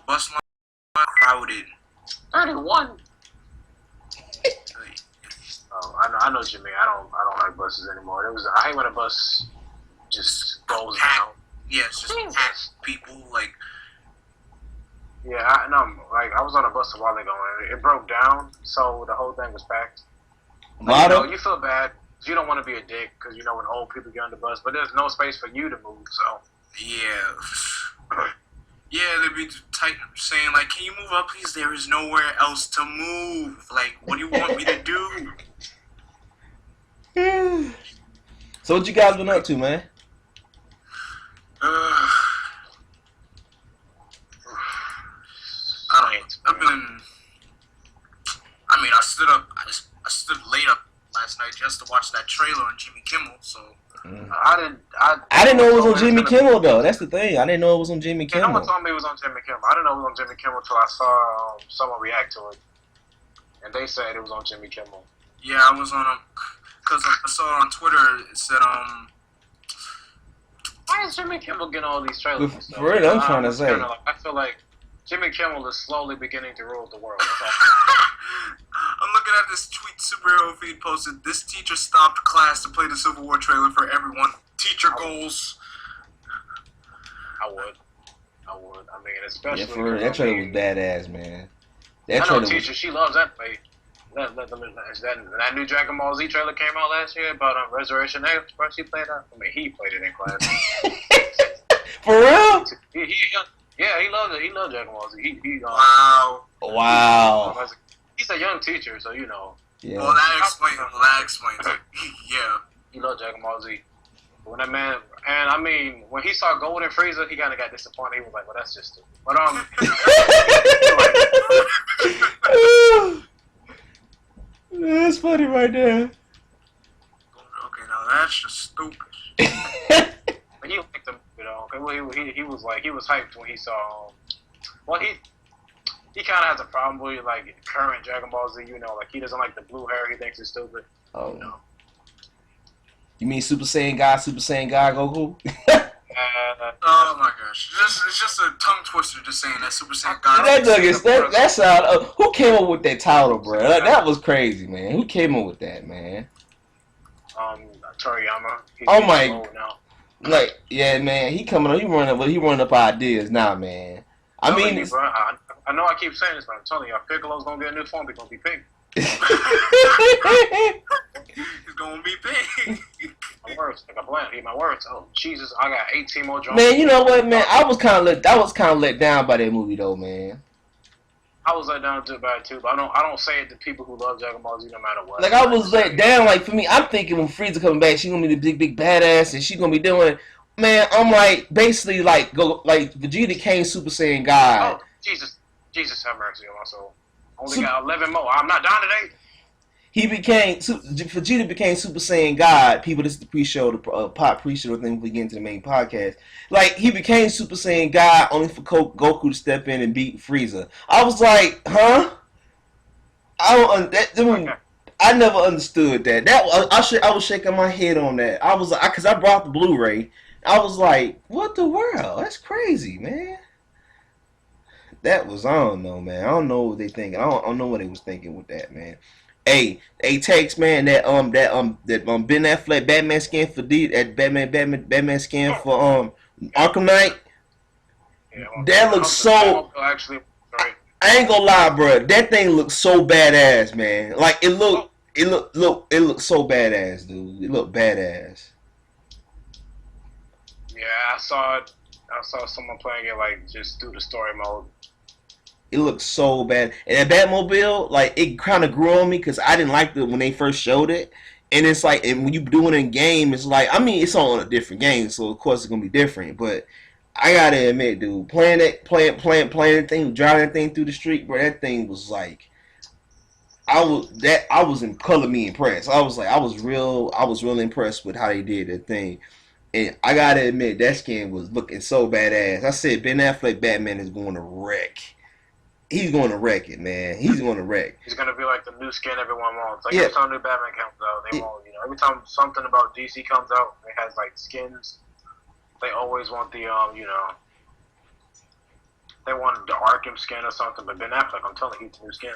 bus line crowded. 31. I know what you mean. I don't like buses anymore. I hate when a bus just goes down. Yeah, it's just packed people like. Yeah, I know. Like I was on a bus a while ago and it broke down, so the whole thing was packed. Like, you feel bad. You don't want to be a dick because when old people get on the bus, but there's no space for you to move. So yeah, they'd be tight saying like, "Can you move up, please? There is nowhere else to move. Like, what do you want me to do?" So what you guys been up to, man? I stood late up last night just to watch that trailer on Jimmy Kimmel. So I didn't know it was on Jimmy Kimmel though. That's the thing. I didn't know it was on Jimmy Kimmel. No one told me it was on Jimmy Kimmel. I didn't know it was on Jimmy Kimmel until I saw someone react to it, and they said it was on Jimmy Kimmel. Yeah, I was on because I saw it on Twitter. It said why is Jimmy Kimmel getting all these trailers? For real, I'm trying to say. I feel like Jimmy Kimmel is slowly beginning to rule the world. I'm looking at this tweet Superhero feed posted. This teacher stopped class to play the Civil War trailer for everyone. Teacher goals. I would. I mean, especially. Yeah, for real. That trailer was badass, man. I know teacher. She loves that play. That new Dragon Ball Z trailer came out last year about Resurrection X. Bro, she played that. I mean, he played it in class. For real? Yeah, he loved it. He loved Dragon Ball Z. Wow. He's a young teacher, so Yeah. Well, that explains it. Yeah. He loved Dragon Ball Z. When that man, and I mean, when he saw Golden Frieza, he kind of got disappointed. He was like, "Well, that's just stupid." But that's funny right there. Okay, now that's just stupid. But he liked him, he was hyped when he saw. Well, he kind of has a problem with like current Dragon Ball Z. Like he doesn't like the blue hair. He thinks it's stupid. Oh. You mean Super Saiyan God, Goku? Oh my gosh! It's just a tongue twister just saying that Super Saiyan God. That's who came up with that title, bro? That was crazy, man. Who came up with that, man? Toriyama. Oh my! Like, yeah, man. He running up ideas now, man. I mean, bro, I know I keep saying this, but I'm telling you, if Piccolo's gonna get a new form, he's gonna be pink. He's gonna be pink. My words, like a bland. My words. Oh Jesus, I got 18 more drums. Man, you know what, man? I was kind of let down by that movie, though, man. I was let down by it too, but I don't say it to people who love Dragon Ball Z no matter what. Like I was let down. Like for me, I'm thinking when Frieza coming back, she's gonna be the big badass, and she's gonna be doing. Man, I'm like basically like Vegeta became Super Saiyan God. Oh Jesus have mercy on my soul. Only got 11 more. I'm not down today. Vegeta became Super Saiyan God. People, this is the pre-show, the pop pre-show thing. We get into the main podcast. Like he became Super Saiyan God only for Goku to step in and beat Frieza. I was like, huh? I never understood that. I was shaking my head on that. I was like, because I brought the Blu-ray. I was like, what the world? That's crazy, man. That was, I don't know, man. I don't know what they thinking. I don't know what they was thinking with that, man. Hey, Tex, man, that Ben Affleck Batman skin for Batman skin for Arkham Knight. Yeah, that looks so. Actually, right. I ain't gonna lie, bro. That thing looks so badass, man. Like it looked so badass, dude. It looked badass. Yeah, I saw it. I saw someone playing it like just through the story mode. It looks so bad, and that Batmobile, like it kind of grew on me because I didn't like it when they first showed it, and it's like, and when you do it in game, it's like, I mean, it's on a different game, so of course it's gonna be different. But I gotta admit, dude, playing that thing, driving that thing through the street, bro, that thing was like, I was in color me impressed. I was real impressed with how they did that thing. And I gotta admit, that skin was looking so badass. I said Ben Affleck Batman is going to wreck. He's going to wreck it, man. He's going to wreck. He's going to be like the new skin everyone wants. Like every time new Batman comes out, they want, every time something about DC comes out, it has like skins. They always want the, they wanted the Arkham skin or something, but Ben Affleck, I'm telling you, he's the new skin.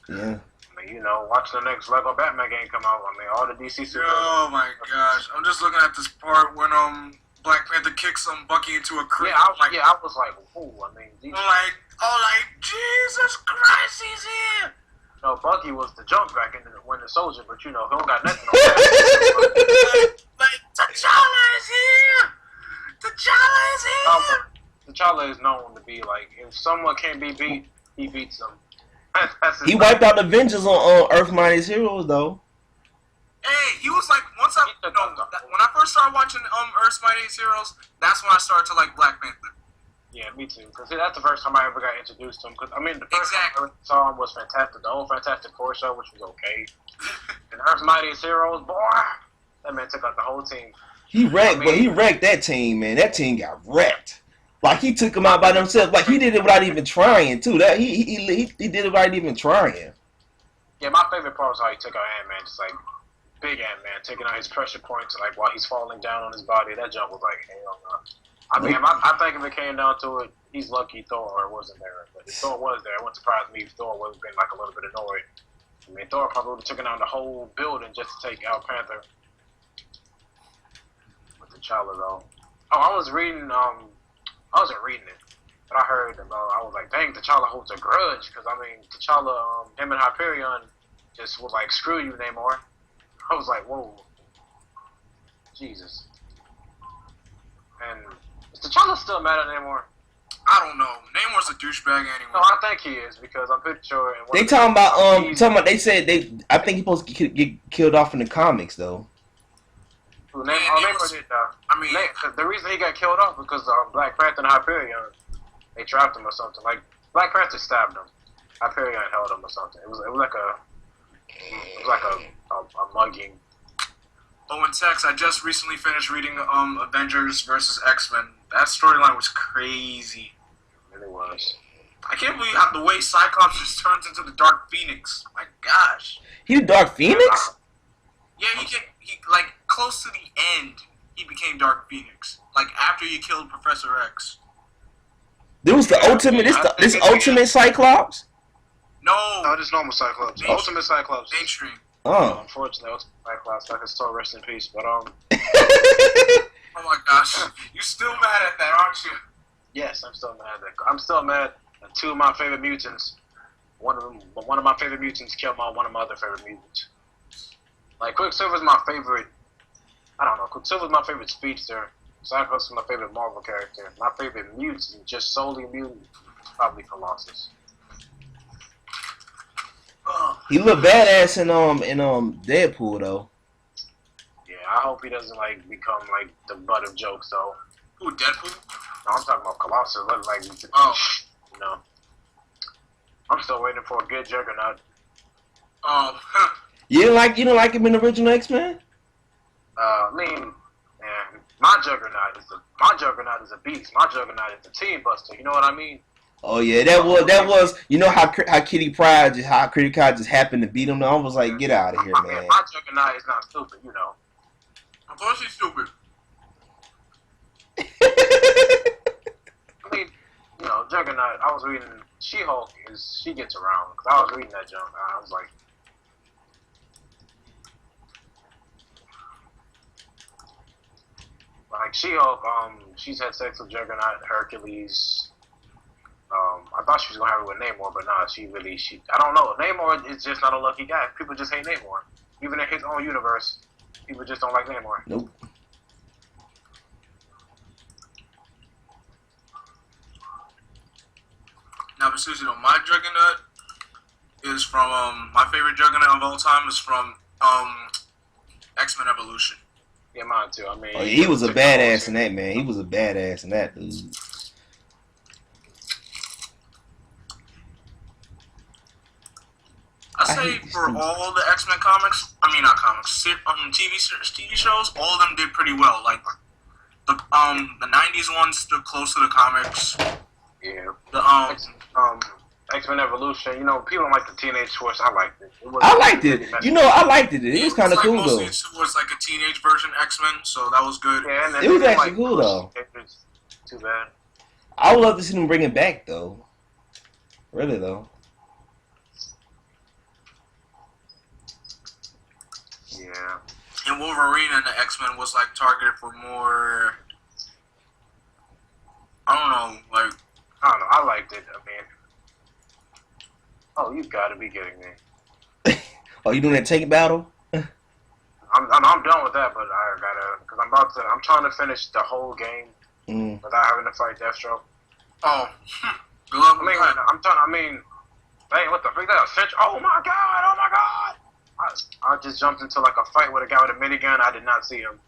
Yeah. I mean, you know, watch the next Lego Batman game come out. I mean, all the DC superheroes. Oh my gosh! I'm just looking at this part when Black Panther kicks Bucky into a crate. Yeah, I was like, ooh, I mean, Jesus Christ, he's here! No, Bucky was the jump back in the Winter Soldier, but you know, he don't got nothing on that. Like, T'Challa is here! T'Challa is here! T'Challa is known to be like, if someone can't be beat, he beats them. He wiped out the Avengers on Earth Minus Heroes, though. Hey, he was like, when I first started watching Earth's Mightiest Heroes, that's when I started to like Black Panther. Yeah, me too. Because that's the first time I ever got introduced to him. Because I mean, the first time I saw him was fantastic. The old Fantastic Four show, which was okay. And Earth's Mightiest Heroes, boy, that man took out the whole team. He wrecked that team, man. That team got wrecked. Like, he took them out by themselves. Like, he did it without even trying, too. That he did it without even trying. Yeah, my favorite part was how he took out Ant-Man. Just like big Ant-Man taking out his pressure points, like while he's falling down on his body. That jump was like, hell no. I mean, I think if it came down to it, he's lucky Thor wasn't there. But if Thor was there, it wouldn't surprise me if Thor would have been like a little bit annoyed. I mean, Thor probably would have taken down the whole building just to take out Panther. With T'Challa though. Oh, I wasn't reading it, but I heard about. I was like, dang, T'Challa holds a grudge because I mean, T'Challa, him and Hyperion just was like, screw you, Namor. I was like, whoa, Jesus. And is T'Challa still mad at Namor? I don't know. Namor's a douchebag anyway. No, I think he is because I'm pretty sure. They talking about they said I think he's supposed to get killed off in the comics though. Namor did. I mean, the reason he got killed off because Black Panther and Hyperion, they trapped him or something. Like Black Panther stabbed him, Hyperion held him or something. It was like a mugging. Oh, and Tex, I just recently finished reading Avengers versus X-Men. That storyline was crazy. It really was. I can't believe the way Cyclops just turns into the Dark Phoenix. My gosh. He the Dark Phoenix? Yeah, he like close to the end, he became Dark Phoenix. Like after you killed Professor X. There was the ultimate. This ultimate Cyclops. No, just normal Cyclops. Ultimate Cyclops. Mainstream. Oh. Unfortunately, Ultimate Cyclops. I can still rest in peace. But Oh my gosh, you still mad at that, aren't you? Yes, I'm still mad at that. I'm still mad at two of my favorite mutants. One of my favorite mutants killed one of my other favorite mutants. Like Quicksilver's my favorite. I don't know. Quicksilver's my favorite speedster. Cyclops is my favorite Marvel character. My favorite mutant, just solely mutant, is probably Colossus. He look badass in Deadpool though. Yeah, I hope he doesn't like become like the butt of jokes though. Who, Deadpool? No, I'm talking about Colossus. Like, you know, I'm still waiting for a good Juggernaut. You don't like him in the original X-Men? I mean, man, my Juggernaut is a beast. My Juggernaut is a team buster. You know what I mean? Oh yeah, that was. You know how Kitty Pryde just happened to beat him. I was like, get out of here, man. My Juggernaut is not stupid, you know. Of course he's stupid. I mean, you know, Juggernaut. I was reading She-Hulk. She gets around because I was reading that junk. I was like. Like She-Hulk, she's had sex with Juggernaut, Hercules. I thought she was gonna have it with Namor, but nah, I don't know. Namor is just not a lucky guy. People just hate Namor. Even in his own universe, people just don't like Namor. Nope. Now, but seriously though, my Juggernaut is from my favorite Juggernaut of all time is from X-Men Evolution. Yeah, mine too. I mean, oh, yeah, he was a badass in that, man. He was a badass in that, dude. I say for all the X-Men comics, I mean not comics, TV shows, all of them did pretty well. Like the 90s ones stood close to the comics. Yeah. The X-Men Evolution. You know, people don't like the Teenage Force. I liked it. I liked it. You know, I liked it. It was kind of cool though. It was like a teenage version X-Men, so that was good. Yeah, and it was actually cool though. Too bad. I would love to see them bring it back though. Really though. Yeah. And Wolverine and the X-Men was like targeted for more. I don't know, like. I don't know. I liked it. I mean, oh, you gotta be kidding me. Oh, you doing that tank battle? I'm done with that, but I gotta, because I'm trying to finish the whole game without having to fight Deathstroke. Oh, good luck with that. I mean, hey, what the freak? That a cinch? Oh my god! I just jumped into like a fight with a guy with a minigun. I did not see him.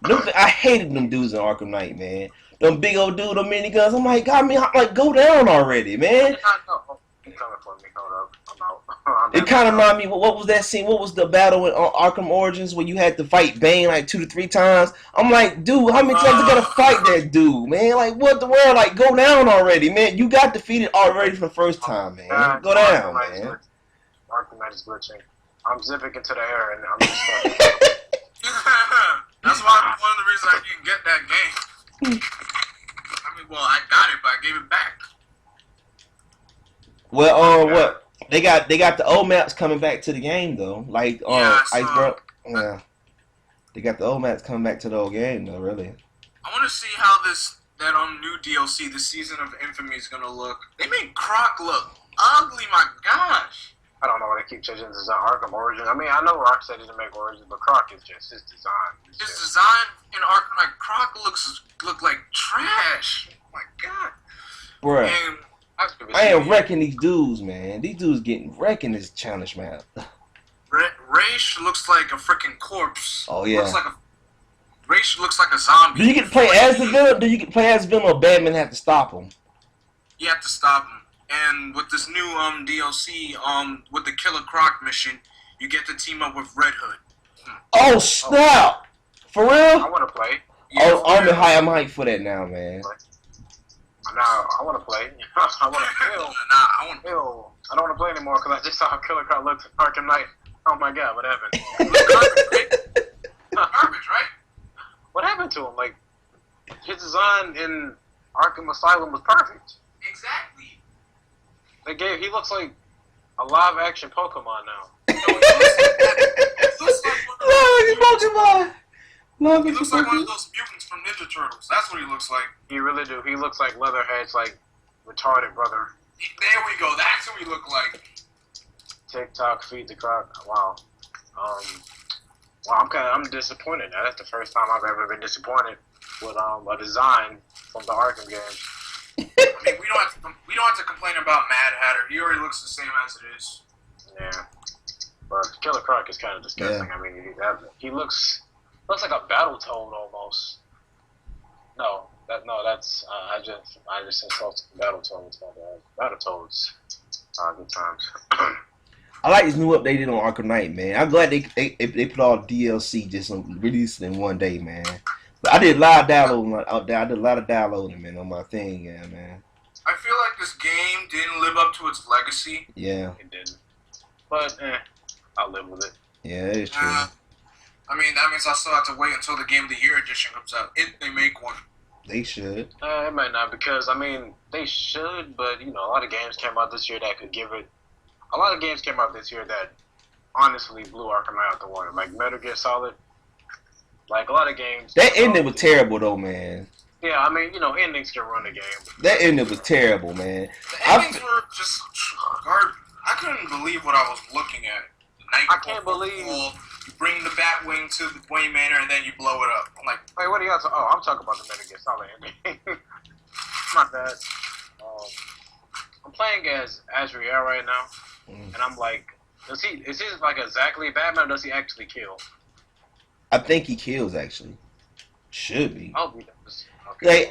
I hated them dudes in Arkham Knight, man. Them big old dude, them miniguns. I'm like, God, I'm like, go down already, man. He's coming for me. Hold up. I'm out. It kind of reminded me, what was that scene? What was the battle in Arkham Origins where you had to fight Bane like 2 to 3 times? I'm like, dude, how many times you gotta fight that dude, man? Like, what the world? Like, go down already, man. You got defeated already for the first time, man. Go down, man. Arkham Knight is glitching. I'm zipping into the air and I'm just stuck. That's why one of the reasons I didn't get that game. I mean, well, I got it, but I gave it back. Well, what? They got the old maps coming back to the game though. Like, Iceberg. Yeah. They got the old maps coming back to the old game though. Really. I want to see how that new DLC, the Season of Infamy, is gonna look. They made Croc look ugly. My gosh. I don't know why they keep changing the design. Arkham Origin. I mean, I know Rocksteady didn't make Origin, but Croc is just his design. His design in Arkham Knight, Croc look like trash. Oh my god. Bruh. And I ain't wrecking these dudes, man. These dudes getting wrecking this challenge map. Raish looks like a freaking corpse. Oh yeah. Raish looks like a zombie. Do you get to play as the villain? Do you get to play as the villain, or Batman have to stop him? You have to stop him. And with this new DLC, with the Killer Croc mission, you get to team up with Red Hood. Oh snap! For real? I want to play. Yeah, I'm hyped for that now, man. Now I want to play. I want to feel. I want to feel. I don't want to play anymore because I just saw how Killer Croc looked in Arkham Knight. Oh my god, what happened? Garbage, right? What happened to him? Like, his design in Arkham Asylum was perfect. Exactly. He looks like a live action Pokemon now. He looks like one of those mutants from Ninja Turtles. That's what he looks like. He really do. He looks like Leatherhead's like retarded brother. There we go. That's who he look like. TikTok feed the croc. Wow. I'm disappointed now. That's the first time I've ever been disappointed with a design from the Arkham games. I mean, we don't have to complain about Mad Hatter. He already looks the same as it is. Yeah, but Killer Croc is kind of disgusting. Yeah. I mean, he looks like a Battletoad almost. That's I just insulted Battletoads. Battletoads. Good times. I like this new update they did on Arkham Knight, man. I'm glad they put all DLC just released in one day, man. But I did a lot of downloading, man, on my thing, yeah, man. I feel like this game didn't live up to its legacy. Yeah. It didn't. But, I'll live with it. Yeah, it's true. I mean, that means I still have to wait until the Game of the Year edition comes out, if they make one. They should. It might not, because, I mean, they should, but, a lot of games came out this year that could give it... A lot of games came out this year that honestly blew Arkham Knight out the water. Like, Metal Gear Solid. Like, a lot of games... That ending was terrible, though, man. Yeah, I mean, endings can run the game. That ending was terrible, man. The endings were just garbage. I couldn't believe what I was looking at. I can't believe... You bring the Batwing to the Wayne Manor and then you blow it up. I'm like... Wait, what are you guys... Oh, I'm talking about the Metal Gear Solid ending. My bad. I'm playing as Azrael right now, and I'm like... Is he like exactly Batman, or does he actually kill? I think he kills, actually. Should be. Oh, he does. Okay. Like,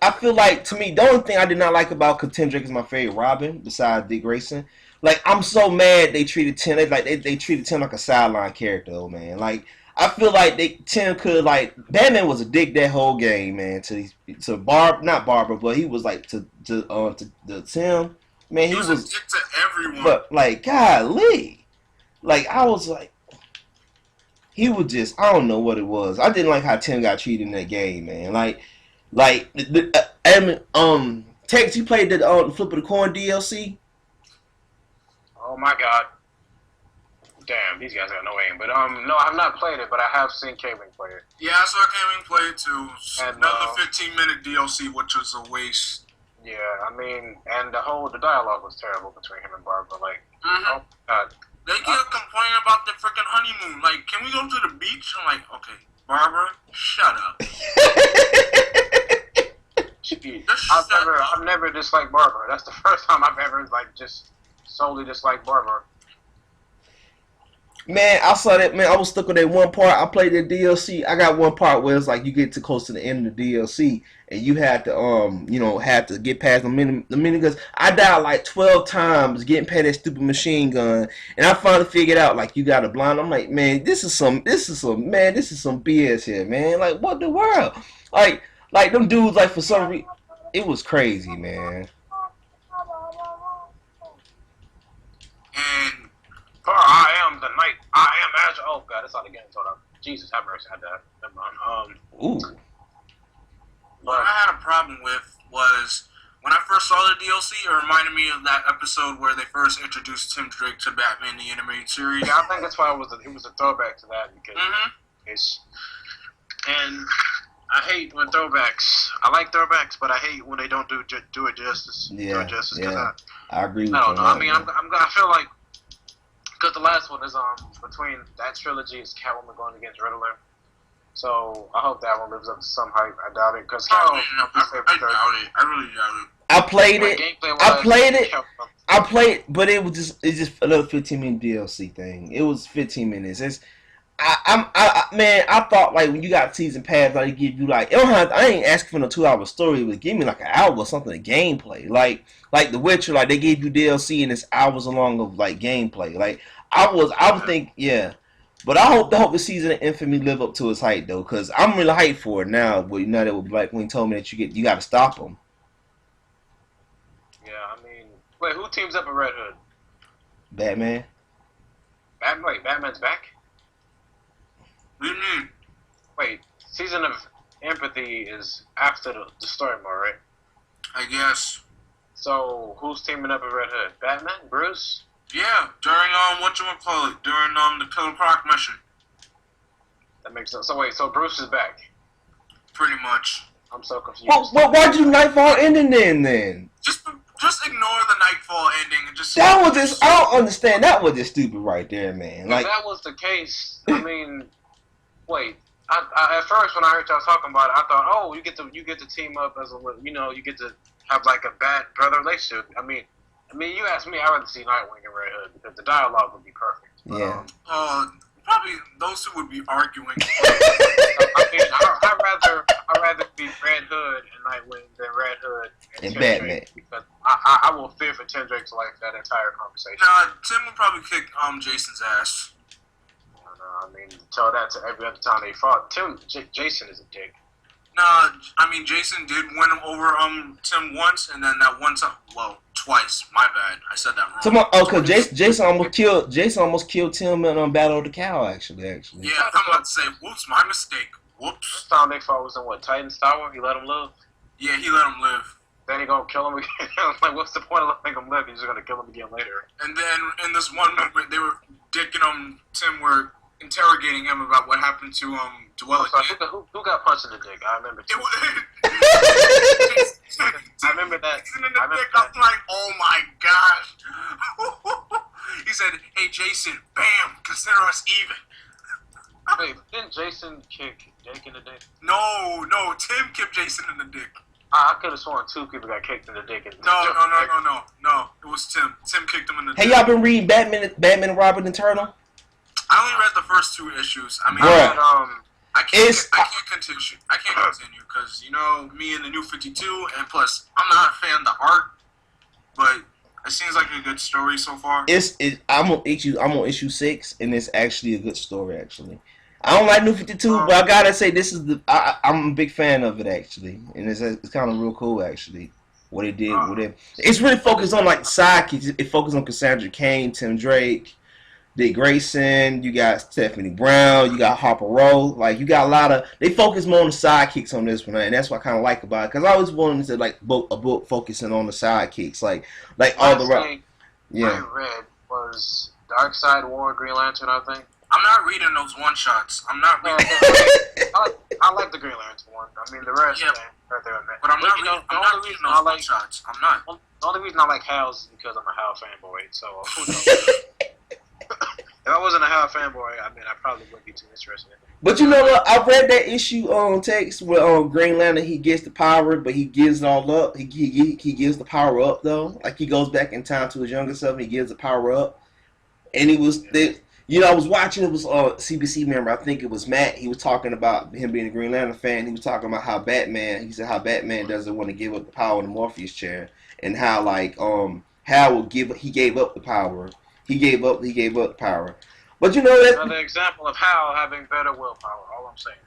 I feel like to me, the only thing I did not like about Tim Drake is my favorite Robin, besides Dick Grayson. Like, I'm so mad they treated Tim they treated Tim like a sideline character, though, man. Like, I feel like Tim could, like, Batman was a dick that whole game, man. Not Barbara, but he was like to Tim. Man, he was a dick to everyone. But like, golly, like I was like, he was just, I don't know what it was. I didn't like how Tim got treated in that game, man. Like Like Tex, you played the Flip of the Coin DLC. Oh my god. Damn, these guys got no aim. But no, I've not played it, but I have seen Caped play it. Yeah, I saw Gaming play it too. And, Another 15-minute DLC, which was a waste. Yeah, I mean, and the dialogue was terrible between him and Barbara. Like, Mm-hmm. oh god. They kept complaining about the freaking honeymoon. Like, can we go to the beach? I'm like, okay, Barbara, shut up. I've never disliked Barbara. That's the first time I've ever just solely disliked Barbara. Man, I saw that. Man, I was stuck on that one part. I played the DLC. I got one part where it's like you get too close to the end of the DLC, and you had to have to get past the miniguns. I died like 12 times getting past that stupid machine gun, and I finally figured out like you got a blind. I'm like, man, this is some BS here, man. Like, what the world? Like them dudes, like for some reason, it was crazy, man. And For I am the knight. I am Azure. Oh god, that's how the game told up. Jesus, have mercy. I died. Never mind. Ooh. what I had a problem with was when I first saw the DLC, it reminded me of that episode where they first introduced Tim Drake to Batman the Animated Series. Yeah, I think that's why it was a throwback to that because it's and I hate when throwbacks. I like throwbacks, but I hate when they don't do it justice. Yeah, do it justice. I agree with I don't you. know. I mean, I feel like because the last one is between that trilogy is Catwoman going against Riddler. So I hope that one lives up to some hype. I doubt it because I doubt it. I really doubt it. I played it. I played, but it's just another 15-minute DLC thing. It was 15 minutes. I thought like when you got season pass, like they give you like I ain't asking for no 2-hour story. It would give me like an hour or something of gameplay. Like The Witcher, like they gave you DLC and it's hours long of like gameplay. Like I would think, yeah. But I hope the season of Infamy live up to its hype though, because I'm really hyped for it now. But you know that with Black Wing told me that you got to stop them. Yeah, I mean, wait, who teams up with Red Hood? Batman. Batman's back. What do you mean? Wait, Season of Empathy is after the story mode, right? I guess. So who's teaming up with Red Hood? Batman, Bruce. Yeah, during during the Killer Croc mission. That makes sense. So wait, so Bruce is back. Pretty much. I'm so confused. Well, why'd you Nightfall ending then? Just ignore the Nightfall ending and just. That was just. I don't understand. That was just stupid right there, man. Like if that was the case, I mean, wait. I at first when I heard y'all talking about it, I thought, oh, you get to team up as you get to have like a bad brother relationship. I mean, you asked me, I'd rather see Nightwing and Red Hood because the dialogue would be perfect. Yeah. Probably those two would be arguing. I mean, I'd rather be Red Hood and Nightwing than Red Hood and Tim Batman. Drake because I will fear for Tim Drake's life that entire conversation. Nah, Tim would probably kick Jason's ass. I mean, tell that to every other time they fought. Jason is a dick. Nah, I mean Jason did win him over Tim once, and then that one time, well, twice. My bad, I said that wrong. Cause Jason almost killed Tim in Battle of the Cow. Actually. Yeah, I'm about to say, whoops, my mistake. Whoops. First time they fought was in what, Titan's Tower? He let him live. Yeah, he let him live. Then he gonna kill him again. Like, what's the point of letting him live? He's just gonna kill him again later. And then in this one moment, they were dicking Tim were interrogating him about what happened to Dwell again. Who got punched in the dick? I remember. I remember that. I'm like, oh my gosh. He said, "Hey Jason, bam, consider us even." Wait, didn't Jason kick Jake in the dick? No, Tim kicked Jason in the dick. I could have sworn 2 people got kicked in the dick. No. It was Tim. Tim kicked him in the dick. Hey, y'all been reading Batman and Robin Eternal? I only read the first 2 issues. I mean, I can't continue because me and the New 52, and plus I'm not a fan of the art, but it seems like a good story so far. I'm on issue 6, and it's actually a good story. Actually, I don't like New 52, but I gotta say this is I'm a big fan of it actually, and it's kind of real cool actually. What it did with it, it's really focused on like sidekicks. It focused on Cassandra Cain, Tim Drake. Dick Grayson, you got Stephanie Brown, you got Harper Row. Like, you got a lot of... They focus more on the sidekicks on this one, and that's what I kind of like about it. Because I always wanted to, like, a book focusing on the sidekicks. Like all the... I read was Dark Side War, Green Lantern, I think. I'm not reading those one-shots. I'm not reading... I like the Green Lantern one. I mean, the rest... Yeah. Right there, but I'm not reading those one-shots. I'm not. The only reason I like Hal's is because I'm a Hal fanboy, so who knows? If I wasn't a Hal fanboy, I mean, I probably wouldn't be too interested in it. But you know what? I read that issue on text where Green Lantern, he gets the power, but he gives it all up. He gives the power up, though. Like, he goes back in time to his younger self, and he gives the power up. And he was... I was watching, it was CBC member, I think it was Matt. He was talking about him being a Green Lantern fan. He was talking about how Batman doesn't want to give up the power in the Morpheus chair. And how, like, Hal he gave up the power. He gave up the power. But you know that another example of Hal having better willpower. All I'm saying.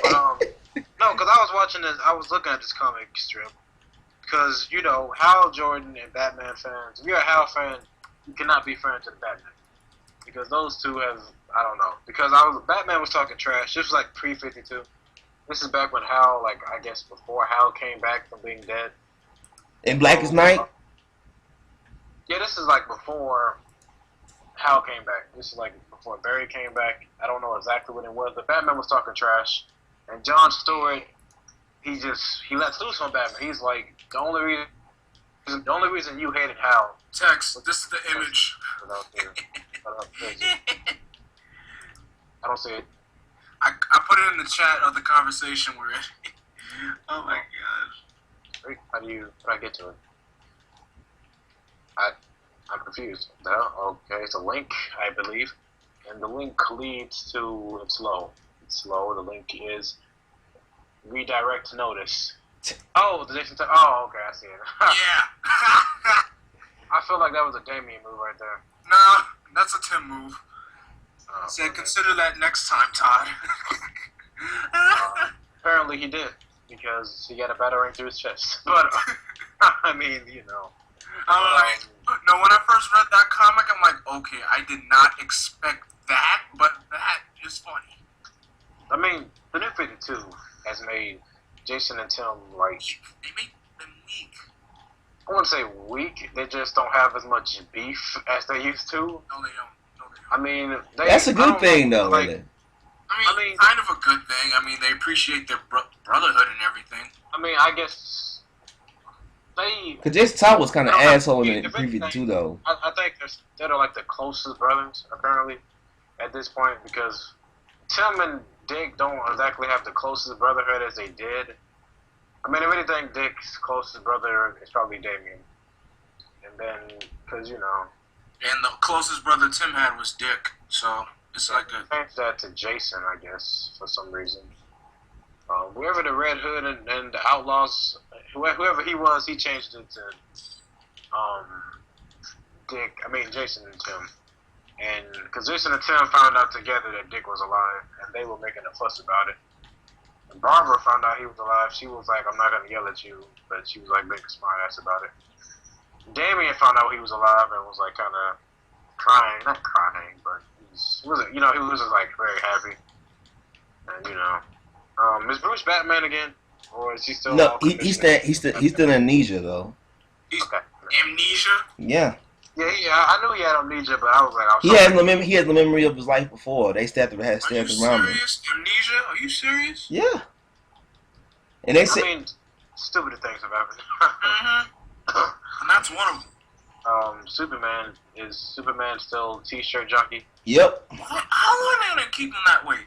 But, no, because I was looking at this comic strip. Because Hal Jordan and Batman fans. If you're a Hal fan, you cannot be friends with Batman because those two have I don't know. Because Batman was talking trash. This was like pre-52. This is back when Hal, like I guess before Hal came back from being dead. In Blackest Night. Yeah, this is like before Hal came back. This is like before Barry came back. I don't know exactly when it was, but Batman was talking trash, and John Stewart, he lets loose on Batman. He's like, the only reason you hated Hal. Tex, this is the image. I don't see it. I put it in the chat of the conversation we're in. Oh my gosh. How do I get to it? I'm confused. No? Okay, it's a link, I believe. And the link leads to, it's slow. The link is redirect notice. Oh, the Jason. Oh, okay, I see it. Yeah. I feel like that was a Damien move right there. Nah, that's a Tim move. Said, consider that next time, Todd. Apparently he did, because he got a battering through his chest. But, I mean, I'm like, no, when I first read that comic, I'm like, okay, I did not expect that, but that is funny. I mean, the New 52 has made Jason and Tim, like... They make them weak. I wouldn't say weak, they just don't have as much beef as they used to. No, they don't. I mean, that's a good thing, though, like, really. I mean, kind of a good thing. I mean, they appreciate their brotherhood and everything. I mean, I guess they... Because Jason Todd was kind of asshole in the previous two, though. I think they're like the closest brothers, apparently, at this point, because Tim and Dick don't exactly have the closest brotherhood as they did. I mean, if anything, Dick's closest brother is probably Damien. And then, because, And the closest brother Tim had was Dick, so it's like a... Changed that to Jason, I guess, for some reason. Whoever the Red Hood and the Outlaws, whoever he was, he changed it to Jason and Tim. And because Jason and Tim found out together that Dick was alive, and they were making a fuss about it. And Barbara found out he was alive. She was like, I'm not going to yell at you, but she was like making a smart ass about it. Damien found out he was alive and was like kind of crying, not crying, but he was just like very happy. And is Bruce Batman again, or is he still? No, he's still amnesia though. He's amnesia. Yeah. Yeah, I knew he had amnesia, but I was like, he has the memory of his life before. They stabbed him around him. Are you serious? Amnesia? Are you serious? Yeah. And they said, stupider things have happened. Mm-hmm. And that's one of them. Superman still t-shirt junkie? Yep. How long are they gonna keep him that way?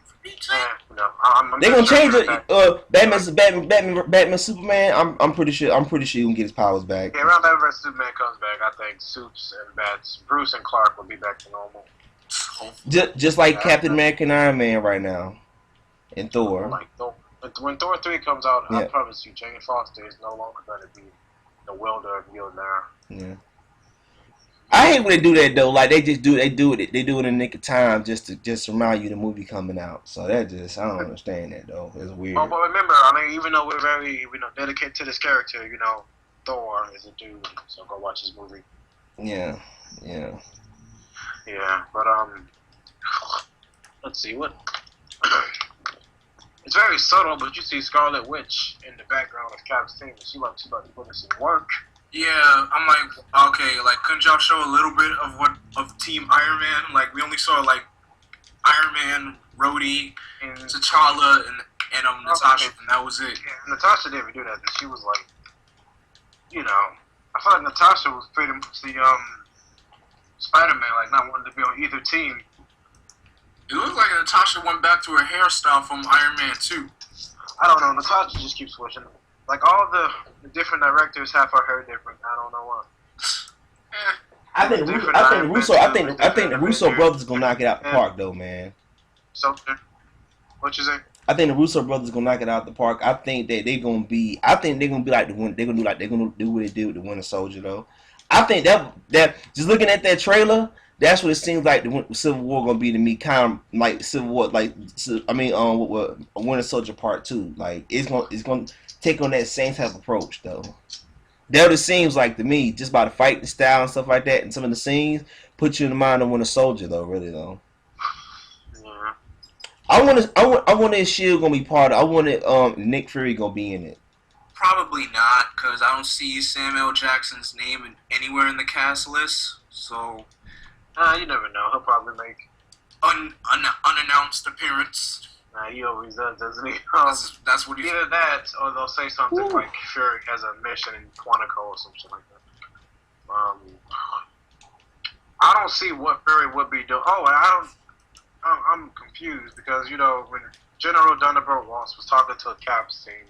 They're gonna change it. Batman, Superman. I'm pretty sure he can get his powers back. Yeah, around that time Superman comes back, I think Supes and Bruce and Clark will be back to normal. Just like Captain America and Iron Man right now, and Thor. When Thor 3 comes out, I promise you, Jane Foster is no longer going to be the wielder of Mjolnir. Yeah. I hate when they do that though. Like they do it in the nick of time just to remind you the movie coming out. So I don't understand that though. It's weird. But remember, I mean, even though we're very dedicated to this character, Thor is a dude. So go watch his movie. Yeah. Yeah, but let's see what. It's very subtle, but you see Scarlet Witch in the background of Cap's team, and she about to put in some work. Yeah, I'm like, okay, like, couldn't y'all show a little bit of Team Iron Man? Like, we only saw, like, Iron Man, Rhodey, and T'Challa, and Natasha, and that was it. Yeah, Natasha didn't do that. She was like, I felt like Natasha was pretty much the Spider-Man, like not wanting to be on either team. It looked like Natasha went back to her hairstyle from Iron Man 2. I don't know. Natasha just keeps switching. Like all the different directors have her hair different. I don't know why. I think the Russo brothers gonna knock it out the park though, man. So, what you say? I think the Russo brothers gonna knock it out the park. I think that they're gonna be like the one. They're gonna do what they did with the Winter Soldier though. I think that just looking at that trailer, that's what it seems like the Civil War gonna be to me. Kind of like Civil War, Winter Soldier Part 2. Like it's gonna take on that same type of approach though. That what it seems like to me, just by the fighting style and stuff like that, and some of the scenes put you in the mind of Winter Soldier though, really though. Yeah. I wanted Shield gonna be part of. I wanted Nick Fury gonna be in it. Probably not, because I don't see Samuel Jackson's name anywhere in the cast list. So, you never know. He'll probably make unannounced appearance. Nah, he always does, doesn't he? That's what he. Either that, or they'll say something like Fury has a mission in Quantico or something like that. I don't see what Fury would be doing. Oh, I'm confused because when General Thunderbolt Ross was talking to Cap's team,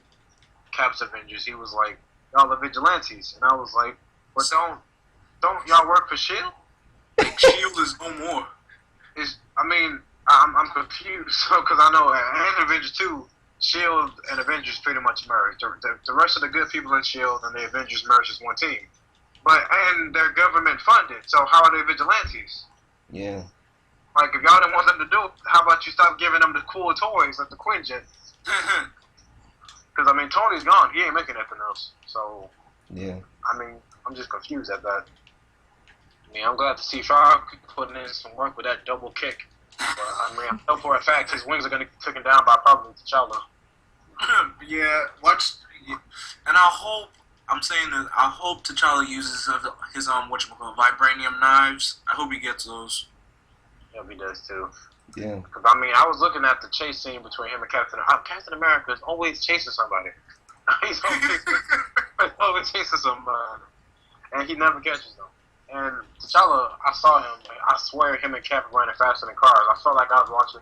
Cap's Avengers, he was like, "Y'all are vigilantes," and I was like, "But don't y'all work for Shield? Like Shield is no more." I'm confused because I know in Avengers 2, Shield and Avengers pretty much merged. The rest of the good people in Shield and the Avengers merged as one team, and they're government funded. So how are they vigilantes? Yeah. Like, if y'all didn't want them to do it, how about you stop giving them the cool toys like the Quinjet? Because, Tony's gone. He ain't making anything else. So, yeah. I'm just confused at that. I'm glad to see Shaw putting in some work with that double kick. But, I know for a fact his wings are going to get taken down by probably T'Challa. Yeah, and I hope T'Challa uses his vibranium knives. I hope he gets those. Yeah, he does too. Yeah. Because I was looking at the chase scene between him and Captain America is always chasing somebody. He's always chasing somebody, and he never catches them. And T'Challa, I saw him. I swear, him and Cap were running faster than cars. I felt like I was watching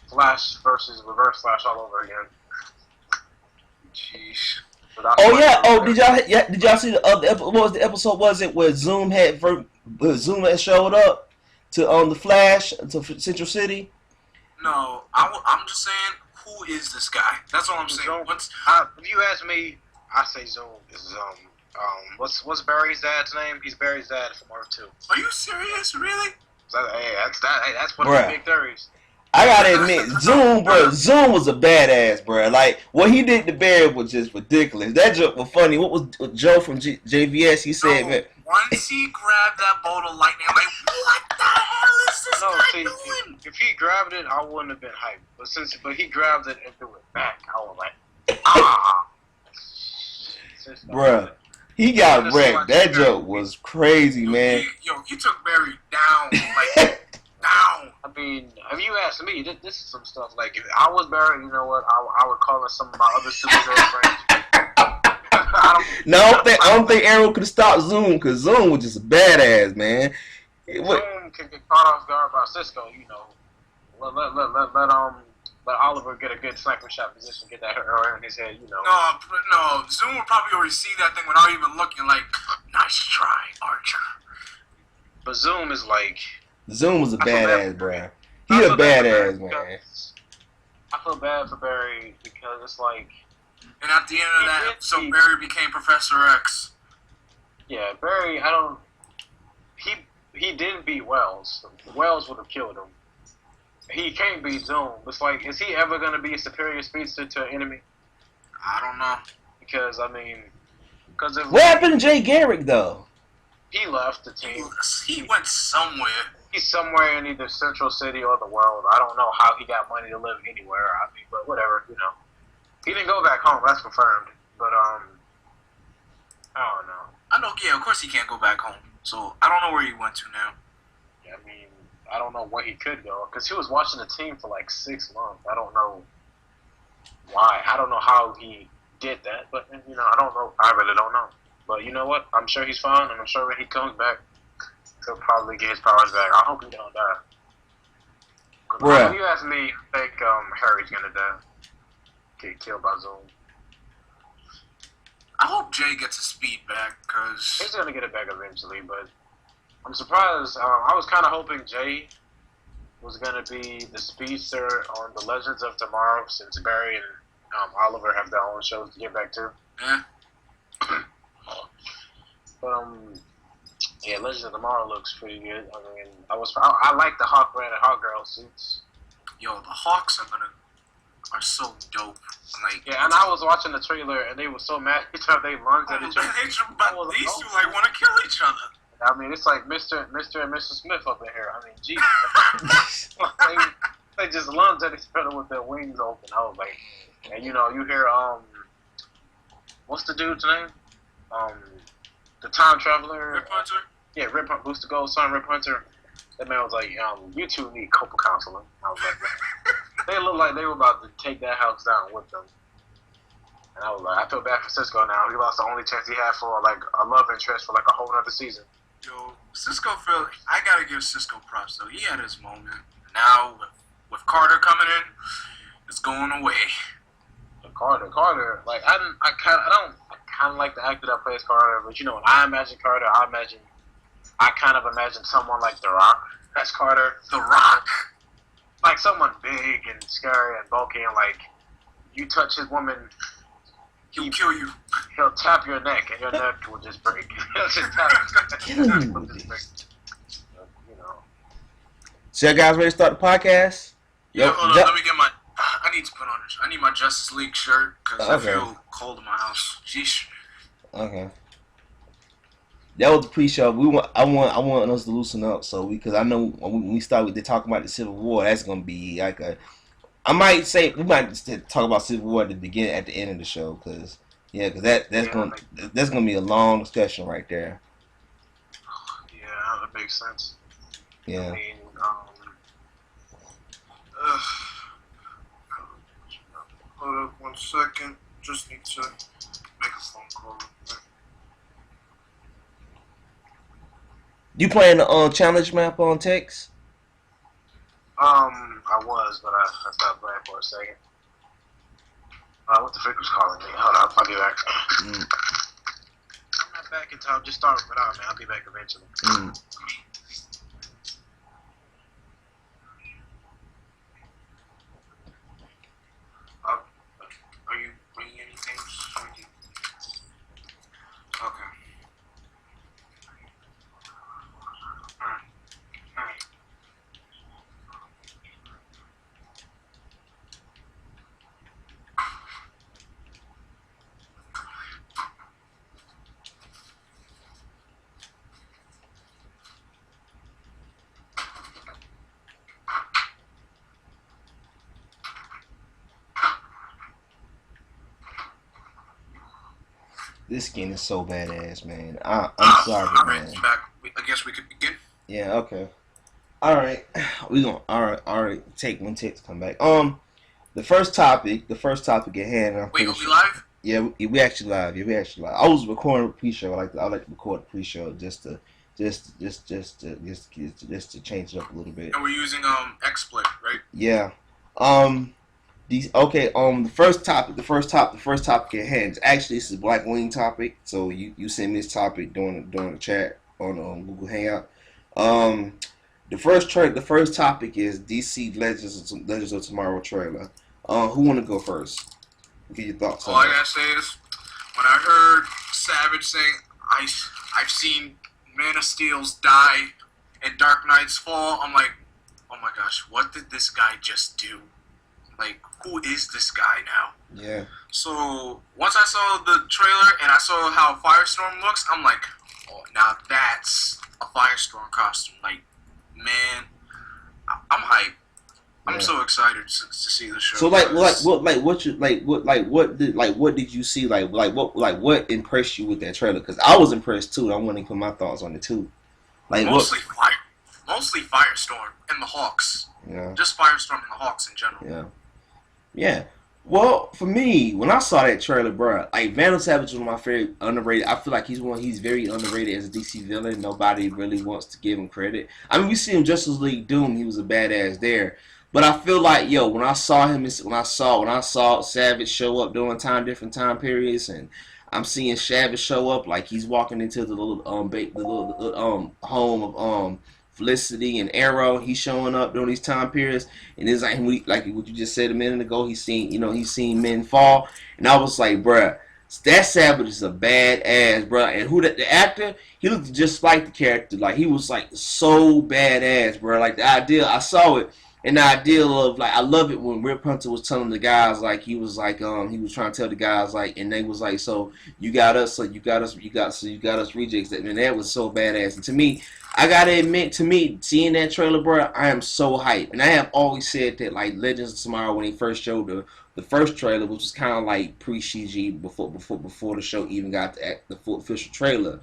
Flash versus Reverse Flash all over again. Jeez. Oh yeah. Oh, did y'all see the other? What was the episode? Was it where Zoom had showed up to the Flash to Central City? No, I'm just saying, who is this guy? That's all I'm saying. Zoom, if you ask me, I say Zoom is what's Barry's dad's name? He's Barry's dad from Earth 2. Are you serious? Really? That's one of the big theories. I gotta admit, Zoom was a badass, bro. Like, what he did to Barry was just ridiculous. That joke was funny. What was Joe from JVS? He said, man. Once he grabbed that bolt of lightning, I'm like, what the hell is this guy doing? If he grabbed it, I wouldn't have been hyped. But he grabbed it and threw it back. I was like, ah. Bruh, he got wrecked. That joke was crazy, man. He took Barry down, like, down. If you ask me, this is some stuff. Like, if I was Barry, you know what? I would call in some of my other Supergirl friends. I don't think Arrow could have stopped Zoom, because Zoom was just a badass, man. Zoom can get caught off guard by Cisco, Let Oliver get a good sniper shot position, get that arrow in his head, No, Zoom would probably already see that thing without even looking, like, nice try, Archer. But Zoom is like... Zoom was a badass, bro. He a badass, man. I feel bad for Barry because it's like... And at the end of that episode, Barry became Professor X. Yeah, Barry, He didn't beat Wells. Wells would have killed him. He can't beat Zoom. It's like, is he ever going to be a superior speedster to an enemy? I don't know. Because, what happened to Jay Garrick, though? He left the team. He went somewhere. He's somewhere in either Central City or the world. I don't know how he got money to live anywhere. I mean, but whatever, you know. He didn't go back home. That's confirmed. But I don't know. I know. Yeah, of course he can't go back home. So I don't know where he went to now. Yeah, I mean, I don't know where he could go because he was watching the team for like 6 months. I don't know why. I don't know how he did that. But you know, I don't know. I really don't know. But you know what? I'm sure he's fine, and I'm sure when he comes back, he'll probably get his powers back. I hope he don't die. If you ask me, I think Harry's gonna die. Get killed by Zoom. I hope Jay gets his speed back, because... He's gonna get it back eventually, but I'm surprised. I was kind of hoping Jay was gonna be the speedster on the Legends of Tomorrow, since Barry and Oliver have their own shows to get back to. Yeah. But yeah, Legends of Tomorrow looks pretty good. I mean, I like the Hawk Red and Hawk Girl suits. Yo, the Hawks are so dope. Like, yeah, and I was watching the trailer and they were so mad at each other. They lunged at each other. But these two like want to kill each other. I mean, it's like Mr. and Mrs. Smith up in here. I mean, geez. they just lunged at each other with their wings open. I was like, and you know, you hear what's the dude's name? The time traveler. Rip Hunter. Yeah, Rip Hunter. Booster Gold son, Rip Hunter. That man was like, you two need couple counseling. I was like, man. They looked like they were about to take that house down with them. And I was like, I feel bad for Cisco now. He lost the only chance he had for like a love interest for like a whole other season. Yo, Cisco I gotta give Cisco props though. He had his moment. Now with Carter coming in, it's going away. Carter, like I kind of like the actor that plays Carter, but you know when I imagine Carter, I kind of imagine someone like The Rock. That's Carter. The Rock. Like someone big and scary and bulky and like you touch his woman, he'll kill you. He'll tap your neck and your neck will just break. He'll just tap your neck. You know. So you guys ready to start the podcast? Yeah, hold on. Let me get I need to put on this. I need my Justice League shirt because I feel cold in my house. Sheesh. Okay. That was the pre-show. I want us to loosen up, so because I know when we start with talking about the Civil War, that's gonna be like we might just talk about Civil War at the beginning, at the end of the show, because that's gonna be a long discussion right there. Yeah, that makes sense. Yeah. I mean, hold up 1 second. Just need to make a phone call. You playing the challenge map on Tex? I was, but I stopped playing for a second. What the frick was calling me? Hold on, I'll be back. I'm not back in time. Just start it out, man. I'll be back eventually. Are you bringing anything? Okay. This skin is so badass, man. I'm sorry, man. Back. I guess we could begin. Yeah. Okay. All right. We gonna. All right. Take when Tex come back. The first topic at hand. Wait, are we live? Yeah, we actually live. Yeah, we actually live. I was recording a pre-show. I like to record a pre-show just to change it up a little bit. And we're using XSplit, right? Yeah. The first topic at hand. Actually, this is a Black Wing topic. So you send me this topic during the chat on Google Hangout. The first topic is DC Legends of Tomorrow trailer. Who want to go first? Get your thoughts. All I gotta say is, when I heard Savage saying, "I've seen Man of Steel's die and Dark Knight's fall," I'm like, oh my gosh, what did this guy just do? Like, who is this guy now? Yeah. So once I saw the trailer and I saw how Firestorm looks, I'm like, oh, now that's a Firestorm costume. Like, man, I'm hyped. I'm so excited to see the show. So what did you see what impressed you with that trailer? Because I was impressed too. I want to put my thoughts on it too. Like mostly Firestorm and the Hawks. Yeah. Just Firestorm and the Hawks in general. Yeah. Yeah. Well, for me, when I saw that trailer, bro, like Vandal Savage was one of my favorite underrated. I feel like he's very underrated as a DC villain. Nobody really wants to give him credit. I mean, we see him Justice League Doom. He was a badass there. But I feel like, when I saw Savage show up during different time periods, and I'm seeing Savage show up like he's walking into the little home of Felicity and Arrow. He's showing up during these time periods, and it's like like what you just said a minute ago. He's seen men fall, and I was like, bruh, that Savage is a badass, bruh. And the actor, he looked just like the character. Like he was like so badass, bruh. Like the idea, I saw it. And the idea of I love it when Rip Hunter was telling the guys he was trying to tell the guys and they was like, so you got us rejects. And that was so badass. And to me, I gotta admit, seeing that trailer, bro, I am so hyped. And I have always said that Legends of Tomorrow, when they first showed the first trailer, which was kind of like pre-CG before the show even got the full official trailer.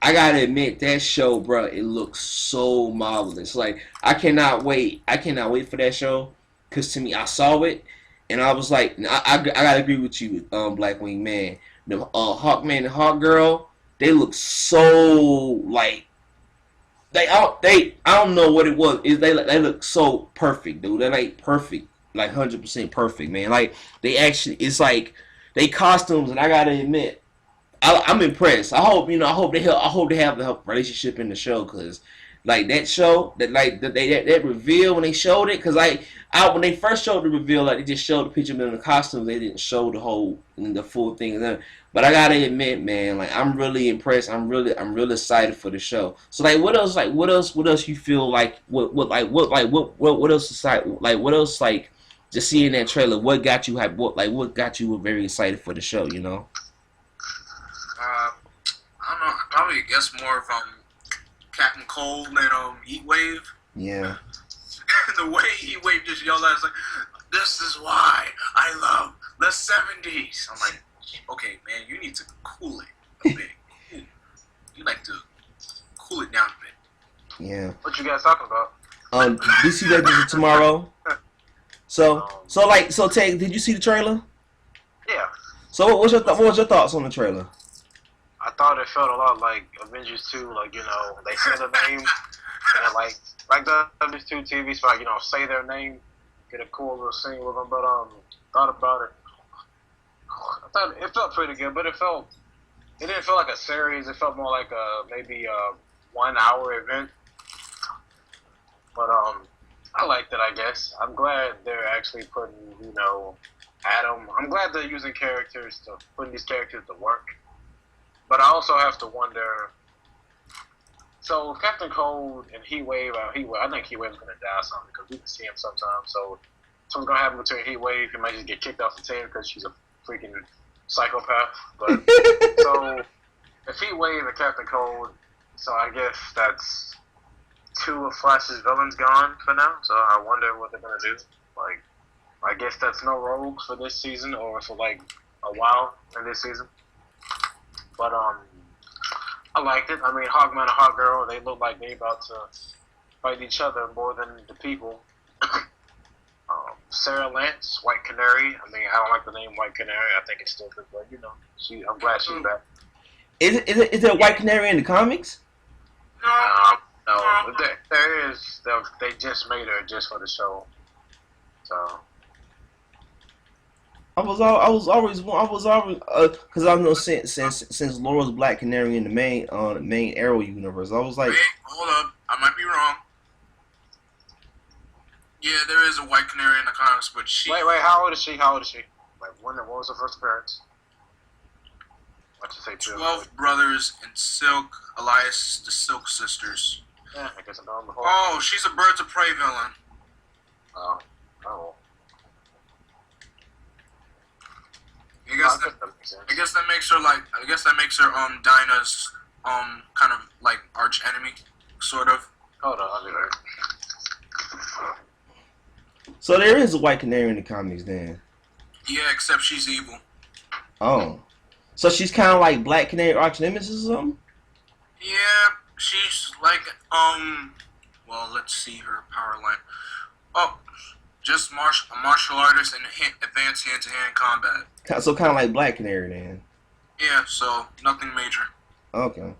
I gotta admit, that show, bro, it looks so marvelous. I cannot wait. For that show, cause to me, I saw it, and I was like, I gotta agree with you, Blackwing, man. The Hawkman and Hawkgirl, they look so I don't know what it was. They look so perfect, dude. They're perfect, 100% perfect, man. They actually, it's they costumes, and I gotta admit, I'm impressed. I hope they have the relationship in the show, cause that show that reveal when they showed it, cause when they first showed the reveal, they just showed the picture of them in the costumes. They didn't show the full thing. But I gotta admit, man, I'm really impressed. I'm really excited for the show. So what else you feel what else just seeing that trailer, what got you hyped? What got you very excited for the show? I don't know. I probably guess more from Captain Cold and Heatwave. Yeah. The way Heatwave just yelled at us "This is why I love the '70s." I'm like, okay, man, you need to cool it a bit. You like to cool it down a bit. Yeah. What you guys talking about? DC Legends of Tomorrow. So Teg, did you see the trailer? Yeah. So what was your thoughts on the trailer? I thought it felt a lot like Avengers 2, they say the name, and like the Avengers 2 TV spot, say their name, get a cool little scene with them. But thought about it. I thought it felt pretty good, but it didn't feel like a series. It felt more like maybe a 1 hour event. But I liked it, I guess. I'm glad they're actually putting, Adam. I'm glad they're using putting these characters to work. But I also have to wonder. So Captain Cold and Heatwave, I think Heatwave's gonna die or something, because we can see him sometimes. So something's gonna happen between Heatwave. He might just get kicked off the team because she's a freaking psychopath. But so if Heatwave and Captain Cold, so I guess that's 2 of Flash's villains gone for now. So I wonder what they're gonna do. I guess that's no rogues for this season, or for a while in this season. But I liked it. I mean, Hawkman and Hawkgirl, they look like they about to fight each other more than the people. Sarah Lance, White Canary. I mean, I don't like the name White Canary. I think it's stupid, but I'm glad she's back. Is there White Canary in the comics? No, there is. They just made her just for the show. So. I was always because I know since Laura's Black Canary in the main Arrow universe, I was like, wait, hold up, I might be wrong. Yeah, there is a White Canary in the comics, but she. Wait, how old is she? What was her first appearance? What'd you say? 12 brothers in Silk, Elias, the Silk Sisters. Yeah, I guess I know them before. Oh, she's a Birds of Prey villain. Oh. I guess that makes her Dinah's kind of arch enemy, sort of. Hold on, I'll be right. So there is a White Canary in the comics, then. Yeah, except she's evil. Oh, so she's kind of like Black Canary arch nemesis or something. Yeah, she's like Well, let's see her power line. Oh, just a martial artist and advanced hand-to-hand combat. So kind of like Black Canary, then. Yeah, so nothing major. Okay.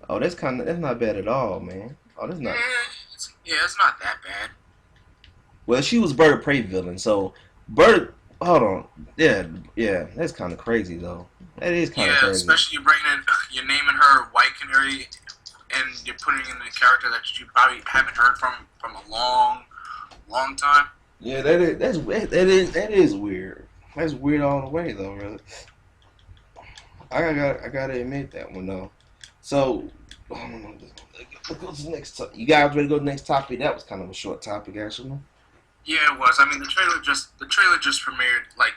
Oh, that's not bad at all, man. Oh, that's not. It's not that bad. Well, she was Bird of Prey villain, so Bird. Hold on. Yeah, that's kind of crazy though. That is kind of crazy. Yeah, especially you're naming her White Canary, and you're putting in a character that you probably haven't heard from a long time. Yeah, that is weird. That's weird all the way though, really. I gotta admit that one though. So, let's go to the next. You guys ready to go to the next topic? That was kind of a short topic, actually. Yeah, it was. I mean, the trailer just premiered like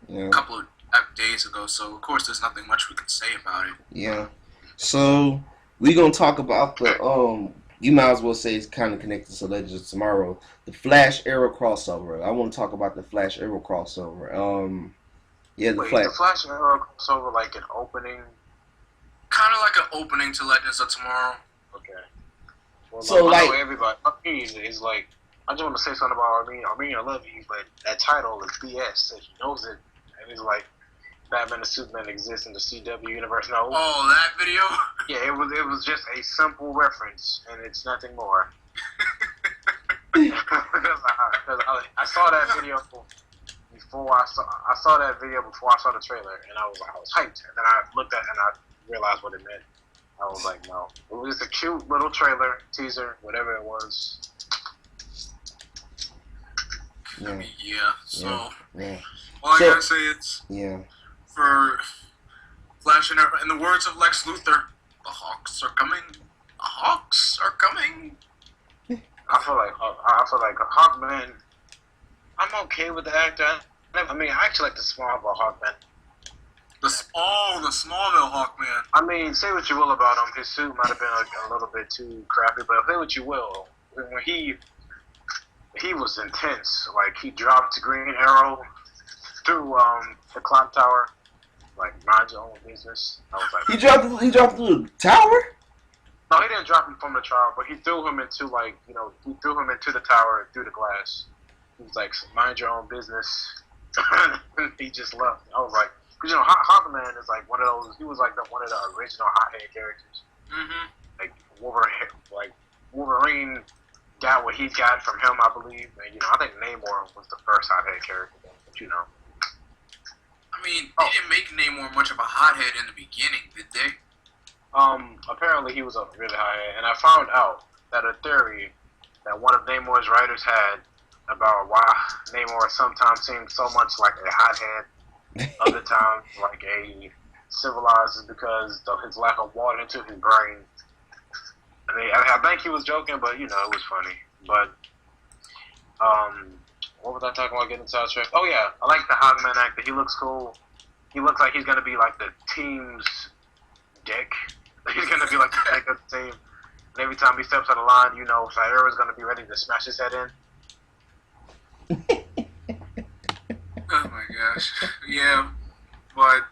a couple of days ago, so of course there's nothing much we can say about it. Yeah. So we're gonna talk about the You might as well say it's kind of connected to Legends of Tomorrow, the Flash Arrow crossover. I want to talk about the Flash Arrow crossover. The Flash Arrow crossover like an opening. Kind of like an opening to Legends of Tomorrow. Okay. Well, so I know everybody. Armin is like. I just want to say something about Armin. Armin, I love you, but that title is BS. So he knows it, and he's like, Batman and Superman exist in the CW universe. No. Oh, that video. Yeah, it was just a simple reference, and it's nothing more. Because I saw that video before I saw that video before I saw the trailer, and I was hyped, and then I looked at it and I realized what it meant. I was like, no, it was just a cute little trailer, teaser, whatever it was. Yeah. So all I gotta say is for Flash and in the words of Lex Luthor, the Hawks are coming. The Hawks are coming. I feel like Hawkman. I'm okay with the actor. I mean, I actually like the Smallville Hawkman. The Smallville Hawkman. I mean, say what you will about him. His suit might have been a little bit too crappy, but say what you will. When he was intense. Like, he dropped Green Arrow through the clock tower. Like, mind your own business. I was like, he dropped through the tower? No, he didn't drop him from the tower, but he threw him into the tower through the glass. He was like, mind your own business. He just left. I was like, because Hawkman is like one of those. He was like one of the original hothead characters. Mm-hmm. Like Wolverine got what he got from him, I believe. And I think Namor was the first hothead character. But I mean, they didn't make Namor much of a hothead in the beginning, did they? Apparently he was a really hothead, and I found out that a theory that one of Namor's writers had about why Namor sometimes seemed so much like a hothead, other times like a civilized, is because of his lack of water into his brain. I mean, I think he was joking, but it was funny. But what was I talking about getting sidetracked? Oh yeah, I like the Hawkman actor. He looks cool. He looks like he's gonna be like the team's dick. He's gonna be like the dick of the team. And every time he steps out of line, Sayura's gonna be ready to smash his head in. Oh my gosh. Yeah, but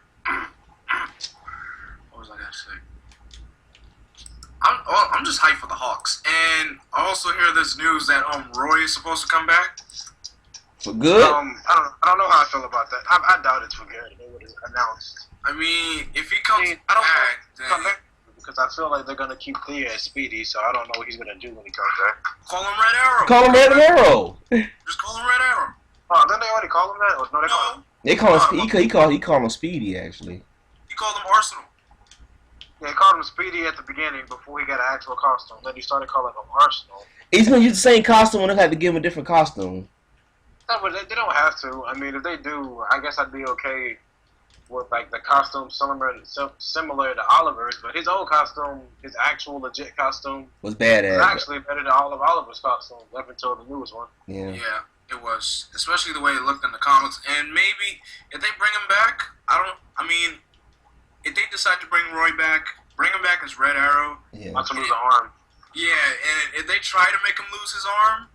what was I gonna say? I'm just hyped for the Hawks, and I also hear this news that Roy is supposed to come back. For good? I don't know how I feel about that. I doubt it's for good. They would have announced. I mean, if he comes back, then because I feel like they're gonna keep Thea as Speedy, so I don't know what he's gonna do when he comes back. Call him Red Arrow. Call him Red Arrow. Just call him Red Arrow. Oh, didn't they already call him that? Or no, they call him. They call him. He called him Speedy actually. He called him Arsenal. Yeah, he called him Speedy at the beginning before he got an actual costume. Then he started calling him Arsenal. He's gonna use the same costume when they had to give him a different costume. No, but they don't have to. I mean, if they do, I guess I'd be okay with like the costume similar to Oliver's. But his old costume, his actual legit costume, was badass. Was actually better than all of Oliver's costumes up until the newest one. Yeah. Yeah, it was. Especially the way it looked in the comics. And maybe if they bring him back, if they decide to bring Roy back, bring him back as Red Arrow. Yeah. Not to lose an arm. Yeah, and if they try to make him lose his arm,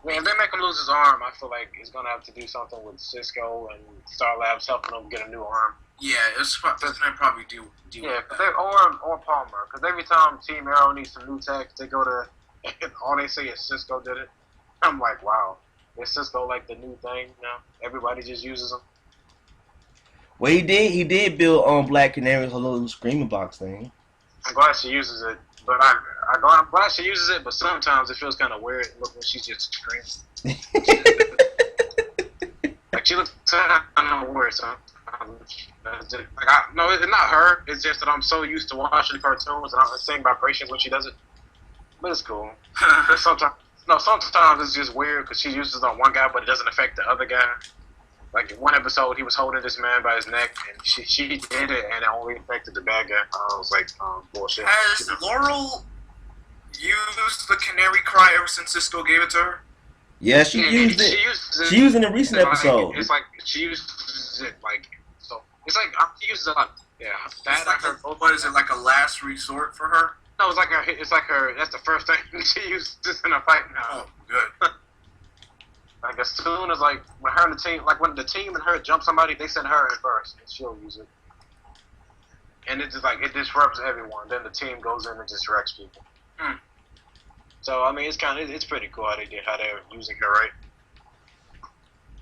if they make him lose his arm, I feel like he's gonna have to do something with Cisco and Star Labs helping him get a new arm. Yeah, that's gonna probably do. Yeah, or Palmer, because every time Team Arrow needs some new tech, they go to all they say is Cisco did it. I'm like, wow, is Cisco like the new thing now? Everybody just uses them. Well, he did build Black Canary's little screaming box thing. I'm glad she uses it, but I'm glad she uses it. But sometimes it feels kind of weird. Look when she's just screaming. Like she looks kind of weird sometimes. No, it's not her. It's just that I'm so used to watching cartoons and I'm seeing vibrations when she does it. But it's cool. sometimes it's just weird because she uses it on one guy, but it doesn't affect the other guy. Like one episode, he was holding this man by his neck, and she did it, and it only affected the bad guy. I was like, bullshit. Has Laurel used the canary cry ever since Cisco gave it to her? Yeah, she used it. She used it in a recent episode. It's like she uses it like so. It's like she uses it a lot. Yeah, what is it, like a last resort for her? No, it's like her. It's like her. That's the first thing she uses in a fight now. Oh, good. Like as soon as like when her and the team, like when the team and her jump somebody, they send her in first, and she'll use it. And it's just like it disrupts everyone. Then the team goes in and just wrecks people. So I mean, it's pretty cool how they're using her right.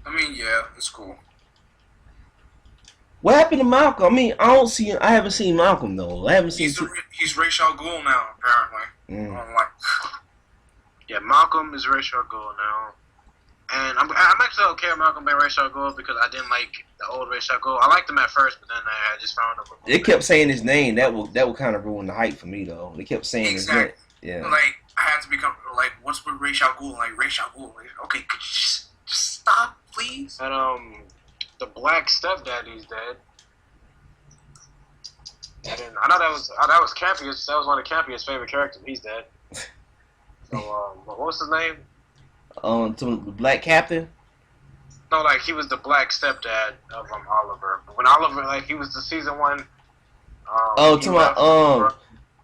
I mean, yeah, it's cool. What happened to Malcolm? I mean, I haven't seen Malcolm though. I haven't seen. He's Ra's al Ghul now, apparently. Yeah, Malcolm is Ra's al Ghul now. And I'm actually okay with Malcolm being Ra's al Ghul because I didn't like the old Ra's al Ghul. I liked him at first, but then I just found him. They kept saying his name. That will kind of ruin the hype for me though. They kept saying his name. Yeah. Like I had to become like, what's with Ra's al Ghul? Like Ra's al Ghul. Like, okay, could you just stop, please? And the black stepdaddy's dead. I know that was Campy's. That was one of Campy's favorite characters. He's dead. So what was his name? To the black captain. No, like he was the black stepdad of Oliver. When Oliver, like he was the season 1.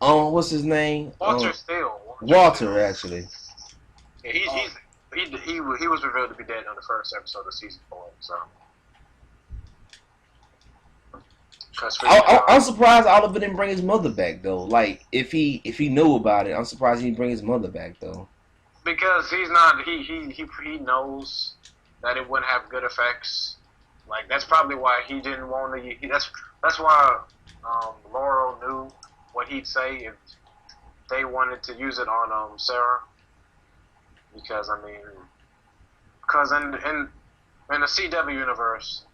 What's his name? Walter Steele. Walter, actually. Yeah, he was revealed to be dead on the first episode of season 4. So. I'm surprised Oliver didn't bring his mother back though. Like if he knew about it, I'm surprised he didn't bring his mother back though. Because he's not. He knows that it wouldn't have good effects. Like that's probably why he didn't want to. That's why Laurel knew what he'd say if they wanted to use it on Sarah. Because I mean, in the CW universe,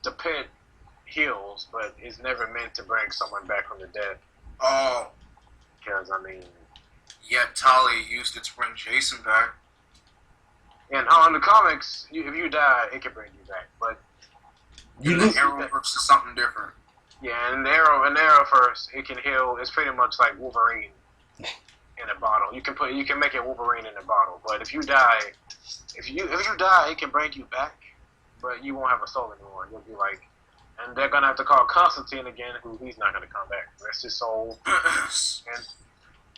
the Pit heals, but it's never meant to bring someone back from the dead. Oh, because I mean. Yet Talia used it to bring Jason back. And in the comics, if you die, it can bring you back. But the Arrowverse is something different. Yeah, and the Arrowverse, it can heal. It's pretty much like Wolverine in a bottle. You can make it Wolverine in a bottle. But if you die, it can bring you back, but you won't have a soul anymore. You'll be like, and they're gonna have to call Constantine again, who he's not gonna come back. That's his soul. And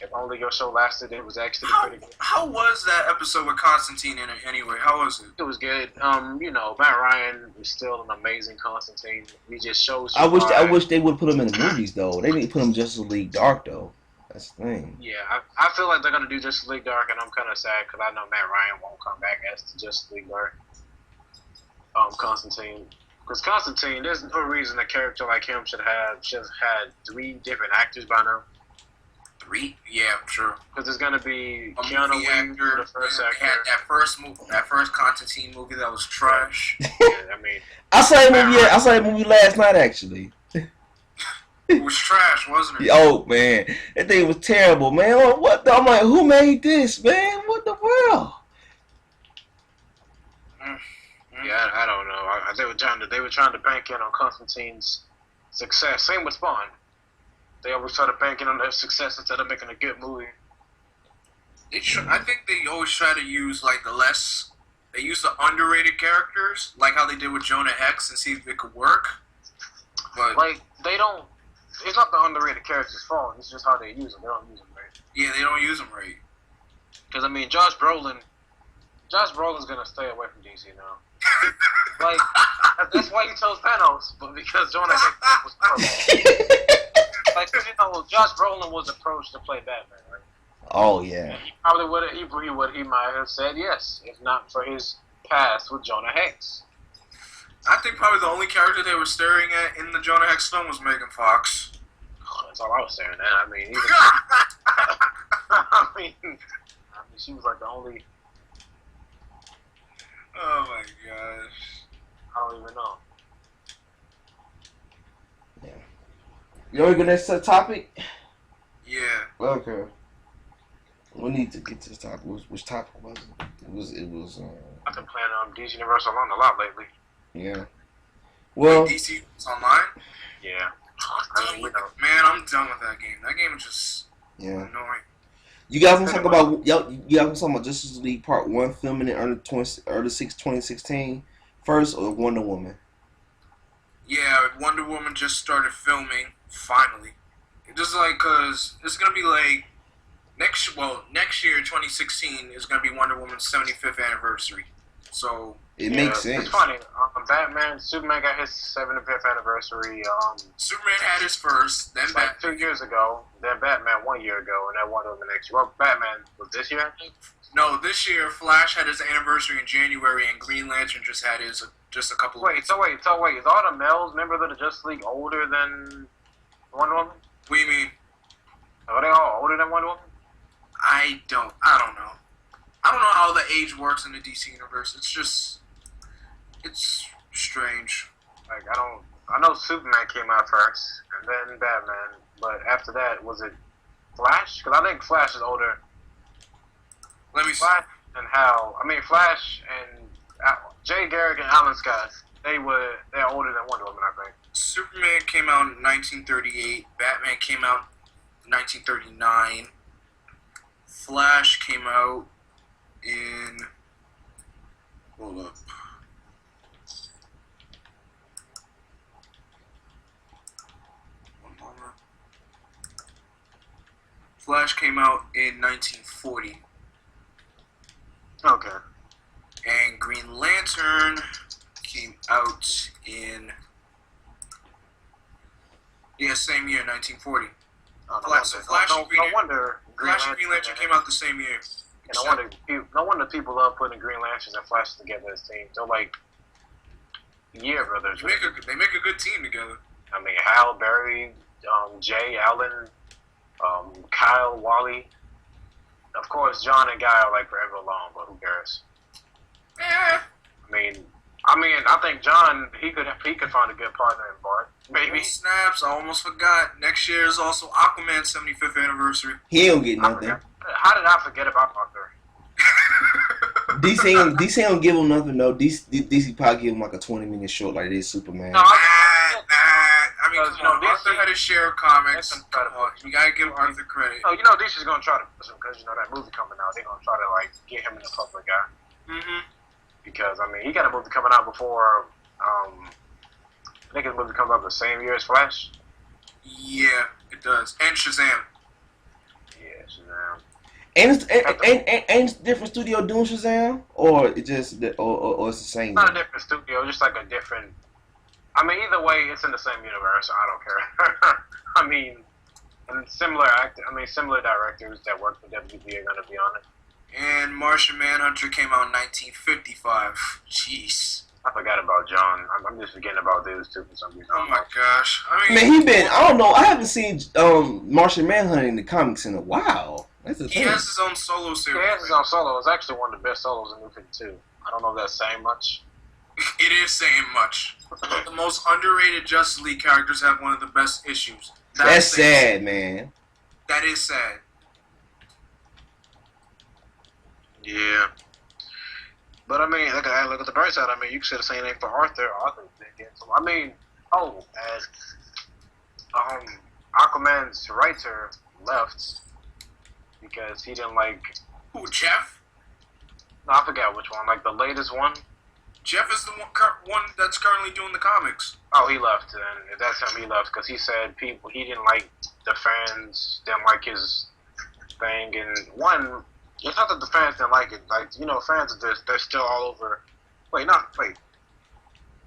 if only your show lasted, it was actually pretty good. How was that episode with Constantine in it anyway? How was it? It was good. Matt Ryan is still an amazing Constantine. He just shows. I wish they would put him in the movies though. They need to put him Justice League Dark though. That's the thing. Yeah, I feel like they're gonna do Justice League Dark, and I'm kind of sad because I know Matt Ryan won't come back as the Justice League Dark. Constantine. Because Constantine, there's no reason a character like him should have had 3 different actors by now. 3? Yeah, sure. Because there's gonna be Keanu Reeves, the first actor. That first Constantine movie that was trash. Yeah, I mean, I saw that movie last night actually. It was trash, wasn't it? Oh man, that thing was terrible, man. I'm like, who made this, man? What the world? Yeah, I don't know. They were trying to bank in on Constantine's success. Same with Spawn. They always try to bank in on their success instead of making a good movie. I think they always try to use they use the underrated characters, like how they did with Jonah Hex, and see if it could work. But they don't. It's not the underrated characters' fault. It's just how they use them. They don't use them right. Yeah, they don't use him right. Because I mean, Josh Brolin's gonna stay away from DC now. Like that's why he chose Thanos, but because Jonah Hex was approached. Like, you know, Josh Brolin was approached to play Batman, right? Oh yeah. And he probably would have. He might have said yes if not for his past with Jonah Hex. I think probably the only character they were staring at in the Jonah Hex film was Megan Fox. That's all I was staring at. I mean, even, I mean, she was like the only. Oh my gosh. I don't even know. Yeah. You want to go next to the topic? Yeah. Okay. We need to get to this topic. Which topic was it? It was. I've been playing DC Universe Online a lot lately. Yeah. Well. Wait, DC is online? Yeah. I mean, man, I'm done with that game. That game is just annoying. You guys want to talk about you guys want to talk about Justice League Part 1 filming in early 2016 first, or Wonder Woman? Yeah, Wonder Woman just started filming finally. Just like cause it's gonna be like next year 2016 is gonna be Wonder Woman's 75th anniversary. So it makes sense. It's funny. Superman got his 75th anniversary. Superman had his first, then like 2 years ago. Then Batman 1 year ago, and then Wonder Woman next year. Well, Batman was this year, I think. No, this year Flash had his anniversary in January, and Green Lantern just had his just a couple. Wait, so wait. Is all the males members of the Justice League older than Wonder Woman? What do you mean? Are they all older than Wonder Woman? I don't know. I don't know how the age works in the DC universe. It's strange. Like I know Superman came out first, and then Batman. But after that, was it Flash? Because I think Flash is older. Let me see. Flash and Hal. I mean, Flash and Jay Garrick and Alan Scott. They're older than Wonder Woman, I think. Superman came out in 1938. Batman came out in 1939. Flash came out in. Hold up. One moment. Flash came out in 1940. Okay. And Green Lantern came out in same year, 1940. No wonder Flash and Green Lantern came out the same year. No wonder people love putting Green Lanterns and Flash together as teams. They're like year brothers. They make a good team together. I mean, Hal, Barry, Jay, Alan, Kyle, Wally. Of course, John and Guy are like forever alone, but who cares? I mean, I think John he could find a good partner in Bart. Maybe. Oh, snaps! I almost forgot. Next year is also Aquaman's 75th anniversary. He don't get nothing. How did I forget about Arthur? DC don't give him nothing though. DC probably give him like a 20-minute short like this Superman. No, I mean, Arthur had his share of comics. You gotta give Arthur credit. Oh, DC's gonna try to push him because that movie coming out. They're gonna try to like get him in the public eye. Mm-hmm. Because I mean, he got a movie coming out before. I think his movie comes out the same year as Flash. Yeah, it does. And Shazam. Yeah, Shazam. And it's different studio doing Shazam, or it just or it's the same. Not a different studio, just like a different. I mean, either way, it's in the same universe. So I don't care. I mean, and similar directors that work for WB are gonna be on it. And Martian Manhunter came out in 1955. Jeez. I forgot about John. I'm just forgetting about these two for some reason. Oh my gosh. I mean, man, I don't know. I haven't seen Martian Manhunter in the comics in a while. That's the thing. He has his own solo series. He has his own solo. It's actually one of the best solos in New 52. I don't know if that's saying much. It is saying much. The most underrated Justice League characters have one of the best issues. That's sad, man. That is sad. Yeah. But I mean, look at the bright side. I mean, you could say the same thing for Arthur. Arthur's been getting some. I mean, as Aquaman's writer left because he didn't like. Who, Jeff? No, I forgot which one. Like the latest one. Jeff is the one that's currently doing the comics. Oh, he left, and if that's him, he left because he said he didn't like the fans didn't like his thing. And one, it's not that the fans didn't like it. Like, you know, fans of this, they're still all over. Wait.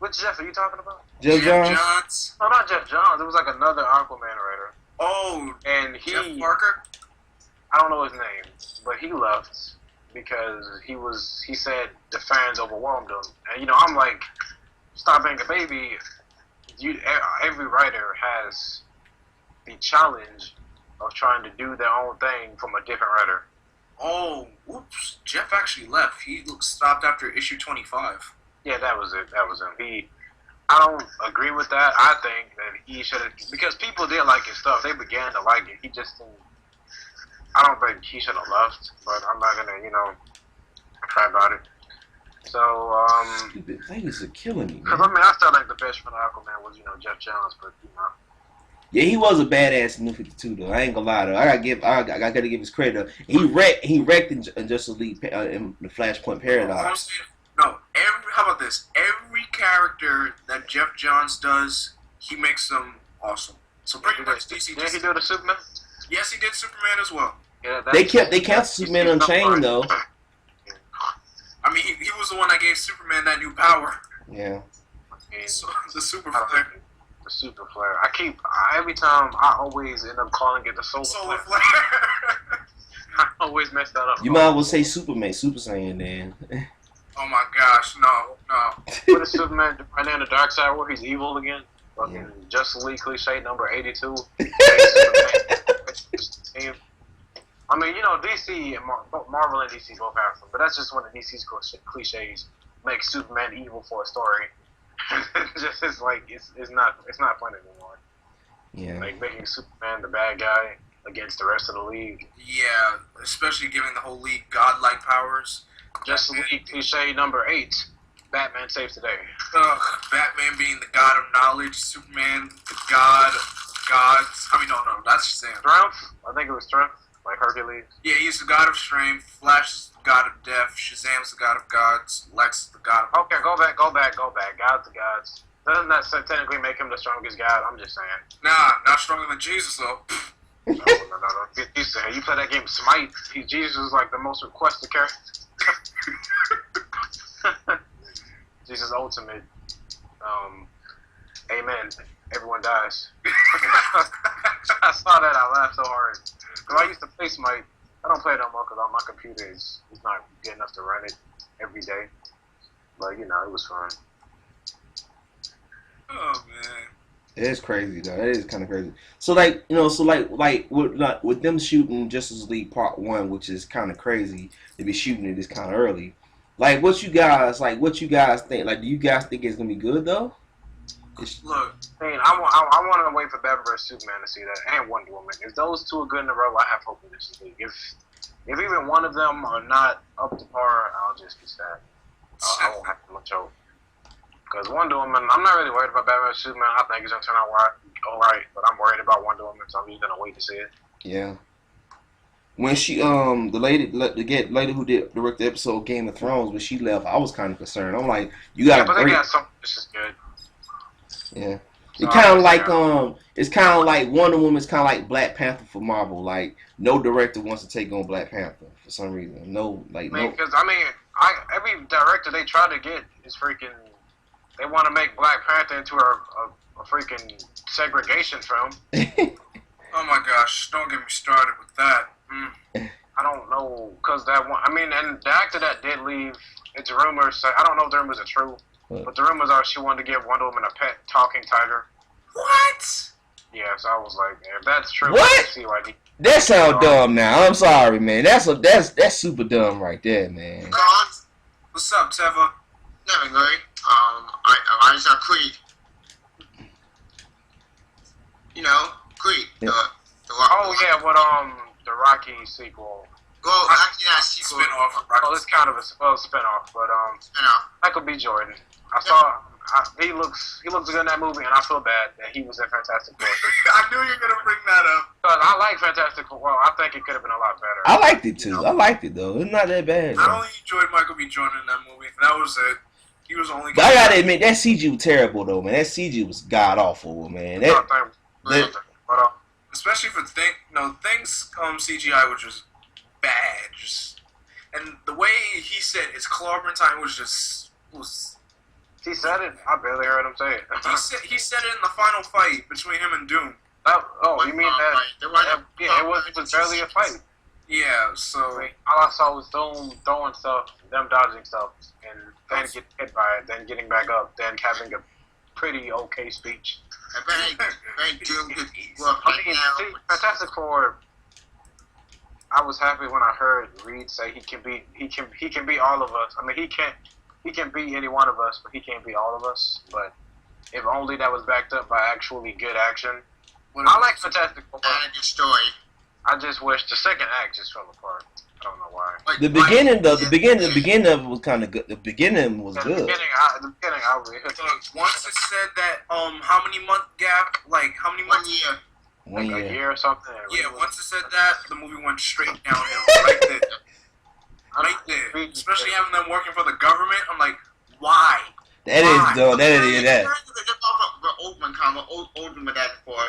Which Jeff are you talking about? Jeff Johns? No, not Jeff Johns. It was like another Aquaman writer. Oh, and Jeff Parker? I don't know his name, but he left because he said the fans overwhelmed him. And, you know, I'm like, stop being a baby. Every writer has the challenge of trying to do their own thing from a different writer. Oh, whoops. Jeff actually left. He stopped after issue 25. Yeah, that was it. That was him. I don't agree with that. I think that he should have, because people did like his stuff. They began to like it. He just didn't. I don't think he should have left, but I'm not gonna, you know, cry about it. So, Stupid things are killing me. Because I mean, I still think the best friend of Aquaman was, you know, Jeff Johns, but you know. Yeah, he was a badass in New 52 though. I ain't gonna lie though. I gotta give his credit. He wrecked in Justice League in the Flashpoint Paradox. No, how about this? Every character that Jeff Johns does, he makes them awesome. So pretty much DC. Did he do the Superman? Yes, he did Superman as well. Yeah, they kept Superman Unchained though. I mean, he was the one that gave Superman that new power. Yeah. So, the Super Flare. The Super Flare. Every time I always end up calling it the Solar Flare. I always mess that up. You might as well say Superman, Super Saiyan then. Oh my gosh, no. What is Superman right now in the dark side where he's evil again? Fucking Justice League cliche number 82. I mean, you know, DC and Marvel and DC both have them, but that's just one of DC's cliches. Make Superman evil for a story. It's like it's not fun anymore. Yeah. Like making Superman the bad guy against the rest of the league. Yeah, especially giving the whole league godlike powers. Justice League cliche number 8. Batman saves the day. Ugh, Batman being the god of knowledge, Superman the god of gods. I mean, no, that's Shazam. Strength? I think it was Strength, like Hercules. Yeah, he's the god of strength. Flash is the god of death. Shazam's the god of gods. Lex is the god of... Okay, go back. Gods to gods. Doesn't that technically make him the strongest god? I'm just saying. Nah, not stronger than Jesus, though. No. You play that game Smite. Jesus is like the most requested character. Jesus Ultimate. Amen. Everyone dies. I saw that. I laughed so hard. Because I used to play Smite. I don't play it no more because my computer is not good enough to run it every day. But, you know, it was fun. Oh, man. It is crazy though. It is kind of crazy. So like, you know, with them shooting Justice League Part 1, which is kind of crazy to be shooting it this kind of early. Like, what you guys think? Like, do you guys think it's gonna be good though? Look, I mean, I want to wait for Batman vs Superman to see that, and Wonder Woman. If those two are good in a row, I have hope in this league. If even one of them are not up to par, I'll just be sad. I won't have much hope. Because Wonder Woman, I'm not really worried about Batman vs Superman. I think it's gonna turn out all right, but I'm worried about Wonder Woman, so I'm just gonna wait to see it. Yeah. When she the lady who did direct the episode Game of Thrones, when she left, I was kind of concerned. I'm like, you got but they got something. This is good. Yeah. It's kind of like it's kind of like Wonder Woman's kind of like Black Panther for Marvel. Like, no director wants to take on Black Panther for some reason. Because every director they try to get is freaking. They want to make Black Panther into a freaking segregation film. Oh my gosh! Don't get me started with that. I don't know, cause that one. I mean, and the actor that did leave, it's rumors. I don't know if the rumors are true, but the rumors are she wanted to give Wonder Woman a pet talking tiger. What? Yeah, so I was like, if that's true, what? I can see why that sounds dumb. Now I'm sorry, man. That's super dumb right there, man. What's up, Tevya? Nothing great. I just got Creed. You know, Creed. Yeah. The Rocky sequel. Well, actually, yeah, sequel. Spin-off. Well, it's kind of a spin-off, but Spin-off. Michael B. Jordan. He looks good in that movie, and I feel bad that he was in Fantastic Four. I knew you were gonna bring that up. Because I like Fantastic Four. Well, I think it could have been a lot better. I liked it too. You know? I liked it though. It's not that bad. I only enjoyed Michael B. Jordan in that movie. That was it. He was only. But I gotta admit, that CG was terrible though, man. That CG was god awful, man. especially for things CGI was just bad. And the way he said his clobbering time was. He said it. I barely heard him say it. he said it in the final fight between him and Doom. You mean that? It was barely a fight. Yeah, so all I saw was Doom throwing stuff, them dodging stuff, and then getting hit by it, then getting back up, then having a pretty okay speech. Fantastic Four. I was happy when I heard Reed say he can beat all of us. I mean, he can beat any one of us, but he can't beat all of us. But if only that was backed up by actually good action. I like Fantastic Four. And a story. I just wish the second act just fell apart. I don't know why. The beginning of it was kind of good. The beginning was good. The beginning, I really. Once it said that, how many month gap? Like how many months? 1 year. A year or something. Yeah, once it said that, the movie went straight downhill. Right there. Especially having them working for the government. I'm like, why? That is though. That is that. Oldman with that before.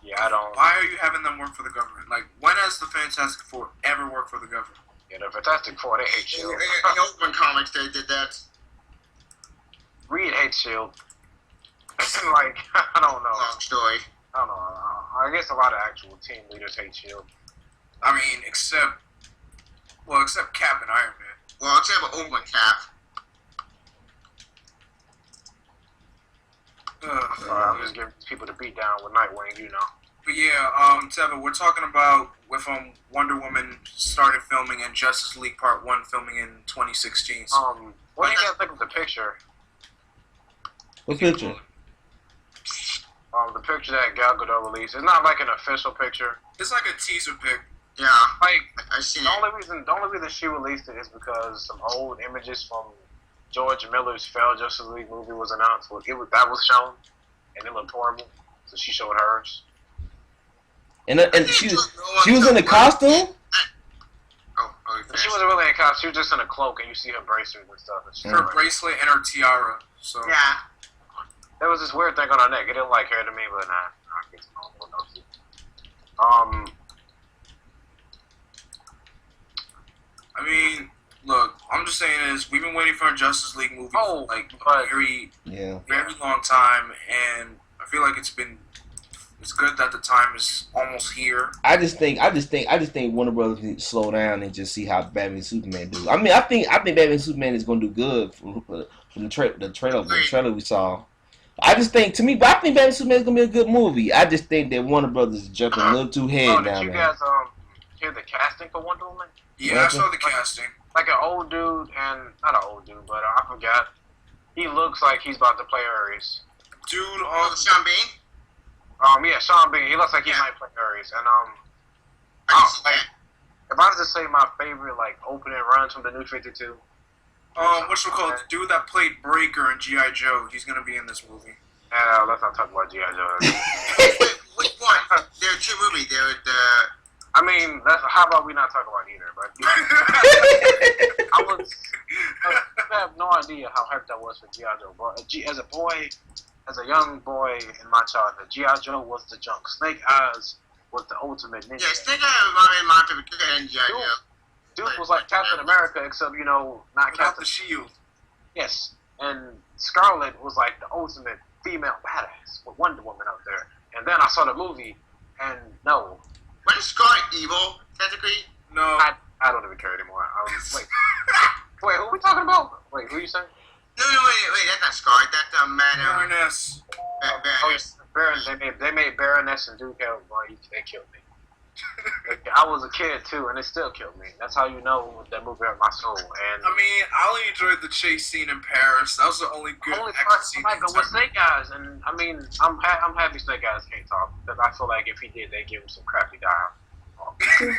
Yeah, I don't. Why are you having them work for the government? Like, when has the Fantastic Four ever worked for the government? Yeah, the Fantastic Four, they hate S.H.I.E.L.D. In the Oldman comics, they did that. Reed hates S.H.I.E.L.D. Like, I don't know. Long story. I don't know. I guess a lot of actual team leaders hate S.H.I.E.L.D. I mean, except Cap and Iron Man. Well, except for Oldman Cap. I'm just giving people the beat down with Nightwing, you know. But yeah, Tevya, we're talking about with Wonder Woman started filming and Justice League Part 1 filming in 2016. What do you guys think of the picture? What picture? The picture that Gal Gadot released. It's not like an official picture. It's like a teaser pic. Yeah, like I see. The only reason she released it is because some old images from George Miller's failed Justice League movie was announced. That was shown, and it looked horrible. So she showed hers. And she was in a costume. She wasn't really in a costume. She was just in a cloak, and you see her bracelet and stuff. And her bracelet and her tiara. So yeah, there was this weird thing on her neck. It didn't like hair to me, but nah. I mean, look, I'm just saying is we've been waiting for a Justice League movie for like a very long time, and I feel like it's good that the time is almost here. I just think Warner Brothers need to slow down and just see how Batman and Superman do. I mean, I think Batman and Superman is going to do good from the trailer we saw. I think Batman and Superman is going to be a good movie. I just think that Warner Brothers is jumping a little too head down there. Did you guys hear the casting for Wonder Woman? Yeah, I saw the casting. Like an old dude, and not an old dude, but I forgot. He looks like he's about to play Ares. Dude, Sean Bean? Yeah, Sean Bean. He looks like he might play Ares. And, if I was to say my favorite, like, opening runs from the New 52. The dude that played Breaker in G.I. Joe, he's going to be in this movie. Let's not talk about G.I. Joe. Wait, which one? There are two movies. There are I mean, how about we not talk about either? But I have no idea how hyped I was for G.I. Joe. But as a young boy in my childhood, G.I. Joe was the junk. Snake Eyes was the ultimate ninja. Yeah, Snake Eyes was my favorite character in G.I. Joe. Duke was like Captain America, except, not Captain the shield. Yes, and Scarlet was like the ultimate female badass with Wonder Woman out there. And then I saw the movie, and no. Wasn't Scarlet evil, technically? No. I don't even care anymore. Wait, who are we talking about? Wait, who are you saying? No, wait, that's not Scarlet. That's man. Baroness. Baroness. They made Baroness and Duke out. Boy, they killed me. I was a kid too, and it still killed me. That's how you know that movie hurt my soul. And I mean, I only enjoyed the chase scene in Paris. That was the only good action scene. With Snake Eyes, and I mean, I'm happy Snake Eyes can't talk because I feel like if he did, they'd give him some crappy dialogue. I mean,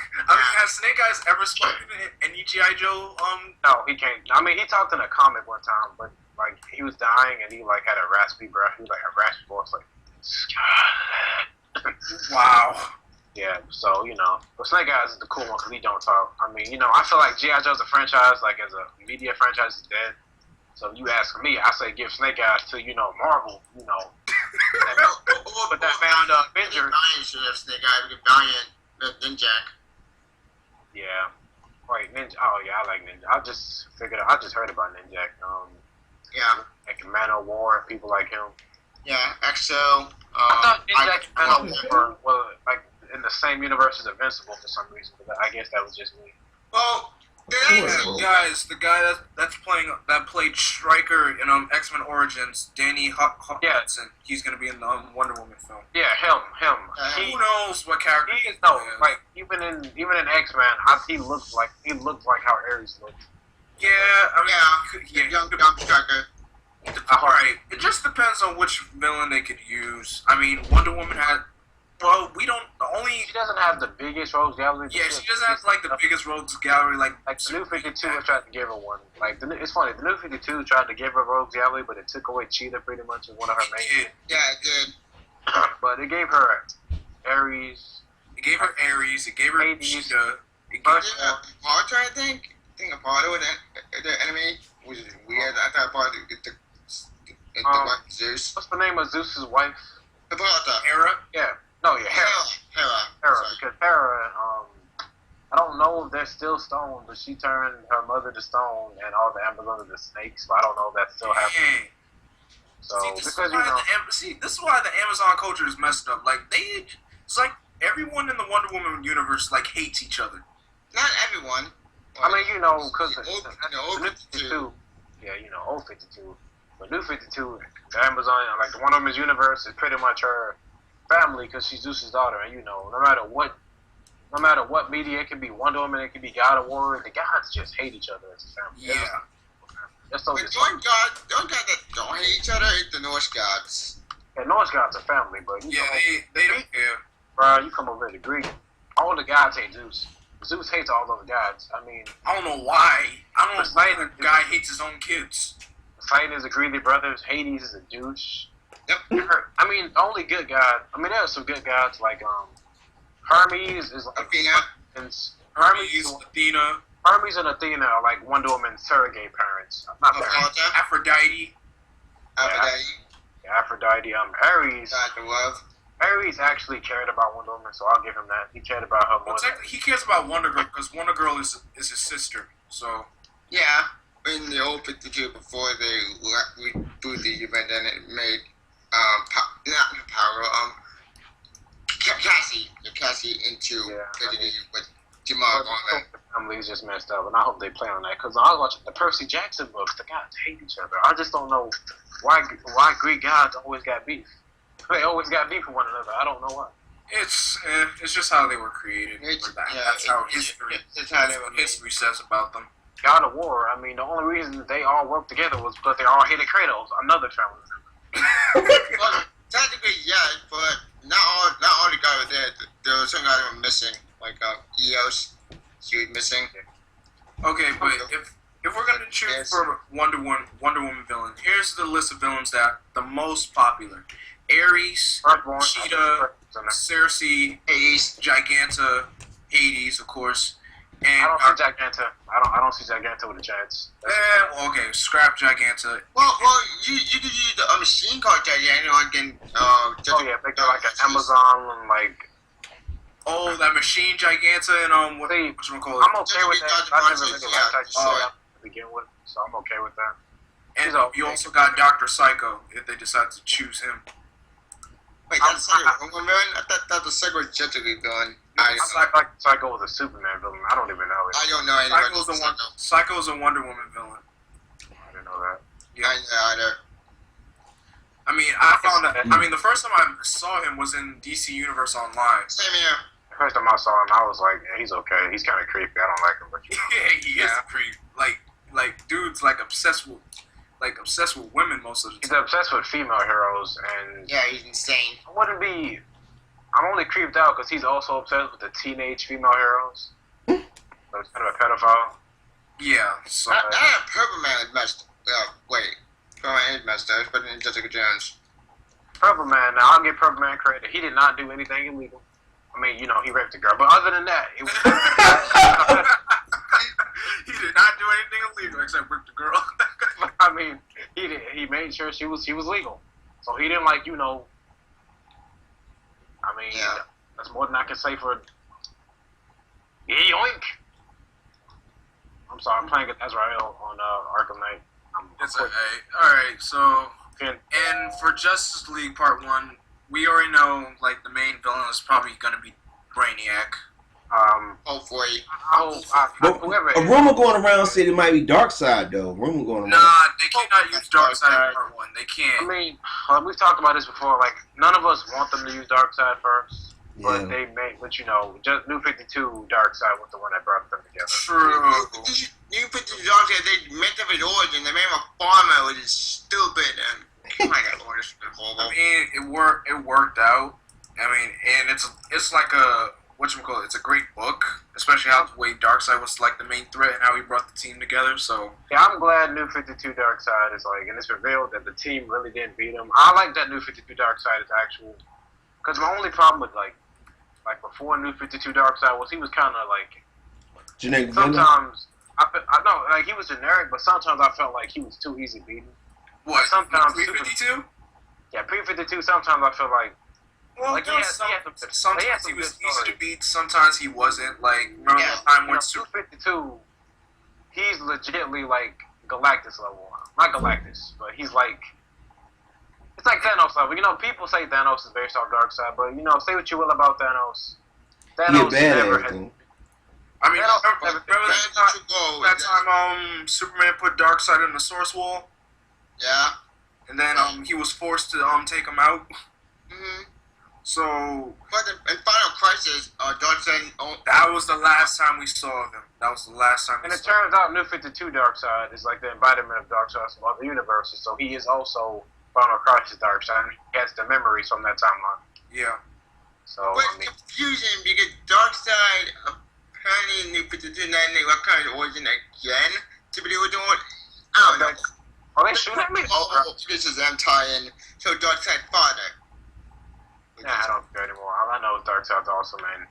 has Snake Eyes ever spoken in any G.I. Joe? No, he can't. I mean, he talked in a comic one time, but like he was dying and he like had a raspy breath. He was like a raspy voice, like. Wow. Yeah, so, but Snake Eyes is the cool one because he don't talk. I mean, I feel like G.I. Joe's a franchise, like, as a media franchise, is dead. So if you ask me, I say give Snake Eyes to, Marvel, Well, but that man, Avengers. Valiant should have Snake Eye because Valiant Ninja. Yeah. Wait, Ninja. Oh yeah, I like Ninja. I just heard about Ninja. Yeah. Like Man of War and people like him. Yeah, XL. I thought Ninja and Man of War were like in the same universe as Invincible for some reason, but I guess that was just me. Well, the guy that played Stryker in X-Men Origins, Danny Hutchinson. He's gonna be in the Wonder Woman film. Yeah, him. Who knows what character? He is like even in X-Men, he looked like how Ares looked. Yeah, I mean, young Stryker. Alright, it just depends on which villain they could use. I mean, Wonder Woman had. Well, she doesn't have the biggest rogues gallery. Yeah, she doesn't have like the biggest rogues gallery. Like the New 52 tried to give her one. Like it's funny, the New 52 tried to give her rogues gallery, but it took away Cheetah pretty much as one of her main. Yeah, it did. But it gave her Ares. It gave her Ares. It gave her Cheetah. Apollo, I think Apollo, the enemy was weird. I thought Apollo the Zeus. What's the name of Zeus's wife? Apollo. Hera. Yeah. No, yeah, Hera. Because Hera, I don't know if they're still stone, but she turned her mother to stone and all the Amazons into snakes, but I don't know if that's still happening. So, this is why the Amazon culture is messed up. Like, it's like everyone in the Wonder Woman universe, like, hates each other. Not everyone. I mean, because the old 52. Yeah, old 52. But New 52, the Amazon, like, the Wonder Woman's universe is pretty much her family because she's Zeus's daughter, and no matter what media, it can be Wonder Woman, it can be God of War, the gods just hate each other as a family. Yeah. But the only god that don't hate each other is the Norse gods. Yeah, Norse gods are family, but they don't care. Bro, you come over here to Greek, all the gods hate Zeus. Zeus hates all other gods. I mean, I don't know why. I don't know why the guy hates his own kids. Poseidon is a greedy brother. Hades is a douche. Yep. I mean, the only good god. I mean, there are some good gods like Hermes is like Athena. Hermes and Athena are like Wonder Woman's surrogate parents. Not parents. Aphrodite. Yeah, Aphrodite. Ares. Love. Ares actually cared about Wonder Woman, so I'll give him that. He cared about her more. Well, he cares about Wonder Girl because Wonder Girl is his sister. So yeah, in the old 52 before they rebooted the event and it made Cassie into with Jamal going back. The family's just messed up, and I hope they play on that because I was watching the Percy Jackson books. The gods hate each other. I just don't know why Greek gods always got beef. They always got beef with one another. I don't know why. It's just how they were created. That's how history says about them. God of War. I mean, the only reason they all worked together was because they all hated Kratos, another family member. Well, technically, yeah, but not all the guys were there. There were some guys that were missing, like Eos. She was missing. Okay, but if we're gonna choose for Wonder Woman villain, here's the list of villains that the most popular: Ares, Cheetah, Cersei, Hades, Giganta, Hades, of course. And I don't see Giganta. I don't see Giganta with a chance. Well, okay, scrap Giganta. Well, you could use a machine called Giganta again. They got like an Amazon and like. Oh, that machine Giganta and what you call it? I'm okay with that. I never really liked Giganta to begin with, so I'm okay with that. And you also got Dr. Psycho if they decide to choose him. Wait, that's Psycho. I thought the Psycho was just a villain. Psycho was a Superman villain. I don't even know it. I don't know anything. Psycho's a Wonder Woman villain. I didn't know that. Yeah. I didn't know either. I mean, I found that. I mean, the first time I saw him was in DC Universe Online. Same here. The first time I saw him, I was like, yeah, he's okay. He's kind of creepy. I don't like him, but Yeah, he is creepy. Like dude's obsessed with women most of the time. He's obsessed with female heroes, and yeah, he's insane. I'm only creeped out because he's also obsessed with the teenage female heroes. So he's kind of a pedophile. Yeah, so... Purple Man is messed up. Purple Man is messed up. It's better than Jessica Jones. Purple Man, now I'll give Purple Man credit. He did not do anything illegal. I mean, he raped a girl. But other than that, it was... He did not do anything illegal except rape the girl. I mean, he made sure she was legal. So he didn't I mean, that's more than I can say for Yoink. I'm sorry, I'm playing Azrael on Arkham Knight. It's a alright, so and for Justice League Part 1, we already know like the main villain is probably gonna be Brainiac. Hopefully. A rumor going around said it might be Darkseid though. Rumor going around. Nah, they cannot use Darkseid in Part 1. They can't. I mean, we've talked about this before. Like, none of us want them to use Darkseid first, but they may. But you know, just New 52 Darkseid was the one that brought them together. True. New 52 Darkseid, they messed up his origin. They made him a farmer, which is stupid. And oh my God, Lord, it's horrible. I mean, it worked out. I mean, and it's like a whatchamacallit, it's a great book, especially how the way Darkseid was like the main threat and how he brought the team together. So yeah, I'm glad New 52 Darkseid is like, and it's revealed that the team really didn't beat him. I like that New 52 Darkseid is actual, because my only problem with like before New 52 Darkseid was he was kind of like generic. Sometimes I know like he was generic, but sometimes I felt like he was too easy beaten. What? Sometimes Pre-52? Yeah, pre-52. Sometimes I feel like. Well, like sometimes he was easy to beat, sometimes he wasn't. Like, remember the time when Super 52, he's legitly like Galactus level. Not Galactus, but he's like, it's like Thanos level. You know, people say Thanos is based off Darkseid, but you know, say what you will about Thanos. Thanos never has. I mean, remember that time Superman put Darkseid in the Source Wall? Yeah. And then he was forced to take him out. Mm-hmm. So, but in Final Crisis, Darkseid. That was the last time we saw him. That was the last time. And it turns out New 52 Darkseid is like the embodiment of Darkseid from other universes. So he is also Final Crisis Darkseid. He has the memories from that timeline. Yeah. So but it's confusing because Darkseid apparently in New 52 what kind of origin again to be able to do it. I don't know. Are they shooting at me? This is them tie-in. So Darkseid father. Nah, I don't care anymore. All I know is Darkseid's awesome, man.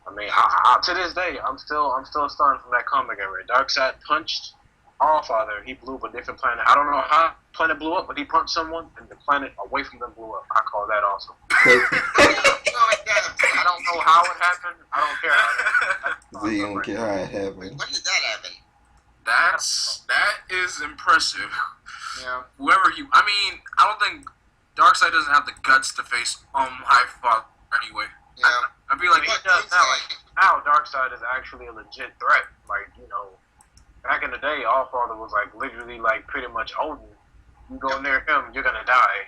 I mean, to this day, I'm still stunned from that comic I read. Darkseid punched Allfather. He blew up a different planet. I don't know how the planet blew up, but he punched someone, and the planet away from them blew up. I call that awesome. I don't know how it happened. I don't care how it happened. You don't care how it happened. When did that happen? That is impressive. Yeah. I mean, I don't think Darkseid doesn't have the guts to face Highfather anyway. Yeah. I feel like he does now. Like, now Darkseid is actually a legit threat. Like, you know, back in the day, Allfather was like literally like pretty much Odin. You go near him, you're gonna die.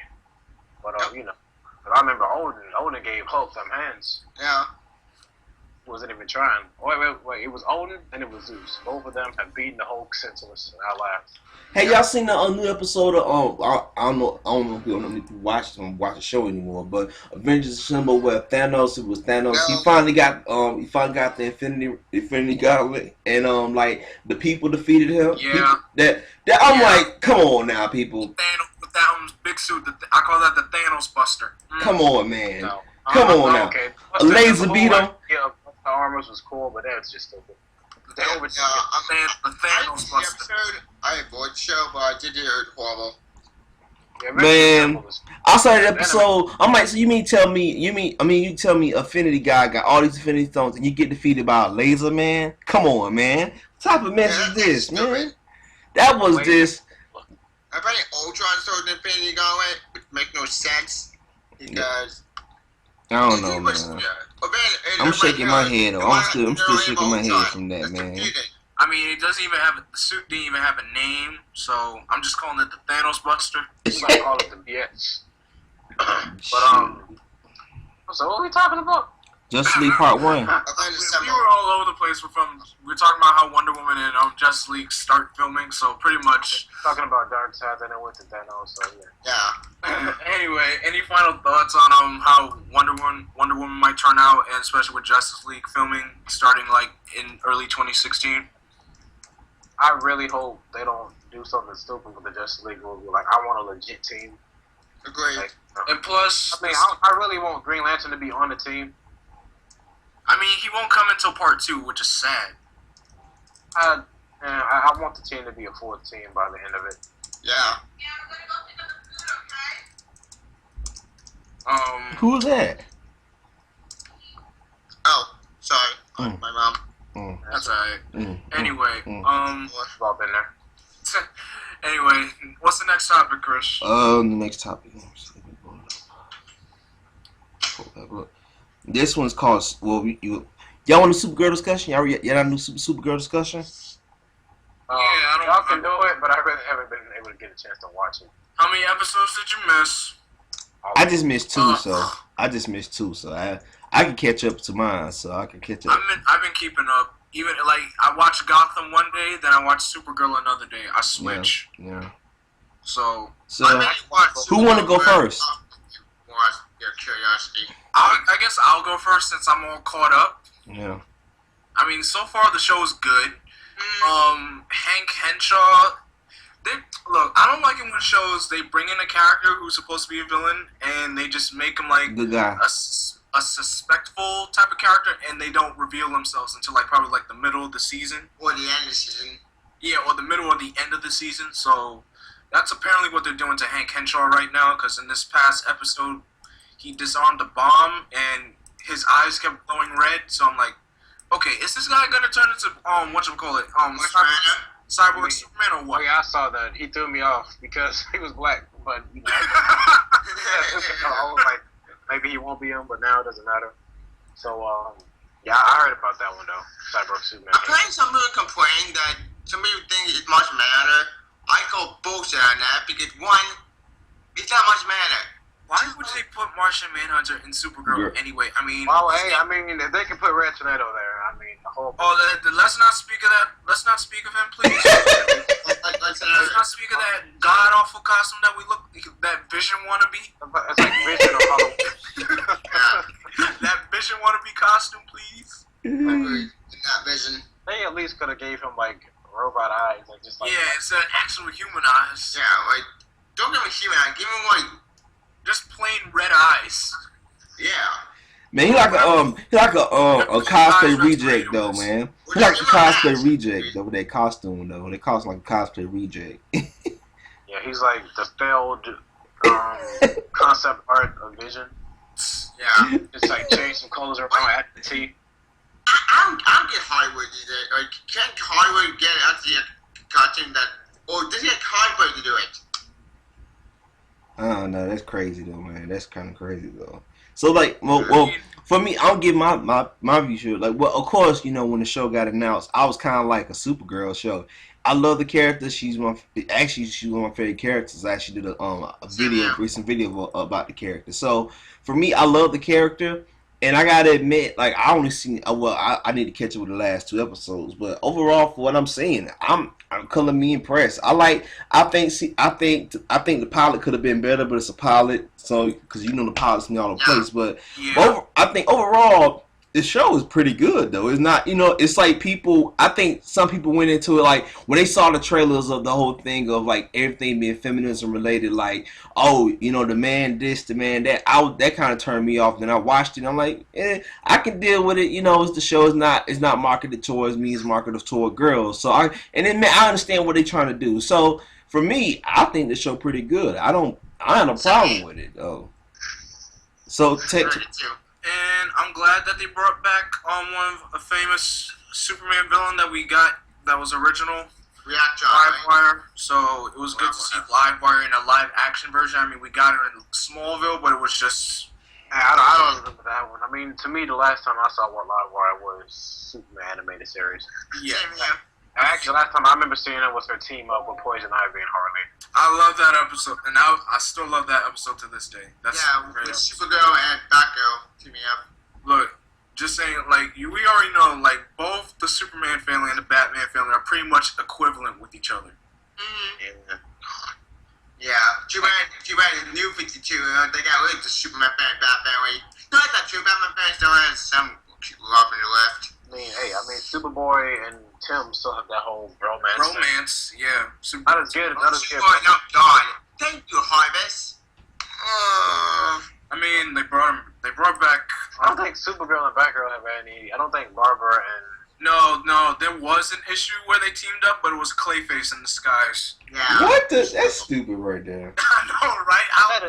But you know, but I remember Odin gave Hulk them hands. Yeah. Wasn't even trying. Wait. It was Odin and it was Zeus. Both of them have beaten the Hulk senseless and outlast. Hey, y'all seen the new episode of I don't know if you don't need to watch the show anymore, but Avengers Assemble where Thanos, it was Thanos. No. He finally got the Infinity Gauntlet, and like the people defeated him. Yeah. That I'm like, come on now, people. Thanos with that big suit. I call that the Thanos Buster. Come on, man. No. Come on now. Okay. A laser beat him. Yeah, the armors was cool, but that's just stupid. The Thanos Buster. I avoid the show, but I did hear it horrible. Yeah, Man, I started the episode. I'm like, so you tell me Affinity Guy got all these Infinity Stones and you get defeated by a laser, man? Come on, man. What type of mess is this, stupid. man? That was just. I bet Ultron started the Infinity Gauntlet, which makes no sense because. I don't know, man. I'm shaking my head. I'm still shaking my head from that, man. I mean, it doesn't even have the suit didn't even have a name, so I'm just calling it the Thanos Buster. You might call it the BS. But so what are we talking about? Justice League Part 1. We were all over the place. We're talking about how Wonder Woman and Justice League start filming, so pretty much talking about Darkseid, then it went to Thanos. So yeah. Anyway, any final thoughts on how Wonder Woman might turn out, and especially with Justice League filming starting like in early 2016? I really hope they don't do something stupid with the Justice League movie. Like, I want a legit team. Agreed. Like, and plus, I mean, I really want Green Lantern to be on the team. I mean, he won't come until Part 2, which is sad. I want the team to be a fourth team by the end of it. Yeah. Who's that? My mom. That's alright. Anyway, We've all been there. Anyway, what's the next topic, Chris? The next topic. This one's called. Well, y'all want a Supergirl discussion? Y'all not do Supergirl discussion? Y'all can do it, but I really haven't been able to get a chance to watch it. How many episodes did you miss? I just missed two, so I can catch up to mine, so I can catch up. I've been keeping up. Even like I watch Gotham one day, then I watch Supergirl another day. I switch. Yeah. So who want to go first? Your curiosity. I guess I'll go first since I'm all caught up. Yeah. I mean, so far the show's good. Hank Henshaw. Look, I don't like it when shows they bring in a character who's supposed to be a villain and they just make him like good guy. A suspectful type of character, and they don't reveal themselves until like probably like the middle of the season or the end of the season. Yeah, or the middle or the end of the season. So that's apparently what they're doing to Hank Henshaw right now. Because in this past episode, he disarmed a bomb and his eyes kept glowing red. So I'm like, okay, is this guy gonna turn into Cyborg Superman or what? Oh yeah, I saw that. He threw me off because he was black, but I was like, maybe he won't be him, but now it doesn't matter. So yeah, I heard about that one though. Cyborg Superman. I'm hearing some people complain that some people think it much matter. I call bullshit on that because one, it's not much matter. Why would they put Martian Manhunter in Supergirl anyway? I mean, well, hey, I mean, if they can put Red Tornado there, I mean, the whole. Let's not speak of that. Let's not speak of him, please. Let's not speak of that god awful costume that we look. That Vision wannabe. It's like Vision or Halloween. That Vision wannabe costume, please. Not Vision. They at least could have gave him like robot eyes, like just like. Yeah, instead of actual human eyes. Yeah, like don't give him human eyes. Give him like. Just plain red eyes. Yeah. Man, he like a cosplay reject though, man. He like a cosplay reject though with that costume though. They costume like a cosplay reject. Yeah, he's like the failed concept art of Vision. Yeah. Just like change some colors around at the T. I don't get Hollywood either. Like, can't Hollywood get actually a cartoon that, or does he have Hollywood to do it? I don't know. That's crazy though, man. That's kind of crazy though. So like, well, for me, I'll give my view sure. Like, well, of course, you know, when the show got announced, I was kind of like a Supergirl show. I love the character. She's one of my favorite characters. I actually did a recent video about the character. So for me, I love the character. And I gotta admit, like I only seen I need to catch up with the last 2 episodes, but overall, for what I'm seeing, I'm calling me impressed. I think the pilot could have been better, but it's a pilot, so because you know the pilot's in all the place. But I think overall, the show is pretty good though. It's not, you know, it's like I think some people went into it like when they saw the trailers of the whole thing of like everything being feminism related, like, oh, you know, the man this, the man that. That kind of turned me off. Then I watched it and I'm like, I can deal with it. You know, the show is not marketed towards me, it's marketed toward girls. So I understand what they're trying to do. So for me, I think the show pretty good. I have no problem with it though. So and I'm glad that they brought back one of a famous Superman villain that we got that was original. Livewire. So it was good to see Livewire in a live action version. I mean, we got it in Smallville, but it was just. I don't remember that one. I mean, to me, the last time I saw what Livewire was Superman animated series. Yeah. Actually, the last time I remember seeing it was her team up with Poison Ivy and Harley. I love that episode, and I still love that episode to this day. That's with Supergirl and Batgirl teaming up. Look, just saying, like, we already know, like, both the Superman family and the Batman family are pretty much equivalent with each other. Mm-hmm. Yeah. Too bad in New 52, they got rid of the Superman fan, Batman family. No, that's not true. Batman fans still has some love in the left. I mean, Superboy and Tim still have that whole romance thing. Yeah. Not as good. No, God. Thank you, Harvest. I mean, they brought back. I don't think Supergirl and Batgirl have any. I don't think Barbara and. No, there was an issue where they teamed up, but it was Clayface in disguise. Yeah. What? That's stupid right there. I know, right? I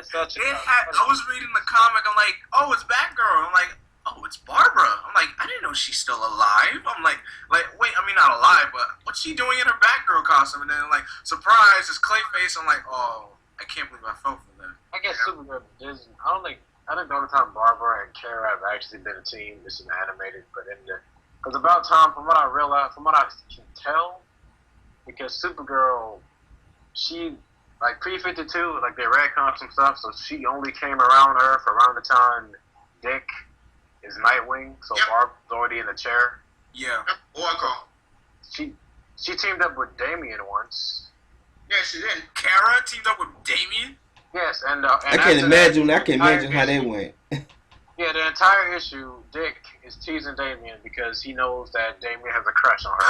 was reading the comic. I'm like, oh, it's Batgirl. I'm like, oh, it's Barbara. I'm like, I didn't know she still still alive? I'm like, wait, I mean, not alive, but what's she doing in her Batgirl costume? And then, like, surprise, it's Clayface. I'm like, oh, I can't believe I fell for that. I guess Supergirl Disney. I think the only time Barbara and Kara have actually been a team is in the animated, but in the because about time, from what I realize, from what I can tell, because Supergirl, she like pre-52, like they retconned some stuff, so she only came around Earth around the time Dick is Nightwing, so Barbara's already in the chair. Yeah. Oracle. She teamed up with Damian once. Yeah, she did. Kara teamed up with Damian? Yes, and I can imagine how they went. Yeah, the entire issue, Dick is teasing Damian because he knows that Damian has a crush on her.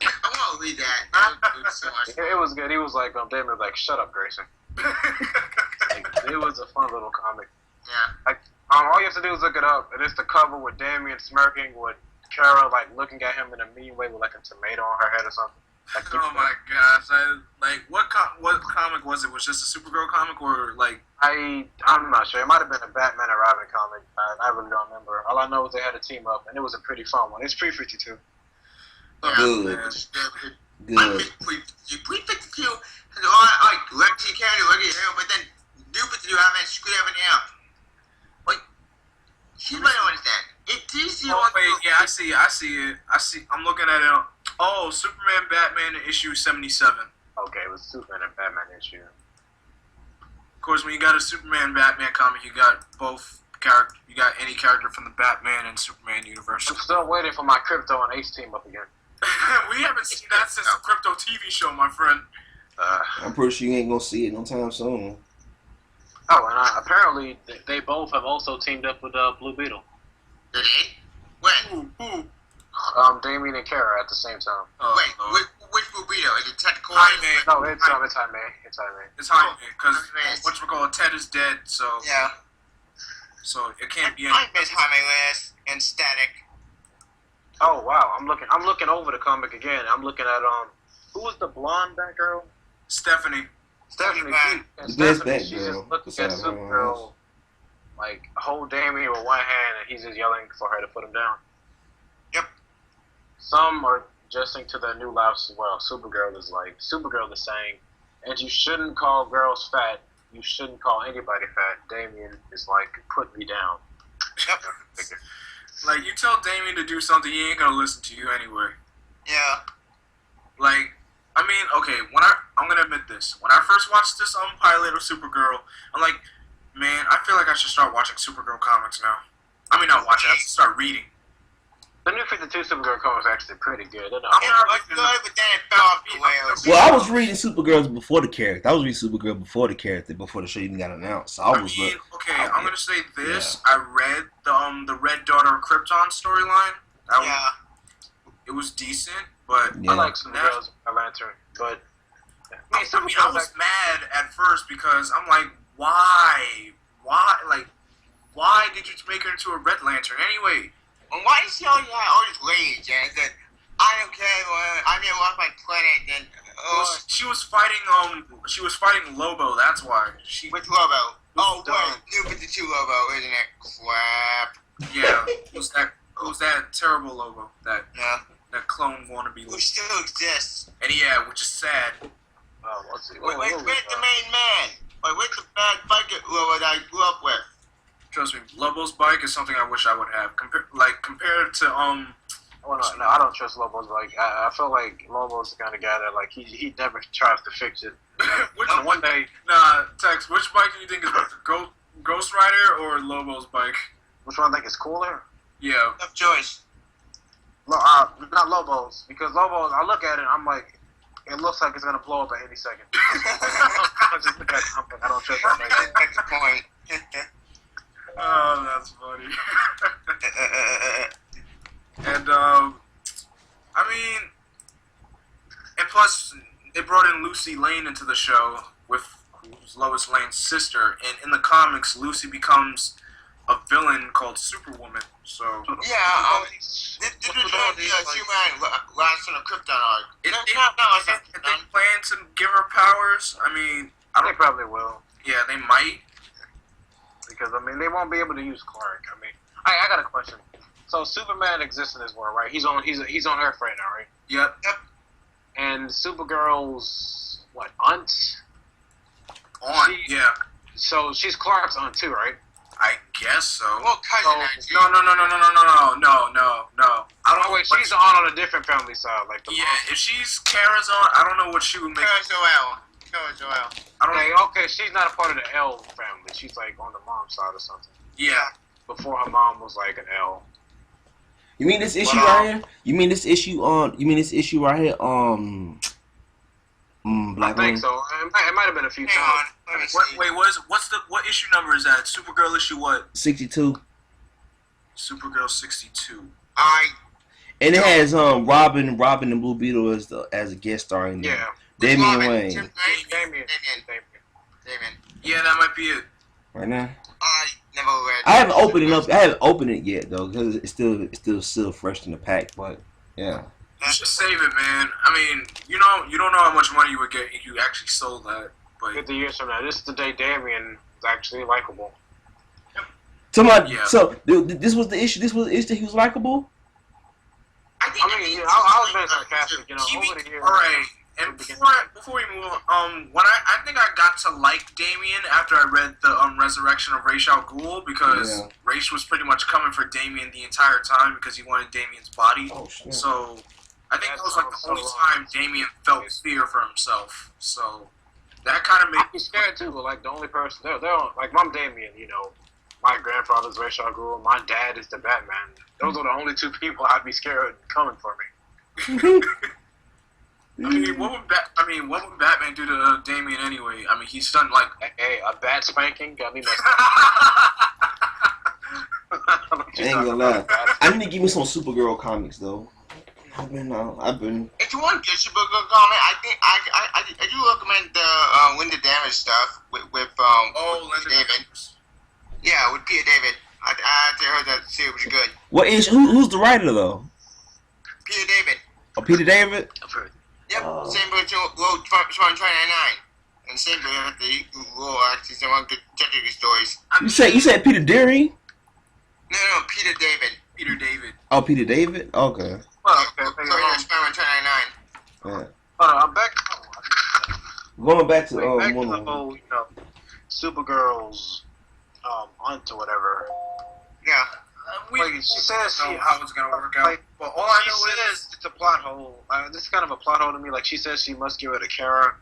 I want to read that. It was so much fun. It was good. He was like, Damian was like, shut up, Grayson. Like, it was a fun little comic. Yeah. Like, all you have to do is look it up. And it's the cover with Damian smirking with Kara, like, looking at him in a mean way with, like, a tomato on her head or something. Like, oh my gosh! What comic was it? Was it just a Supergirl comic or like? I'm not sure. It might have been a Batman and Robin comic. I really don't remember. All I know is they had a team up, and it was a pretty fun one. It's pre-52. Good. Good. Pre-52. Like, let you carry look at you, but then do 52 haven't screwed everything out. Like, she might understand. It DC Oh wait, yeah, I see it. I'm looking at it. Oh, Superman, Batman, issue 77. Okay, it was Superman and Batman issue. Of course, when you got a Superman, Batman comic, you got both character. You got any character from the Batman and Superman universe. I'm still waiting for my Crypto and Ace team up again. We haven't seen that since the Crypto TV show, my friend. I'm pretty sure you ain't gonna see it no time soon. Oh, and apparently they both have also teamed up with Blue Beetle. Did they? When? Who? Damian and Kara at the same time. Wait, which Burrito? Is it Ted Core? No, it's Jaime. It's Jaime. It's Jaime, because whatchamacallit, Ted is dead, so... Yeah. So it can't be... I miss Jaime Last and Static. Oh, wow. I'm looking over the comic again. I'm looking at, who was the blonde Batgirl? Stephanie. Stephanie. She's just looking at Supergirl, like, hold Damian with one hand, and he's just yelling for her to put him down. Yep. Some are adjusting to their new lives as well. Supergirl is saying, and you shouldn't call girls fat. You shouldn't call anybody fat. Damian is like, put me down. Yep. Like, you tell Damian to do something, he ain't gonna listen to you anyway. Yeah. Like, I mean, okay, I'm gonna admit this. When I first watched this pilot of Supergirl, I'm like, man, I feel like I should start watching Supergirl comics now. I mean, not watching, I have to start reading. The new 52 Supergirl comic is actually pretty good. It was good, but then it fell off the rails. Well, I was reading Supergirl before the character. I was reading Supergirl before the character, before the show even got announced. So I'm gonna say this. Yeah. I read the Red Daughter of Krypton storyline. It was decent, but I like Supergirl's Lantern. But I was mad at first because I'm like, why did you make her into a Red Lantern anyway? And why is she always all this rage? And said, I don't care. I'm gonna off my planet. And she was fighting Lobo. That's why. Which Lobo? Oh, wait, New 52 Lobo, isn't it? Crap. Yeah, it was that terrible Lobo. That clone wannabe. Who still exists? And which is sad. Let's see. Where's the main man? Where's the bad biker Lobo that I grew up with? Trust me, Lobo's bike is something I wish I would have. Compared to Well, no, I don't trust Lobo's bike. I feel like Lobo's the kind of guy that like he never tries to fix it. One day. Nah, Tex. Which bike do you think is better, Ghost Rider or Lobo's bike? Which one I think is cooler? Yeah. Tough choice. No, not Lobo's, because Lobo's. I look at it, I'm like, it looks like it's gonna blow up at any second. I just look at it, I'm like, I don't trust that bike. That's the point. Oh, that's funny. And, I mean, and plus, they brought in Lucy Lane into the show, who's Lois Lane's sister, and in the comics, Lucy becomes a villain called Superwoman, so... Yeah, this is Superman last on a Krypton arc. They plan to give her powers? I mean... They probably will. Yeah, they might. because I mean they won't be able to use Clark. I mean, I got a question. So Superman exists in this world, right? He's on Earth right now, right? Yep. And Supergirl's aunt? Yeah. So she's Clark's aunt too, right? I guess so. Well, cousin, actually. No. I don't know. Wait, she's on a different family side, like the mom. If she's Kara's aunt, I don't know what she would make. Kara Joel. Okay, she's not a part of the L family. She's like on the mom's side or something. Yeah. Before her mom was like an L. You mean this issue right here? You mean this issue right here? Black I think Woman? so. It might have been a few Hang times. on. Let me see. Wait, what issue number is that? Supergirl issue what? 62. Supergirl 62. And it has Robin and Blue Beetle as a guest star in there. Yeah. Damian Wayne. Damien. Yeah, that might be it. Right now. I never read. I haven't opened it yet though, because it's still fresh in the pack. But yeah. You should save it, man. I mean, you don't know how much money you would get if you actually sold that. But 50 years from now, this is the day Damien is actually likable. So this was the issue. This was the issue that he was likable. I was being sarcastic, over the years. Alright, and before we move on, I think I got to like Damien after I read the Resurrection of Ra's al Ghul, because Ra's was pretty much coming for Damien the entire time because he wanted Damien's body. Oh, shit. So I think that was like the only time Damien felt fear for himself. So that kind of made me scared too, but like the only person they're like I'm Damien, my grandfather's Ra's al Ghul, my dad is the Batman. Those are the only two people I'd be scared of coming for me. I mean, what would Batman do to Damien anyway? I mean, he's done like a bat spanking got me messed I ain't gonna lie. I need to give me some Supergirl comics though. I've been. If you want to get Supergirl comic, I think I do recommend the Linda Damage stuff with Linda David. Yeah, with Peter David. I heard that too, which is good. What is who's the writer though? Peter David. Oh, Peter David. I've heard. Yep. Same with Road 2999, and same with the Roll actually some of the detective stories. You said Peter Deary? No, Peter David. Peter David. Oh, Peter David. Okay. Spider-Man 2999. Yeah. I'm back. Going back to the whole, Supergirl's aunt or whatever. Yeah. She says how it's gonna work out. But all I know is it's a plot hole. This is kind of a plot hole to me. Like she says she must get rid of Kara,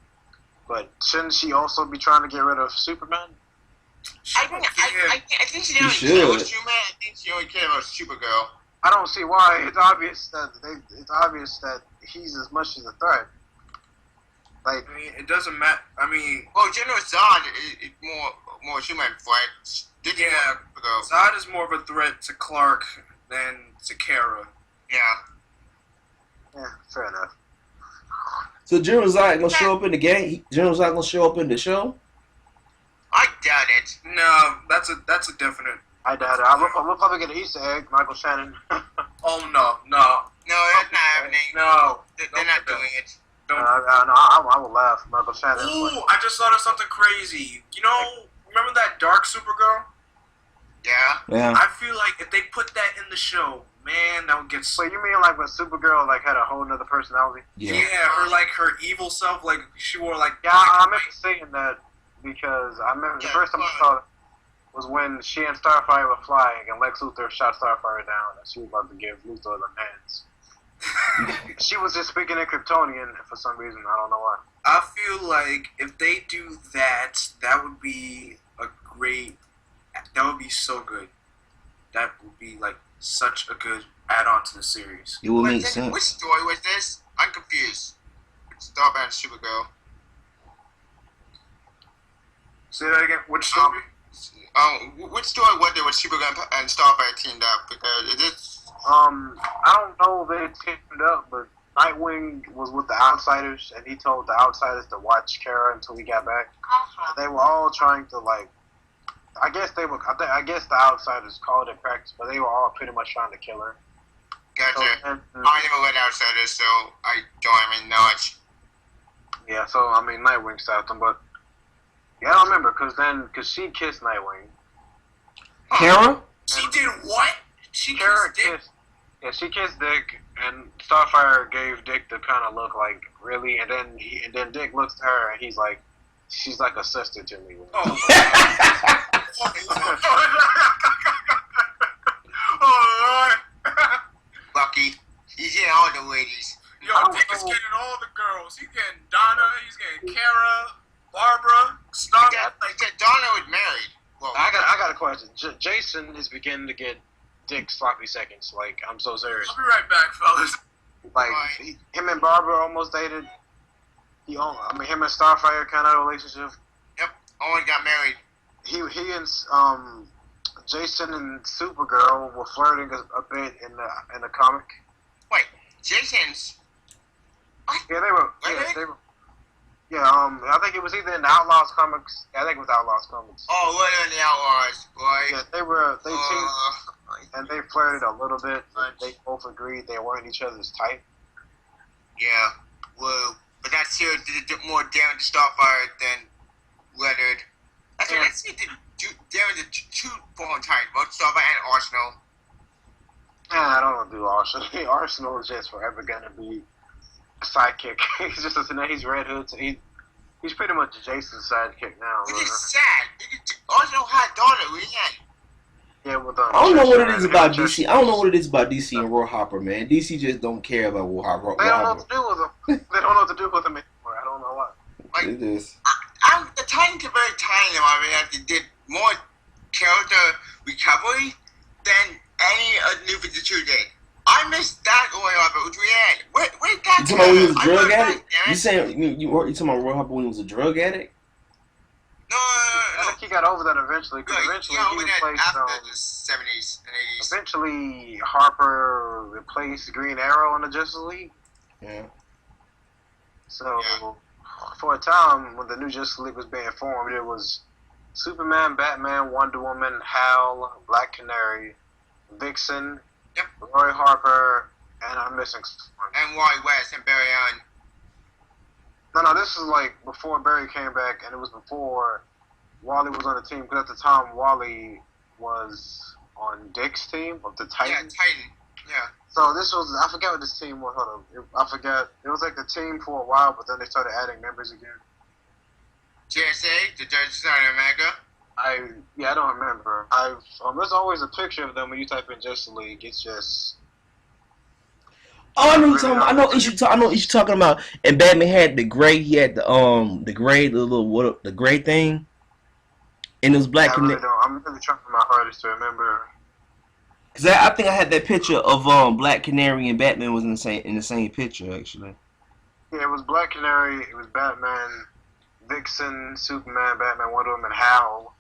but shouldn't she also be trying to get rid of Superman? I think she only cares about Superman. I think she only cares about Supergirl. I don't see why. It's obvious that he's as much as a threat. Like, I mean, it doesn't matter. I mean, General Zod is more human threat. Yeah, Zod is more of a threat to Clark than to Kara. Yeah, fair enough. So General Zod gonna show up in the game? General Zod gonna show up in the show? I doubt it. No, that's a definite. I doubt it. We'll probably get an Easter egg, Michael Shannon. Oh no, that's not happening. No, they're not doing it. I will laugh, Michael Shannon. Ooh, I just thought of something crazy. Remember that Dark Supergirl? Yeah. I feel like if they put that in the show, man, that would get. Wait, you mean like when Supergirl had a whole nother personality? Yeah. Her evil self, like she wore like. Yeah, I remember saying that because I remember the first time I saw it was when she and Starfire were flying and Lex Luthor shot Starfire down and she was about to give Luthor the hands. She was just speaking in Kryptonian for some reason. I don't know why. I feel like if they do that, that would be so good. That would be like such a good add-on to the series. It will make sense. Which story was this? I'm confused. Starman and Supergirl. Say that again. Which story? Which story was there with Supergirl and Starfire teamed up? Because it is. I don't know if they teamed up, but Nightwing was with the Outsiders, and he told the Outsiders to watch Kara until he got back. And they were all trying to I guess the Outsiders called it practice, but they were all pretty much trying to kill her. Gotcha. So, I never read Outsiders, so I don't even know it. Yeah, so I mean Nightwing stopped them, but yeah, I don't remember because she kissed Nightwing, Kara? She did what? She Kara kissed Dick? kissed. Yeah, she kissed Dick, and Starfire gave Dick the kind of look like, really, and then Dick looks at her and he's like, she's like a sister to me. Oh. Oh Lord. Bucky, he's getting all the ladies. Yo, Dick is getting all the girls. He's getting Donna, he's getting Kara, Barbara, Stark. Donna was married. Well, I got a question. Jason is beginning to get Dick sloppy seconds. Like, I'm so serious. I'll be right back, fellas. Like, him and Barbara almost dated. Him and Starfire kind of relationship. Yep, Owen got married. He and Jason and Supergirl were flirting a bit in the comic. Wait, Jason's? Yeah, they were. Yeah, they were. Yeah, I think it was either in the Outlaws comics. Yeah, I think it was Outlaws comics. Oh, what in the Outlaws, boy? Yeah, they teamed, and they flirted a little bit. They both agreed they weren't each other's type. Yeah, well, but that series did more damage to Starfire than Leonard. That's what I see. Did damage to two Fallen Titans, both Starfire and Arsenal. I don't want to do Arsenal. Arsenal is just forever gonna be a sidekick. He's just he's Red Hood, so he's pretty much Jason's sidekick now. Which is sad. Arsenal had Donna, we had. Yeah, with I don't know what it is about DC. I don't know what it is about DC and Roy Hopper, man. DC just don't care about Roy Hopper. They don't know what to do with him. They don't know what to do with him anymore. I don't know why. Like, it is. The Titans are very tiny. They did more character recovery than any New 52 did. I missed that Roy Hopper, which we had. Where that? You talking about when he was a drug addict? You saying you talking about Roy Hopper when he was a drug addict? No. I think he got over that eventually. Because eventually he replaced after the 70s and 80s. Eventually, Harper replaced Green Arrow in the Justice League. Yeah. So, for a time, when the new Justice League was being formed, it was Superman, Batman, Wonder Woman, Hal, Black Canary, Vixen, Roy Harper, and I'm missing someone. And Wally West and Barry Allen. No, this is like before Barry came back, and it was before Wally was on the team. Because at the time, Wally was on Dick's team of the Titans. Yeah, Titan. Yeah. So this was, I forget what this team was. Hold on. I forget. It was like the team for a while, but then they started adding members again. JSA, the Judge Society of America. I don't remember. There's always a picture of them when you type in Justice League. It's just. Oh, I know you're talking about. I know what you're talking about. And Batman had the gray. He had the gray, the gray thing. And it was black. I'm really trying my hardest to remember. Cause I think I had that picture of Black Canary and Batman was in the same picture actually. Yeah, it was Black Canary. It was Batman, Vixen, Superman, Batman, Wonder Woman, Hal.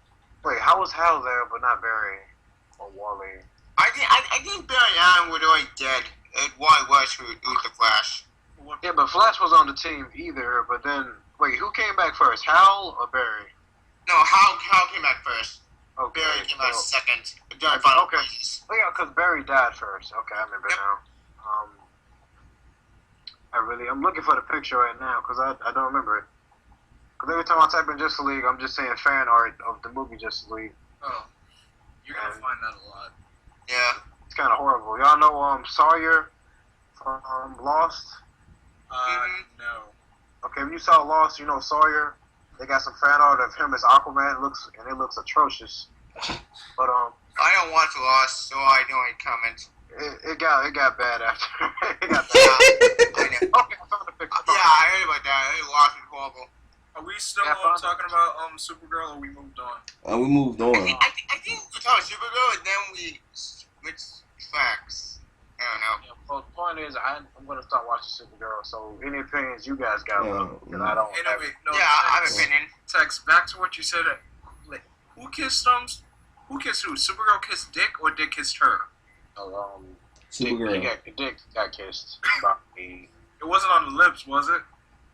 Wait, how was Hal there but not Barry or Wally? I think Barry Allen was already dead. Wally West who was the Flash. Yeah, but Flash was on the team either. But then, wait, who came back first, Hal or Barry? No, Hal came back first. Okay, Barry came back second. Okay. Oh, yeah, because Barry died first. Okay, I remember now. I'm looking for the picture right now because I don't remember it. Because every time I type in Justice League, I'm just saying fan art of the movie Justice League. Oh, you're gonna find that a lot. Yeah. It's kind of horrible. Y'all know Sawyer from Lost? No. Okay, when you saw Lost, you know Sawyer. They got some fan art of him as Aquaman. It looks atrocious. But I don't watch Lost, so I don't comment. It got bad after. It got bad. Okay, I found the picture. Yeah, I heard about that. I heard Lost was horrible. Are we still talking about Supergirl, or we moved on? We moved on. I think we're talking Supergirl, and then we switch facts. I don't know. Yeah, well, the point is, I'm going to start watching Supergirl, so any opinions you guys got, because I don't have it. No, I have an opinion. Tex, back to what you said. Like, who kissed who? Supergirl kissed Dick, or Dick kissed her? Supergirl. Dick got kissed. It wasn't on the lips, was it?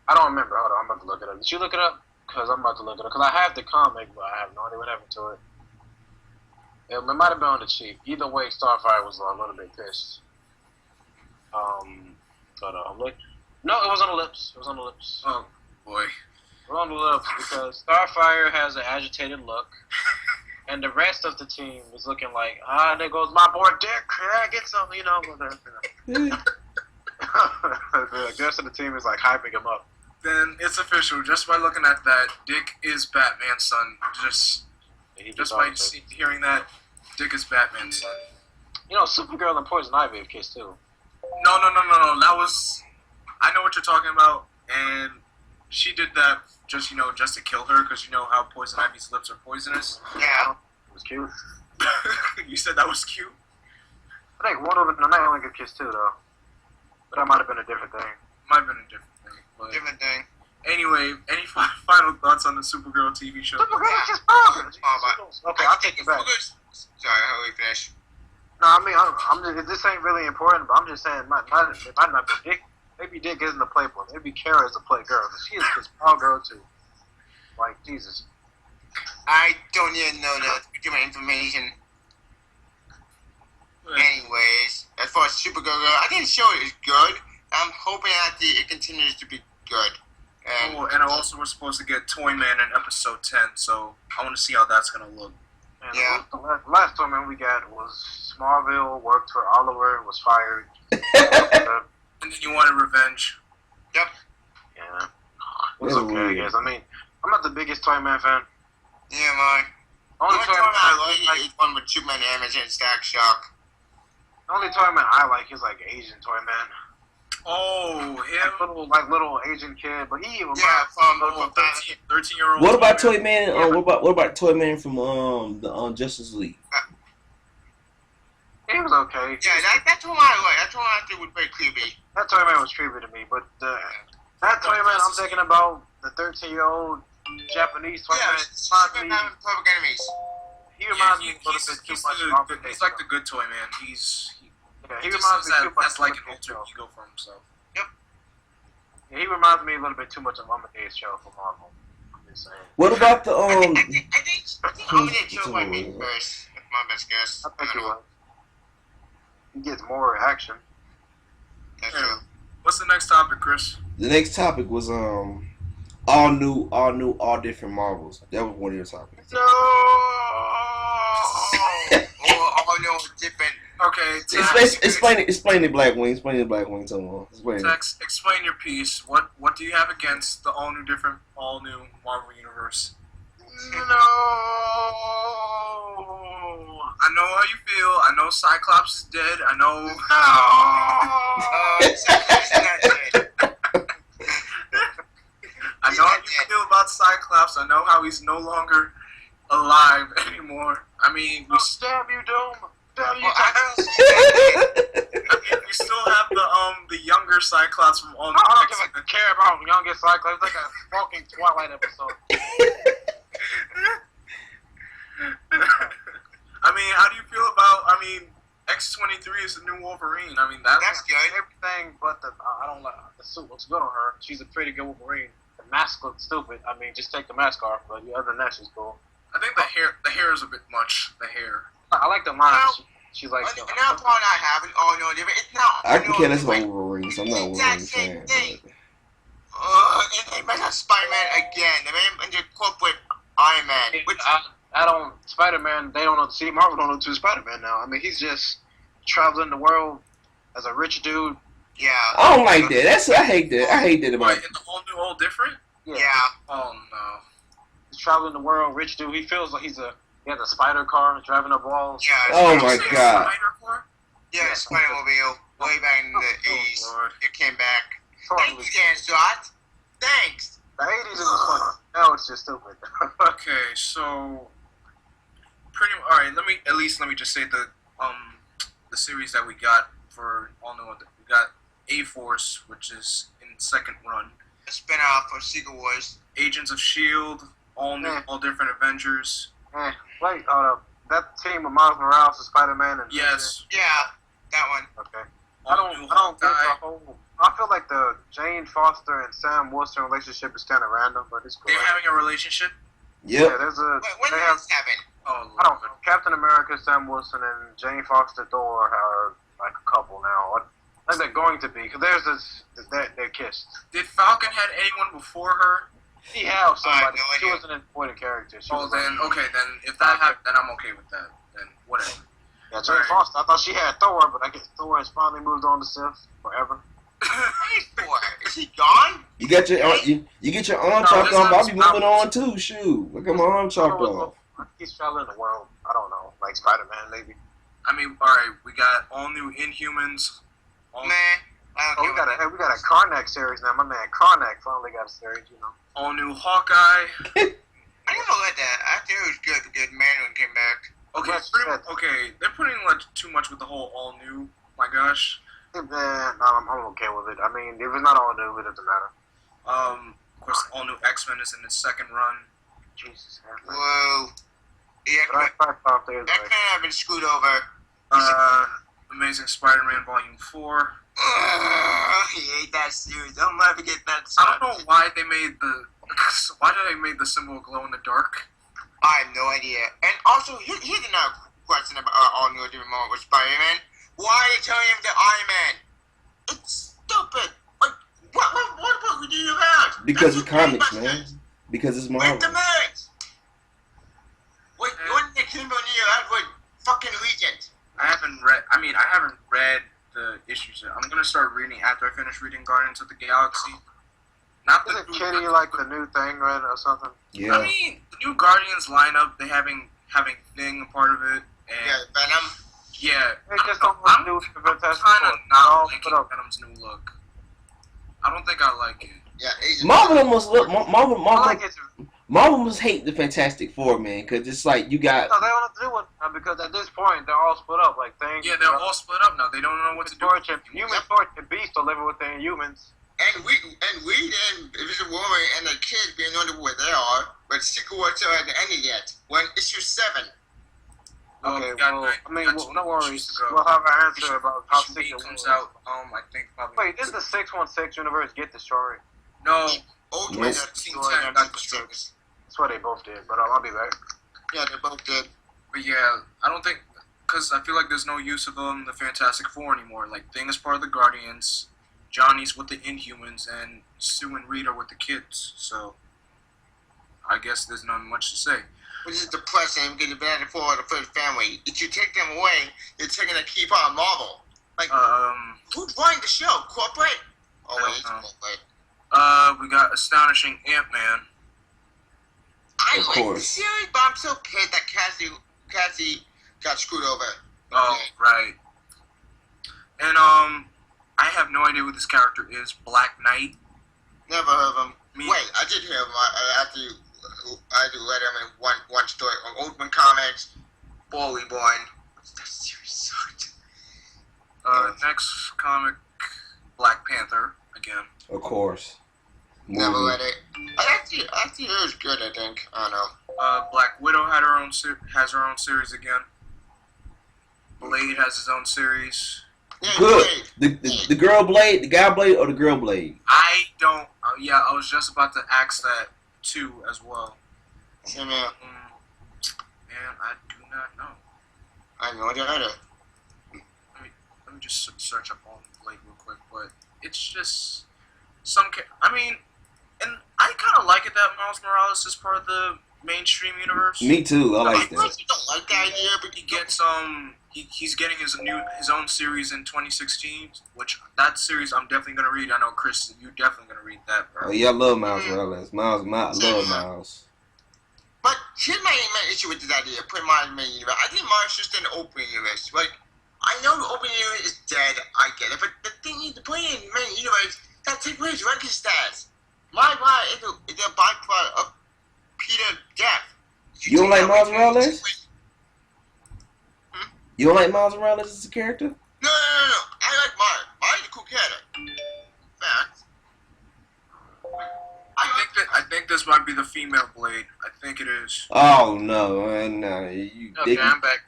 I don't remember. Hold on, I'm about to look it up. Did you look it up? Because I'm about to look it up. Because I have the comic, but I have no idea what happened to it. It might have been on the cheap. Either way, Starfire was a little bit pissed. No, it was on the lips. It was on the lips. Oh boy. It was on the lips because Starfire has an agitated look, And the rest of the team is looking like, there goes my boy Dick. Yeah, get some, you know. The rest of the team is like hyping him up. Then it's official. Just by looking at that, Dick is Batman's son. Just by hearing that, Dick is Batman's son. You know, Supergirl and Poison Ivy have kissed too. No. That was. I know what you're talking about, and she did that just to kill her, because you know how Poison Ivy's lips are poisonous. Yeah. It was cute. You said that was cute? I think Wonder Woman and I only could kiss too, though. But that might have been a different thing. Might have been a different thing. But Different thing. anyway, any final thoughts on the Supergirl TV show? Supergirl just bonkers. Okay, I'll take it back. Sorry, how we finish? No, I mean, I'm just, this ain't really important, but I'm just saying, it might not be Dick. Maybe Dick isn't a playboy. Maybe Kara is a playgirl. But she is a small girl, too. Like, Jesus. I don't even know the information. Anyways, as far as Supergirl goes, I think the show is good. I'm hoping that it continues to be good. And also we're supposed to get Toyman in episode 10, so I want to see how that's going to look. And Yeah. The last Toyman we got was Smallville, worked for Oliver, was fired. And then you wanted revenge. Yep. Yeah. It's okay, I guess. I mean, I'm not the biggest Toyman fan. Yeah, man. The only Toyman I like is one with Superman Damage and Stack Shock. The only Toyman I like is like Asian Toyman. Oh, him? Like little Asian kid, but he was from 13-year-old. What about Toyman? What about Toyman from the Justice League? He was okay. Yeah, that's one I like. That's one I think was very creepy. That Toyman was creepy to me, but that Toyman I'm thinking about, the 13-year-old Japanese Toyman, Public Enemies. he reminds me a little bit too much. He's like the good Toyman. He reminds me too much. That's like an alter ego for himself. Yep. Yeah, he reminds me a little bit too much of Amadeus Show from Marvel. I'm just saying. What about the I think Amadeus Show might be first. That's my best guess. I think he will. He gets more action. That's true. What's the next topic, Chris? The next topic was all new, all different Marvels. That was one of your topics. No. All no different. Okay, Explain the Black Wing. Explain the Black Wing. Tex, explain your piece. What do you have against the all new Marvel universe? No. I know how you feel. I know Cyclops is dead. I know. Cyclops is not dead. I know how you feel about Cyclops. I know how he's no longer alive anymore. I mean, Damn you, Doom. Damn you, we still have the younger Cyclops from all the I don't care about youngest Cyclops. It's like a fucking Twilight episode. I mean, how do you feel about? X-23 is the new Wolverine. I mean, that's good. Everything but I don't like the suit. Looks good on her. She's a pretty good Wolverine. The mask looks stupid. I mean, just take the mask off. But other than that, she's cool. I think the hair is a bit much. The hair. I like the line. She's like. Another part I have is all no different. It's not. I can care less about Wolverine, so I'm not a Wolverine fan. They mess up Spider-Man again. They made him into corporate Iron Man. Which I don't. Spider-Man. They don't know. See, Marvel don't know to Spider-Man now. I mean, he's just traveling the world as a rich dude. Yeah. I don't like that. I hate that. I hate that about. In the all new, all different. Yeah. Oh no. He's traveling the world, rich dude. He feels like he has a spider car driving up walls. Yeah. Oh my god. Yeah, Spider-Mobile. Way back in the 80s. Lord. It came back. Thanks, Dan Shot. Thanks. The 80s it was funny. Now it's just stupid. Okay, so all right. Let me just say the series that we got for all new. We got A-Force, which is in second run. A spin-off of Secret Wars. Agents of S.H.I.E.L.D., all new, all different Avengers. Wait, that team of Miles Morales and Spider-Man and Yes. Yeah, that one. Okay. I don't get the whole. I feel like the Jane Foster and Sam Wilson relationship is kind of random, but it's cool. They're having a relationship. Yep. Yeah, there's a. When did this happen? Oh, I don't know. Captain America, Sam Wilson, and Jane Foster Thor are like a couple now. Like they're going to be, because there's this. They're kissed. Did Falcon had anyone before her? She had somebody. no She idea. was an important character. She Oh, was then okay, then if that happened, then I'm okay with that. Then whatever. Yeah, Jane Foster. I thought she had Thor, but I guess Thor has finally moved on to Sif forever. Hey, boy, is he gone? You get your you get your arm chopped off. I'll be moving on too. Shoot, look at my arm chopped off. He's traveling the world. I don't know, like Spider-Man maybe. I mean, all right, we got all new Inhumans. We got a Karnak series now. My man Karnak finally got a series. You know. All new Hawkeye. I didn't know that. I thought it was good because Manuel came back. Okay, okay, they're putting like too much with the whole all new. My gosh. I'm okay with it. I mean, if it's not all new, it doesn't matter. Of course, all new X-Men is in its second run. Jesus. Whoa. The X-Men have been screwed over. Amazing Spider-Man Volume 4. I hate that series. I'll never get that I don't know why they made the symbol glow in the dark. I have no idea. And also, here's another question about all new different moment with Spider-Man. Why are they telling him the Iron Man? It's stupid. Like, what would you do about? Because it's comics, man. Because it's Marvel. Wait the minute. Wait, what the Kimbo Neo Edward fucking Regent? I haven't read the issues yet. I'm gonna start reading after I finish reading Guardians of the Galaxy. Not the Isn't Kitty like the new thing, right, or something? Yeah. I mean, the new Guardians lineup, they having Thing a part of it, and Yeah, Venom. yeah, They just don't want to do the Fantastic kind Four. of not Put liking up. Venom's new look. I don't think I like it. Yeah, Agent Marvel almost look. Marvel I like it. Marvel must hate the Fantastic Four, man, because it's like you got. No, they don't have to do it because at this point they're all split up. Like things. Yeah, they're all split up now. They don't know what to do. Human Torch and Beast are living within humans. And we then Invisible Woman and the kids being under where they are, but Secret War still hasn't ended yet. When issue 7. Okay, no no worries. to go. We'll have an answer about how Issue sick 8 it comes was. out. I think probably. Wait, didn't the 616 universe get destroyed? No, Ultimate Yes. Team Team 10 got destroyed. That's what they both did, but I'll be back. Yeah, they both did. But yeah, I don't think, because I feel like there's no use of the Fantastic Four anymore. Like, Thing is part of the Guardians, Johnny's with the Inhumans, and Sue and Reed are with the kids. So, I guess there's not much to say. Which is depressing because the Fantastic Four are the first family. If you take them away, you're taking a key part of Marvel. Like, who's running the show? Corporate? Oh, wait, it's corporate. We got Astonishing Ant-Man. I Of like course. the series, but I'm so pissed that Cassie got screwed over. Oh, right. And, I have no idea who this character is. Black Knight. Never heard of him. Me- Wait, I did hear him. I had to read him in one story on Xmen Comics. Boy, Reborn. That series sucked. Next comic, Black Panther, again. Of course. Never Movie. read it. I actually heard it was good, I think. I don't know. Black Widow has her own series again. Blade has his own series. Yeah, Good. great. The girl Blade, the guy Blade, or the girl Blade? I don't. Yeah, I was just about to ask that too as well. Same here. Man, I do not know. I have no idea either. Let me just search up on Blade real quick. But it's just some. I mean, and I kind of like it that Miles Morales is part of the mainstream universe. Me too. I like I that. actually don't like the idea, but He gets he's getting his own series in 2016, which that series I'm definitely gonna read. I know Chris, you definitely gonna read that, bro. Oh yeah, I love Miles Morales. I love Miles. But here's my issue with this idea. Put Miles in the main universe. I think Miles should stay in the open universe. Like, I know the open universe is dead. I get it, but the thing is, to put it in the main universe, that takes away his ranking stats. My is a byproduct of Peter's death. You don't like Miles Morales? Wait, You don't like Miles Morales as a character? No. I like Miles. Miles is a cool character. Fact. I think this might be the female Blade. I think it is. Oh no, no. Okay, I'm back.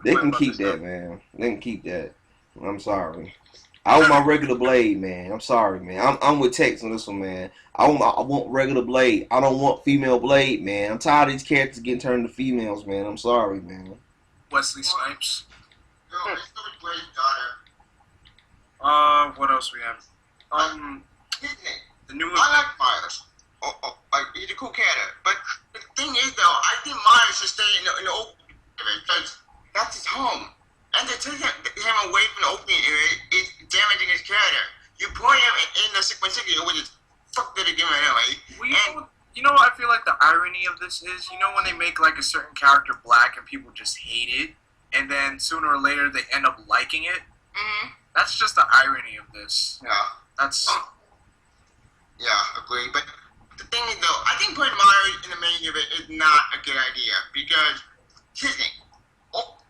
They can keep that, man. They can keep that. I'm sorry. I want my regular Blade, man. I'm sorry, man. I'm with Tex on this one, man. I want regular Blade. I don't want female Blade, man. I'm tired of these characters getting turned to females, man. I'm sorry, man. Wesley Snipes. No, it's still a great daughter. What else we have? His name. The new. I like Miles. he's a cool character. But the thing is, though, I think Miles should stay in the open area because that's his home. And to take him away from the opening area is damaging his character. You put him in the 616, which is fuck did it give him anyway. You know what I feel like the irony of this is? You know when they make like a certain character black and people just hate it, and then sooner or later they end up liking it? Mm-hmm. That's just the irony of this. Yeah. That's... Yeah, agree. But the thing is, though, I think putting Mario in the main event is not a good idea because, here's the thing.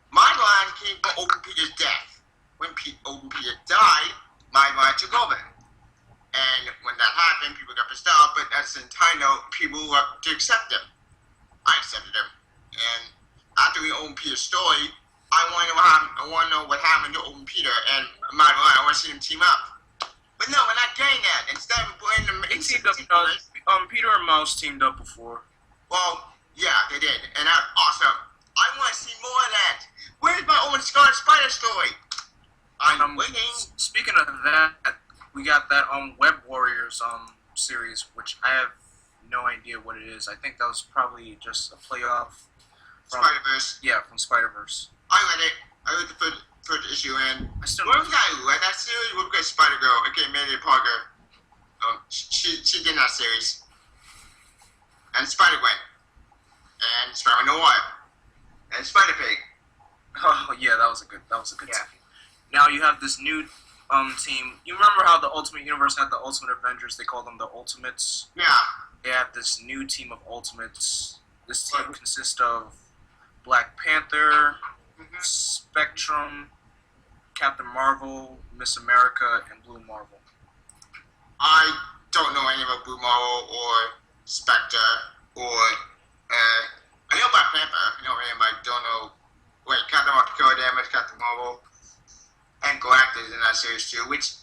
My line came from Open Peter's death. When Open Peter died, my line took over. And when that happened, people got pissed off, but at the same time, though, people were to accept him. I accepted him. And after we Open Peter's story, I want to know what happened to Open Peter and my line. I want to see them team up. But no, we're not getting that. Instead of putting them in teamed up. Peter and Mouse teamed up before. Well, yeah, they did, and that's awesome. I want to see more of that. Where's my Owen Scar Spider story? I'm waiting. Speaking of that, we got that Web Warriors series, which I have no idea what it is. I think that was probably just a playoff from Spider-Verse. Yeah, from Spider-Verse. I read it. I read the first issue, and I still where was I read that series? We've got Spider-Girl. Okay, Mayday Parker. She did that series. And Spider-Gwen. And Spider-Noir. And Spider-Pig. Oh yeah, that was a good Yeah. team. Now you have this new team. You remember how the Ultimate Universe had the Ultimate Avengers? They call them the Ultimates. Yeah. They have this new team of Ultimates. This team consists of Black Panther, Spectrum, Captain Marvel, Miss America, and Blue Marvel. I don't know anything about Blue Marvel or Spectre or I know about Panther. I know him. I don't know. Wait, Captain Marvel, Damage, Captain Marvel, and Galactus in that series too. Which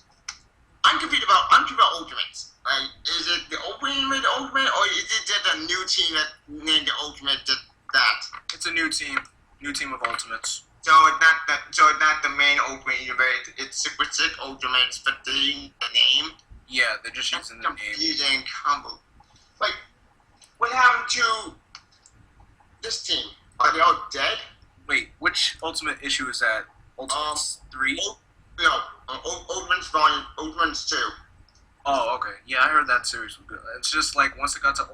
I'm confused about. Ultimates. Like, is it the opening made the Ultimate, or is it just a new team that named the Ultimate that? It's a new team of Ultimates. So it's not that. So it's not the main Ultimate universe. It's Super Sick Ultimates, but the name. Yeah, they're just using the name. Confusing combo. Like, what happened to this team? Are they all dead? Wait, which Ultimate issue is that? Ultimates 3? No, Ultimates 2. Oh, okay. Yeah, I heard that series was good. It's just like once it got to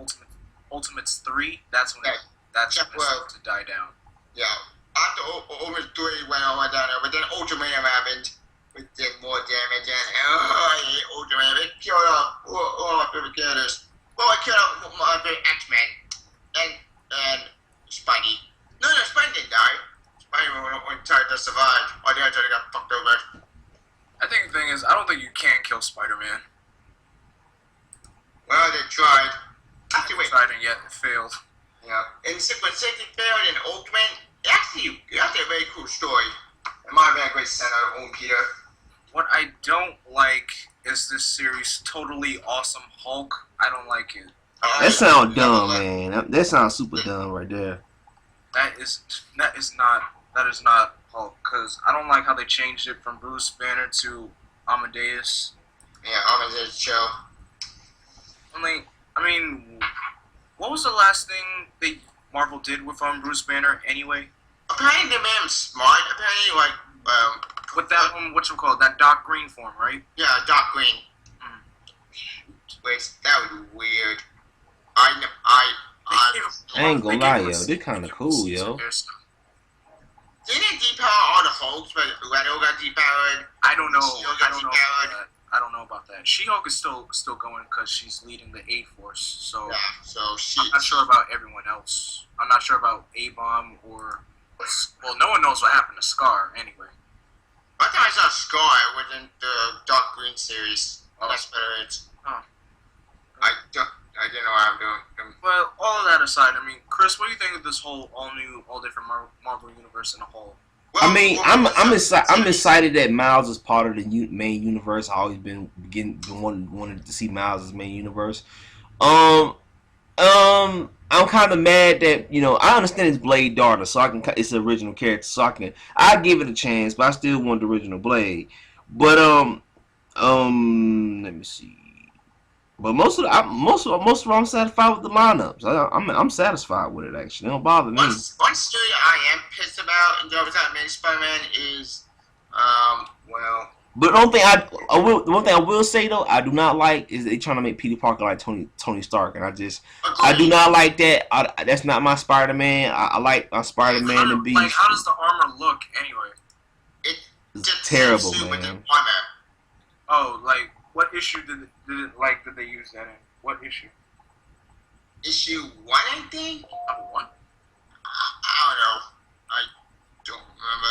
Ultimates 3, that's when that started to die down. Yeah. After Ultimates 3 went on down there, but then Ultimatum happened. It did more damage, and I hate Ultimatum. It killed off all my favorite characters. Well, I killed off my favorite X-Men and Spidey. No, Spidey didn't die. Spidey went tried to survive. Or the other got fucked over. I think the thing is, I don't think you can kill Spider-Man. Well, they tried. Actually, wait. Tried and yet it failed. Yeah. In Secret Safety failed in Ultimate. Actually, that's a very cool story. It might have been a great center of Owen Peter. What I don't like is this series Totally Awesome Hulk. I don't like it. That sounds dumb, man. That sounds super dumb right there. That is not Hulk, because I don't like how they changed it from Bruce Banner to Amadeus. Yeah, Amadeus show. I mean, what was the last thing Marvel did with Bruce Banner anyway? Apparently they made him smart. Apparently, with that one, whatchamacallit, that Doc Green form, right? Yeah, Doc Green. Wait, that was weird. I ain't gonna lie, yo. This kind of cool, yo. Didn't it depower all the Hulks, but Leto got depowered? I don't know about that. She-Hulk is still going because she's leading the A-Force, so, yeah, I'm not sure about everyone else. I'm not sure about A-Bomb or... Well, no one knows what happened to Scar, anyway. I thought I saw Scar within the Dark Green series. Oh, that's better. I didn't know what I'm doing. Well, all of that aside, I mean, Chris, what do you think of this whole all different Marvel universe in a whole? Well, I mean, I'm excited that Miles is part of the main universe. I've always been wanting to see Miles as main universe. I'm kind of mad that I understand it's Blade daughter, so it's the original character, so I give it a chance, but I still want the original Blade. But let me see. But most of I'm satisfied with the lineups. I'm satisfied with it actually. It don't bother me. One story I am pissed about in the Amazing Spider-Man is, well. But the one thing I will say though, I do not like is they trying to make Peter Parker like Tony Stark, and I do not like that. That's not my Spider-Man. I like my Spider-Man to be. Like, how does the armor look anyway? It's terrible, man. Oh, like what issue did they use that in? What issue? Issue 1, I think. Number 1. I don't know. I don't remember.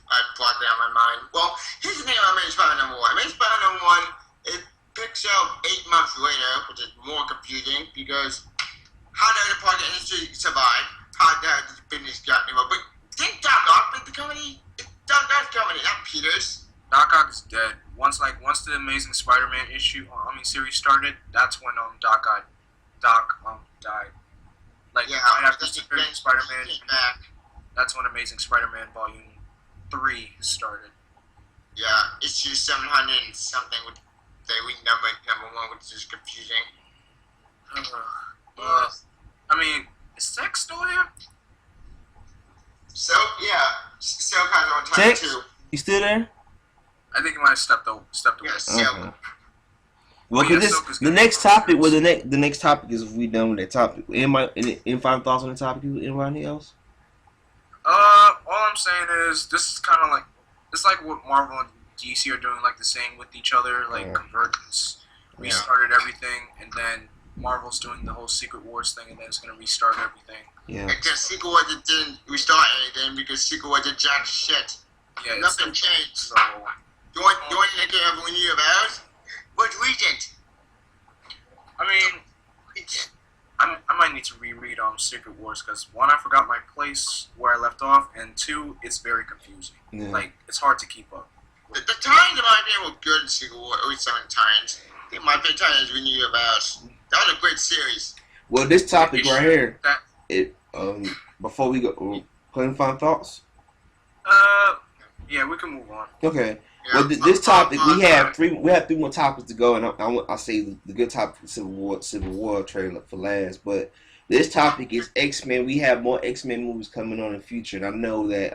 I blocked it out of my mind. Well, here's the thing about Amazing Spider-Man number 1. Amazing Spider-Man number 1, it picks up 8 months later, which is more confusing because how did the Parker industry survive? How did the business got involved? But didn't Doc Ock make the company? Doc Ock's company, not Peter's. Doc Ock is dead. Once the Amazing Spider-Man series started, that's when Doc died. Like right after Superior Spider-Man, that's when Amazing Spider-Man Volume 3 started. Yeah, issue 700 and something with the week number 1, which is confusing. Is Tex still here? So yeah, still kind of on time Tex, too. you still there? I think he might have stepped away. Yes, okay. Well, the next topic the next topic is if we done with that topic. Any final thoughts on the topic? Anybody else? All I'm saying is this is kind of like it's like what Marvel and DC are doing, like the same with each other, like convergence. Restarted everything, and then Marvel's doing the whole Secret Wars thing, and then it's gonna restart everything. Yeah. Because Secret Wars didn't restart anything because Secret Wars did jack shit. Yeah, nothing changed. So, the only thing that everyone knew about was Regent. I might need to reread Secret Wars because 1, I forgot my place where I left off, and 2, it's very confusing. Yeah. Like it's hard to keep up. The Titans, in my opinion, were good in Secret Wars. At least some of the Titans. I think my favorite Titans we knew about. That was a great series. Well, this topic right here, before we go, any final thoughts? Yeah, we can move on. Okay. Yeah, Well, this topic we have 3 more topics to go, and I'll say the good topic, Civil War trailer for last. But this topic is X-Men. We have more X-Men movies coming on in the future, and I know that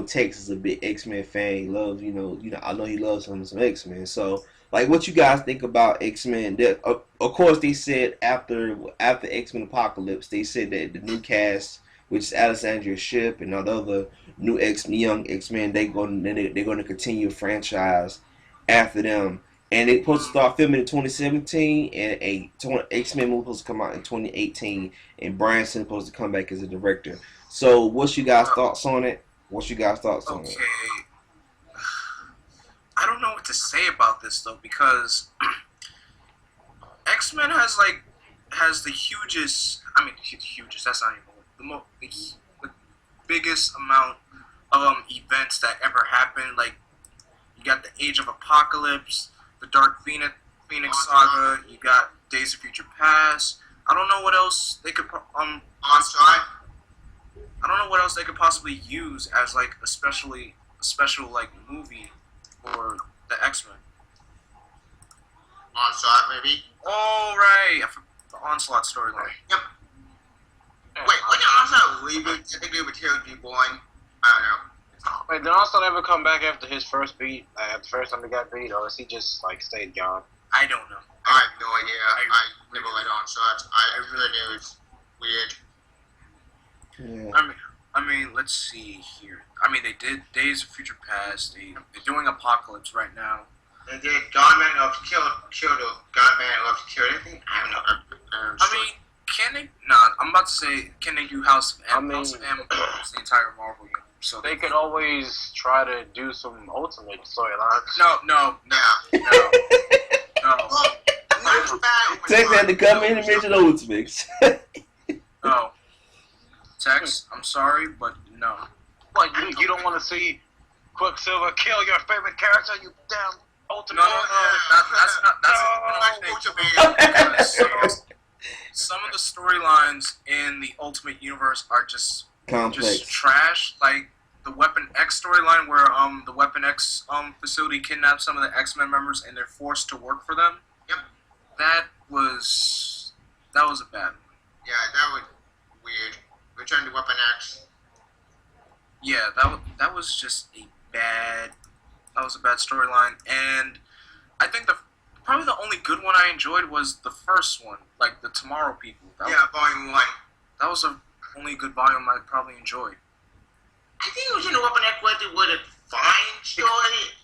Tex is a big X-Men fan. He loves I know he loves some X-Men. So, like, what you guys think about X-Men? Of course, they said after X-Men Apocalypse, they said that the new cast, which is Alexandria Shipp and all the other new young X-Men, they're going to continue a franchise after them. And they're supposed to start filming in 2017, and a X-Men movie supposed to come out in 2018, and Bryan's supposed to come back as a director. So, what's you guys' thoughts on it? Okay. I don't know what to say about this though, because X-Men has the hugest. Hugest. That's not even the biggest amount of events that ever happened. Like, you got the Age of Apocalypse, the Dark Phoenix saga. You got Days of Future Past. I don't know what else they could I don't know what else they could possibly use as like a special like movie for the X-Men. Onslaught, maybe? Oh, right. The Onslaught storyline. Yep. Wait, when did Onslaught leave? I think they would be born. I don't know. Wait, did Onslaught ever come back after his first beat? At the first time he got beat, or is he just stayed gone? I don't know. I have no idea. I never read Onslaught. I really knew it's weird. Yeah. Let's see here. They did Days of Future Past. They're doing Apocalypse right now. They did Godman of Kill Godman of Kill anything? I don't know. Can they? Nah, I'm about to say, can they do House of M? House of M is the entire Marvel universe. So they could always try to do some Ultimate storylines. No. Tex had to come in and mention Ultimates. No. Tex, I'm sorry, but no. What, you don't want to see Quicksilver kill your favorite character, you damn Ultimate? That's not some of the storylines in the Ultimate Universe are just complex, just trash. Like the Weapon X storyline, where the Weapon X facility kidnaps some of the X-Men members and they're forced to work for them. Yep. that was a bad one. Yeah, that was weird. Return to Weapon X. Yeah, that was just a bad storyline, and I think probably the only good one I enjoyed was the first one, like the Tommorow people. Volume 1. That was the only good volume I probably enjoyed. I think Return to Weapon X was a fine story.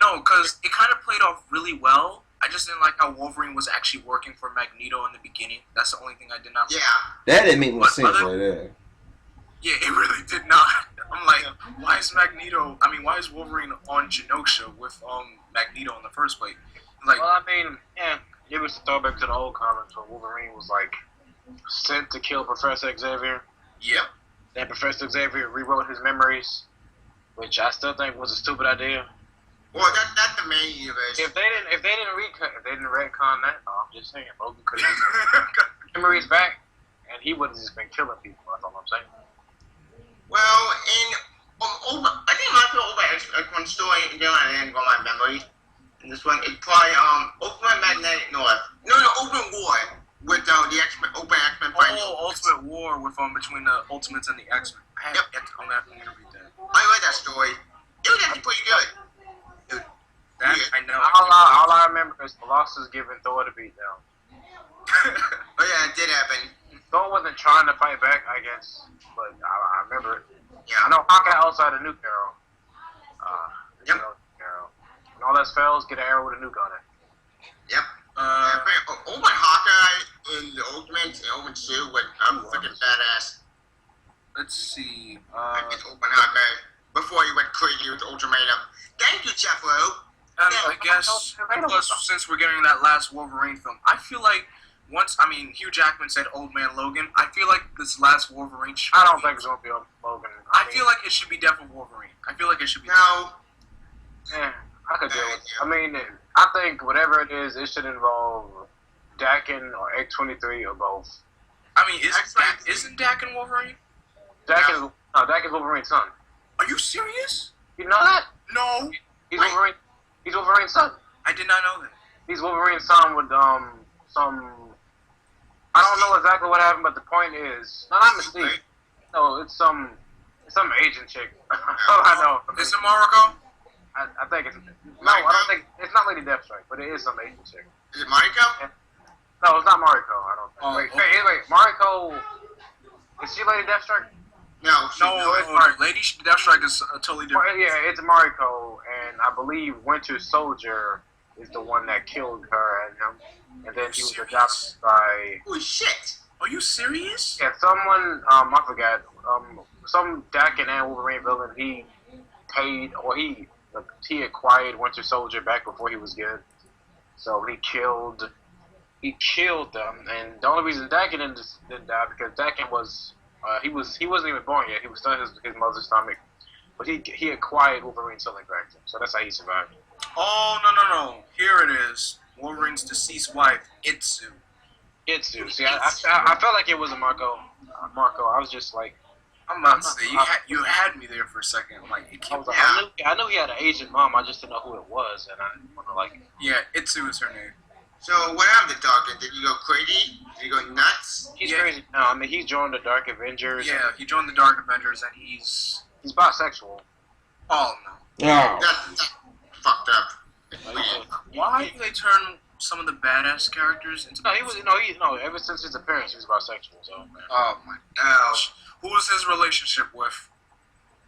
No, because it kind of played off really well. I just didn't like how Wolverine was actually working for Magneto in the beginning. That's the only thing I did not like. Yeah. That didn't make no sense right there. Yeah, it really did not. I'm like, why is Wolverine on Genosha with Magneto in the first place? Like, well, I mean, yeah, it was a throwback to the old comics where Wolverine was like sent to kill Professor Xavier. Yeah. Then Professor Xavier rewrote his memories, which I still think was a stupid idea. Well, that's the main universe. If they didn't retcon that, I'm just saying, Logan could have memories back, and he would have just been killing people. That's all I'm saying. Well, I think my favorite X1 story, and then I didn't go my memory. In this one, it's probably Ultimate Magnetic North. No, Ultimate War with the X-Men, Open X-Men fighting. Oh, Ultimate War with between the Ultimates and the X-Men. I'm gonna have to read that. I read that story. It was actually pretty good. Dude, that I know. All I remember is Colossus giving Thor the beatdown. Oh yeah, it did happen. Thor wasn't trying to fight back, I guess, but I remember it. Yeah. I know Hawkeye outside a nuke arrow. Yep. Arrow. When all that fails, get an arrow with a nuke on it. Yep. Open Hawkeye in the Ultimate and Open Suit was freaking badass. Let's see. It's Open Hawkeye before he went crazy with Ultimatum. Thank you, Jeffro. I guess since we're getting that last Wolverine film, I feel like Hugh Jackman said Old Man Logan. I feel like this last Wolverine should I don't think it's going to be Logan. I feel like it should be definitely Wolverine. I feel like it should be. No. Yeah, I could do it. I mean, I think whatever it is, it should involve Dakin or X-23 or both. I mean, isn't Dakin Wolverine? Dakin's Wolverine's son. Are you serious? You know that? No. He's Wolverine. He's Wolverine's son. I did not know that. He's Wolverine's son with some. I don't know exactly what happened, but the point is, not Mystique. No, it's some Asian chick. I know. Is it Mariko? I think it's I don't think it's not Lady Deathstrike, but it is some Asian chick. Is it Mariko? No, it's not Mariko. I don't think. Wait, Mariko. Is she Lady Deathstrike? No, Lady Deathstrike is totally different. Yeah, it's Mariko, and I believe Winter Soldier is the one that killed her and him, and then he was adopted by. Holy shit! Are you serious? Yeah, someone. I forgot. Some Dakin and Wolverine villain. He paid, or he acquired Winter Soldier back before he was good, so he killed them, and the only reason Dakin didn't die because Dakin was. He wasn't even born yet. He was still in his mother's stomach, but he acquired Wolverine's something back then, so that's how he survived. Oh no! Here it is. Wolverine's deceased wife, Itsu. See, I felt like it was a Marco. I was just like, I'm about to say you had me there for a second. Like it came. I knew he had an Asian mom. I just didn't know who it was, and I didn't want to like. Yeah, Itsu is her name. So what happened to Doctor? Did he go crazy? Did he go nuts? He's crazy. No, I mean he joined the Dark Avengers. Yeah, he joined the Dark Avengers, and he's bisexual. Oh no. Oh. That's fucked up. Why do they turn some of the badass characters into? No, ever since his appearance, he was bisexual. So. Oh my gosh. Who was his relationship with?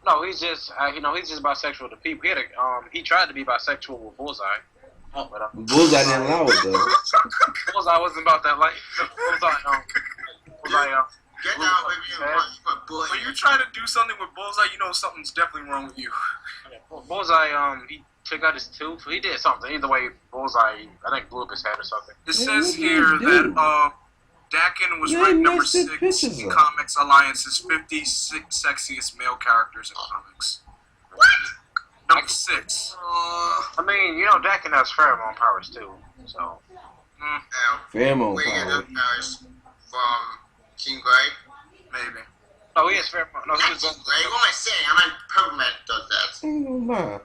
No, he's just he's just bisexual to people. He tried to be bisexual with Bullseye. But, Bullseye didn't allow it though. Bullseye wasn't about that life. Bullseye, Get down, baby. When you try to do something with Bullseye, you know something's definitely wrong with you. Bullseye, he took out his tooth. He did something. Either way, Bullseye, I think, blew up his head or something. It says here that Dakin was ranked number 6 in Comics Alliance's 56 sexiest male characters in comics. What? Number 6. I mean, Dakin has pheromone powers too, so. Pheromone powers. Powers from Jean Grey? Maybe. No, he has pheromone. No, he was Jean Grey. What am I saying? I meant Purple Man does that.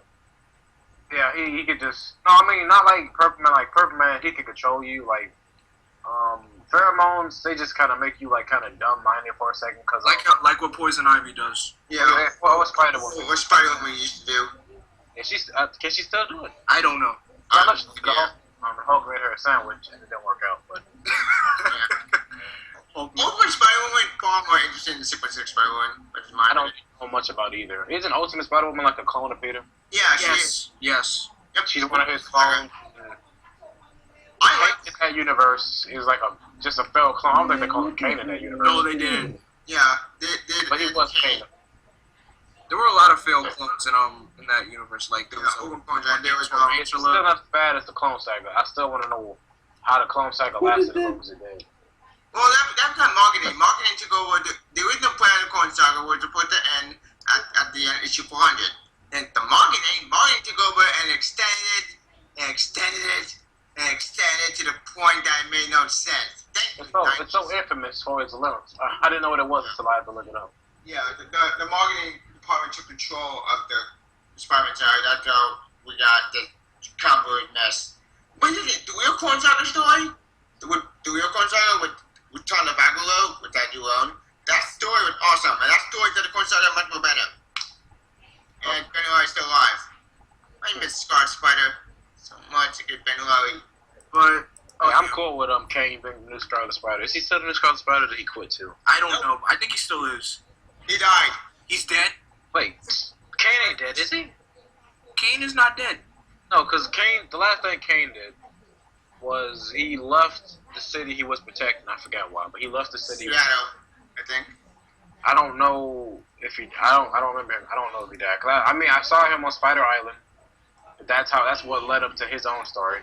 Yeah, he could just. No, I mean, not like Purple Man. Like Purple Man, he could control you. Like Pheromones, they just kind of make you like kind of dumb-minded for a second, cause like what Poison Ivy does. Yeah. What Spider-Woman? What Spider-Woman used to do. And can she still do it? I don't know. I know she's the Hulk made her a sandwich and it didn't work out, but. Ultimate Spider-Woman far more interesting than Super Six Spider-Woman, which is I don't know much about either. Isn't Ultimate Spider-Woman like a clone of Peter? Yeah, Yes. Yep. She's one of his clones. I in that universe, he was like just a failed clone. I don't think they called him Kane in that universe. No, they didn't. Yeah, But he was Kane. There were a lot of failed clones in that universe. Like there was there was It's still not as bad as the Clone Saga. I still want to know how the Clone Saga lasted as long as it did. Well, that kind of marketing. Marketing took over. The original plan of the Clone Saga was to put the end at the end issue 400. And the marketing took over and extended to the point that it made no sense. It's so infamous for its length. I didn't know what it was until I had to look it up. Yeah, the marketing department took control of the Spider-Man Saga. That's how we got the convoluted mess. But the real Clone Saga story, the real Clone Saga with Tom Vagolo, with that you own, that story was awesome. And that story did the Clone Saga much more better. And Ben Urlari's still alive. I miss Scarlet Spider so much to get Ben Urlari. But I'm cool with Kane being the new Scarlet Spider. Is he still the new Scarlet Spider or did he quit too? I don't know. I think he still is. He died. He's dead? Wait, Kane ain't dead, is he? Kane is not dead. No, because Kane, the last thing Kane did was he left the city he was protecting. I forgot why, but he left the city. Seattle, I think. I don't know if he. I don't remember him. I don't know if he died. I mean, I saw him on Spider Island. But that's what led up to his own story.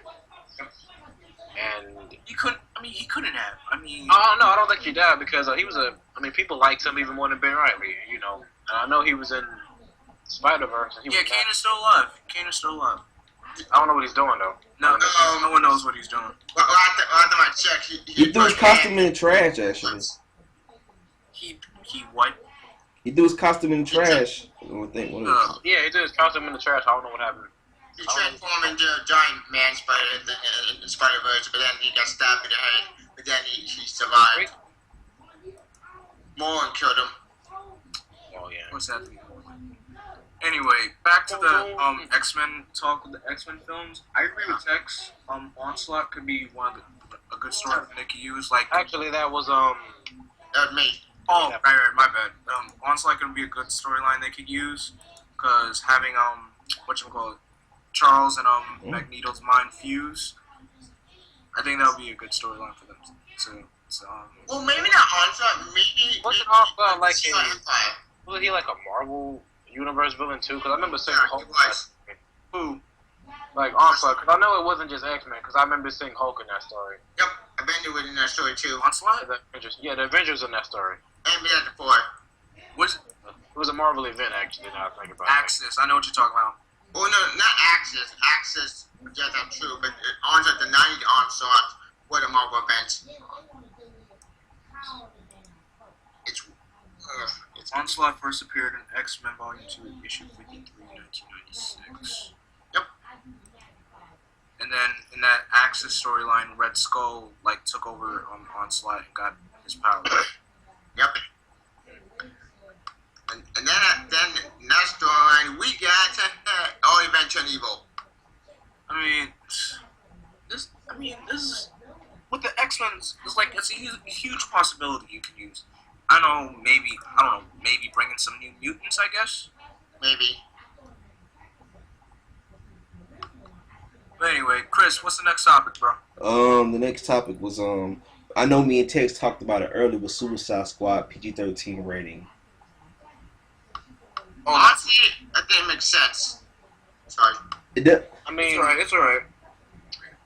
And he couldn't have. I don't think he died because he was people liked him even more than Ben Reilly, you know. And I know he was in Spider-Verse. Yeah, Kane is still alive. I don't know what he's doing though. No one knows what he's doing. Well, after my check, he threw his costume in the trash. Actually, he what? He threw his costume in the trash. Yeah, he threw his costume in the trash. I don't know what happened. He transformed into a giant man spider in the Spider-Verse, but then he got stabbed in the head. But then he survived. Mullen killed him. Oh yeah. What's that? Anyway, back to the X-Men talk with the X-Men films. I agree with Tex. Onslaught could be a good story that they could use. Like actually, that was That was me. Oh, right, my bad. Onslaught could be a good storyline they could use, because having Charles and Magneto's mind fuse, I think that would be a good storyline for them to well, maybe not Onslaught. Maybe wasn't Onslaught like Empire. Was he like a Marvel Universe villain too? Because I remember seeing Hulk. Who? Like Onslaught, because I know it wasn't just X-Men, because I remember seeing Hulk in that story. Yep, Avenger was in that story too. Onslaught? The Avengers in that story. And we had the 4. It was a Marvel event, actually, now I think about it. Axis, I know what you're talking about. Oh no, not Axis. Axis, yes, that's true, but Onslaught, the 90 Onslaught, were the Marvel events. It's Onslaught first appeared in X-Men Volume 2, issue 53, 1996. Yep. And then in that Axis storyline, Red Skull took over Onslaught and got his power. Yep. And then next storyline, we got All Adventure and Evil. This is with the X-Men. It's a huge possibility you could use. I don't know, maybe bringing some new mutants, I guess. Maybe. But anyway, Chris, what's the next topic, bro? The next topic was I know me and Tex talked about it earlier with Suicide Squad PG-13 rating. Oh, honestly, that didn't make sense. Sorry. It's alright.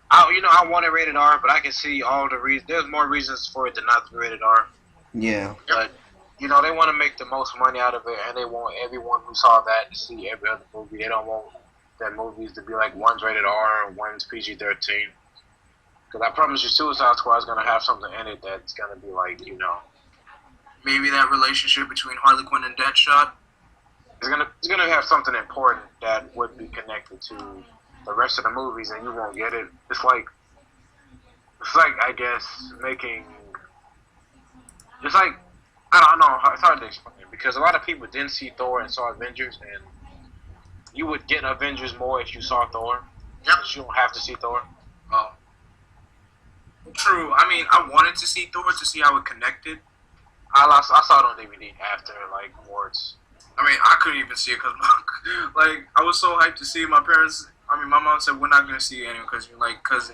I want it rated R, but I can see all the reasons. There's more reasons for it to not be rated R. Yeah. But, they want to make the most money out of it, and they want everyone who saw that to see every other movie. They don't want their movies to be like one's rated R and one's PG-13. Because I promise you, Suicide Squad is going to have something in it that's going to be like, Maybe that relationship between Harley Quinn and Deadshot. It's gonna have something important that would be connected to the rest of the movies, and you won't get it. It's like It's like, I guess, making... It's like, I don't know, it's hard to explain because a lot of people didn't see Thor and saw Avengers, and you would get Avengers more if you saw Thor. Yep. But you don't have to see Thor. Oh. True. I mean, I wanted to see Thor to see how it connected. I saw it on DVD after, like, awards. I mean, I couldn't even see it because, like, I was so hyped to see it. My parents, I mean, my mom said, we're not going to see it anyway because, because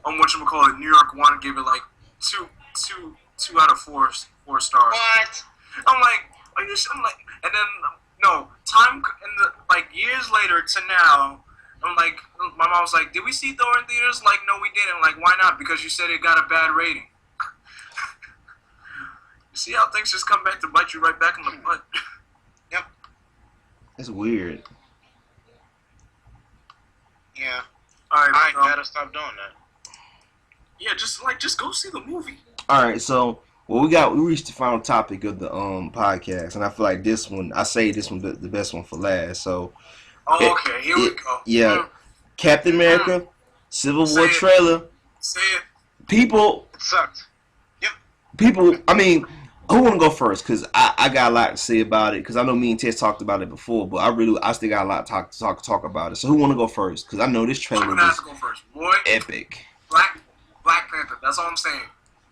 whatchamacallit, New York wanted to give it, like, two out of four stars. What? I'm like, and then, no, time, in the, like, years later to now, I'm like, my mom was like, did we see Thor in theaters? Like, no, we didn't. Like, why not? Because you said it got a bad rating. You see how things just come back to bite you right back in the butt? Yep. That's weird. Yeah. Alright, I gotta stop doing that. yeah, just go see the movie. Alright, so we reached the final topic of the podcast, and I feel like this one, I say this one the best one for last. So Okay, here we go. Yeah. Captain America, Civil War it. trailer. Say it. People, It sucked. I mean, who want to go first? Because I got a lot to say about it. Because I know me and Tess talked about it before, but I still got a lot to talk about it. So who want to go first? Because I know this trailer I'm gonna have was to go first. Boy, epic. Black Panther. That's all I'm saying.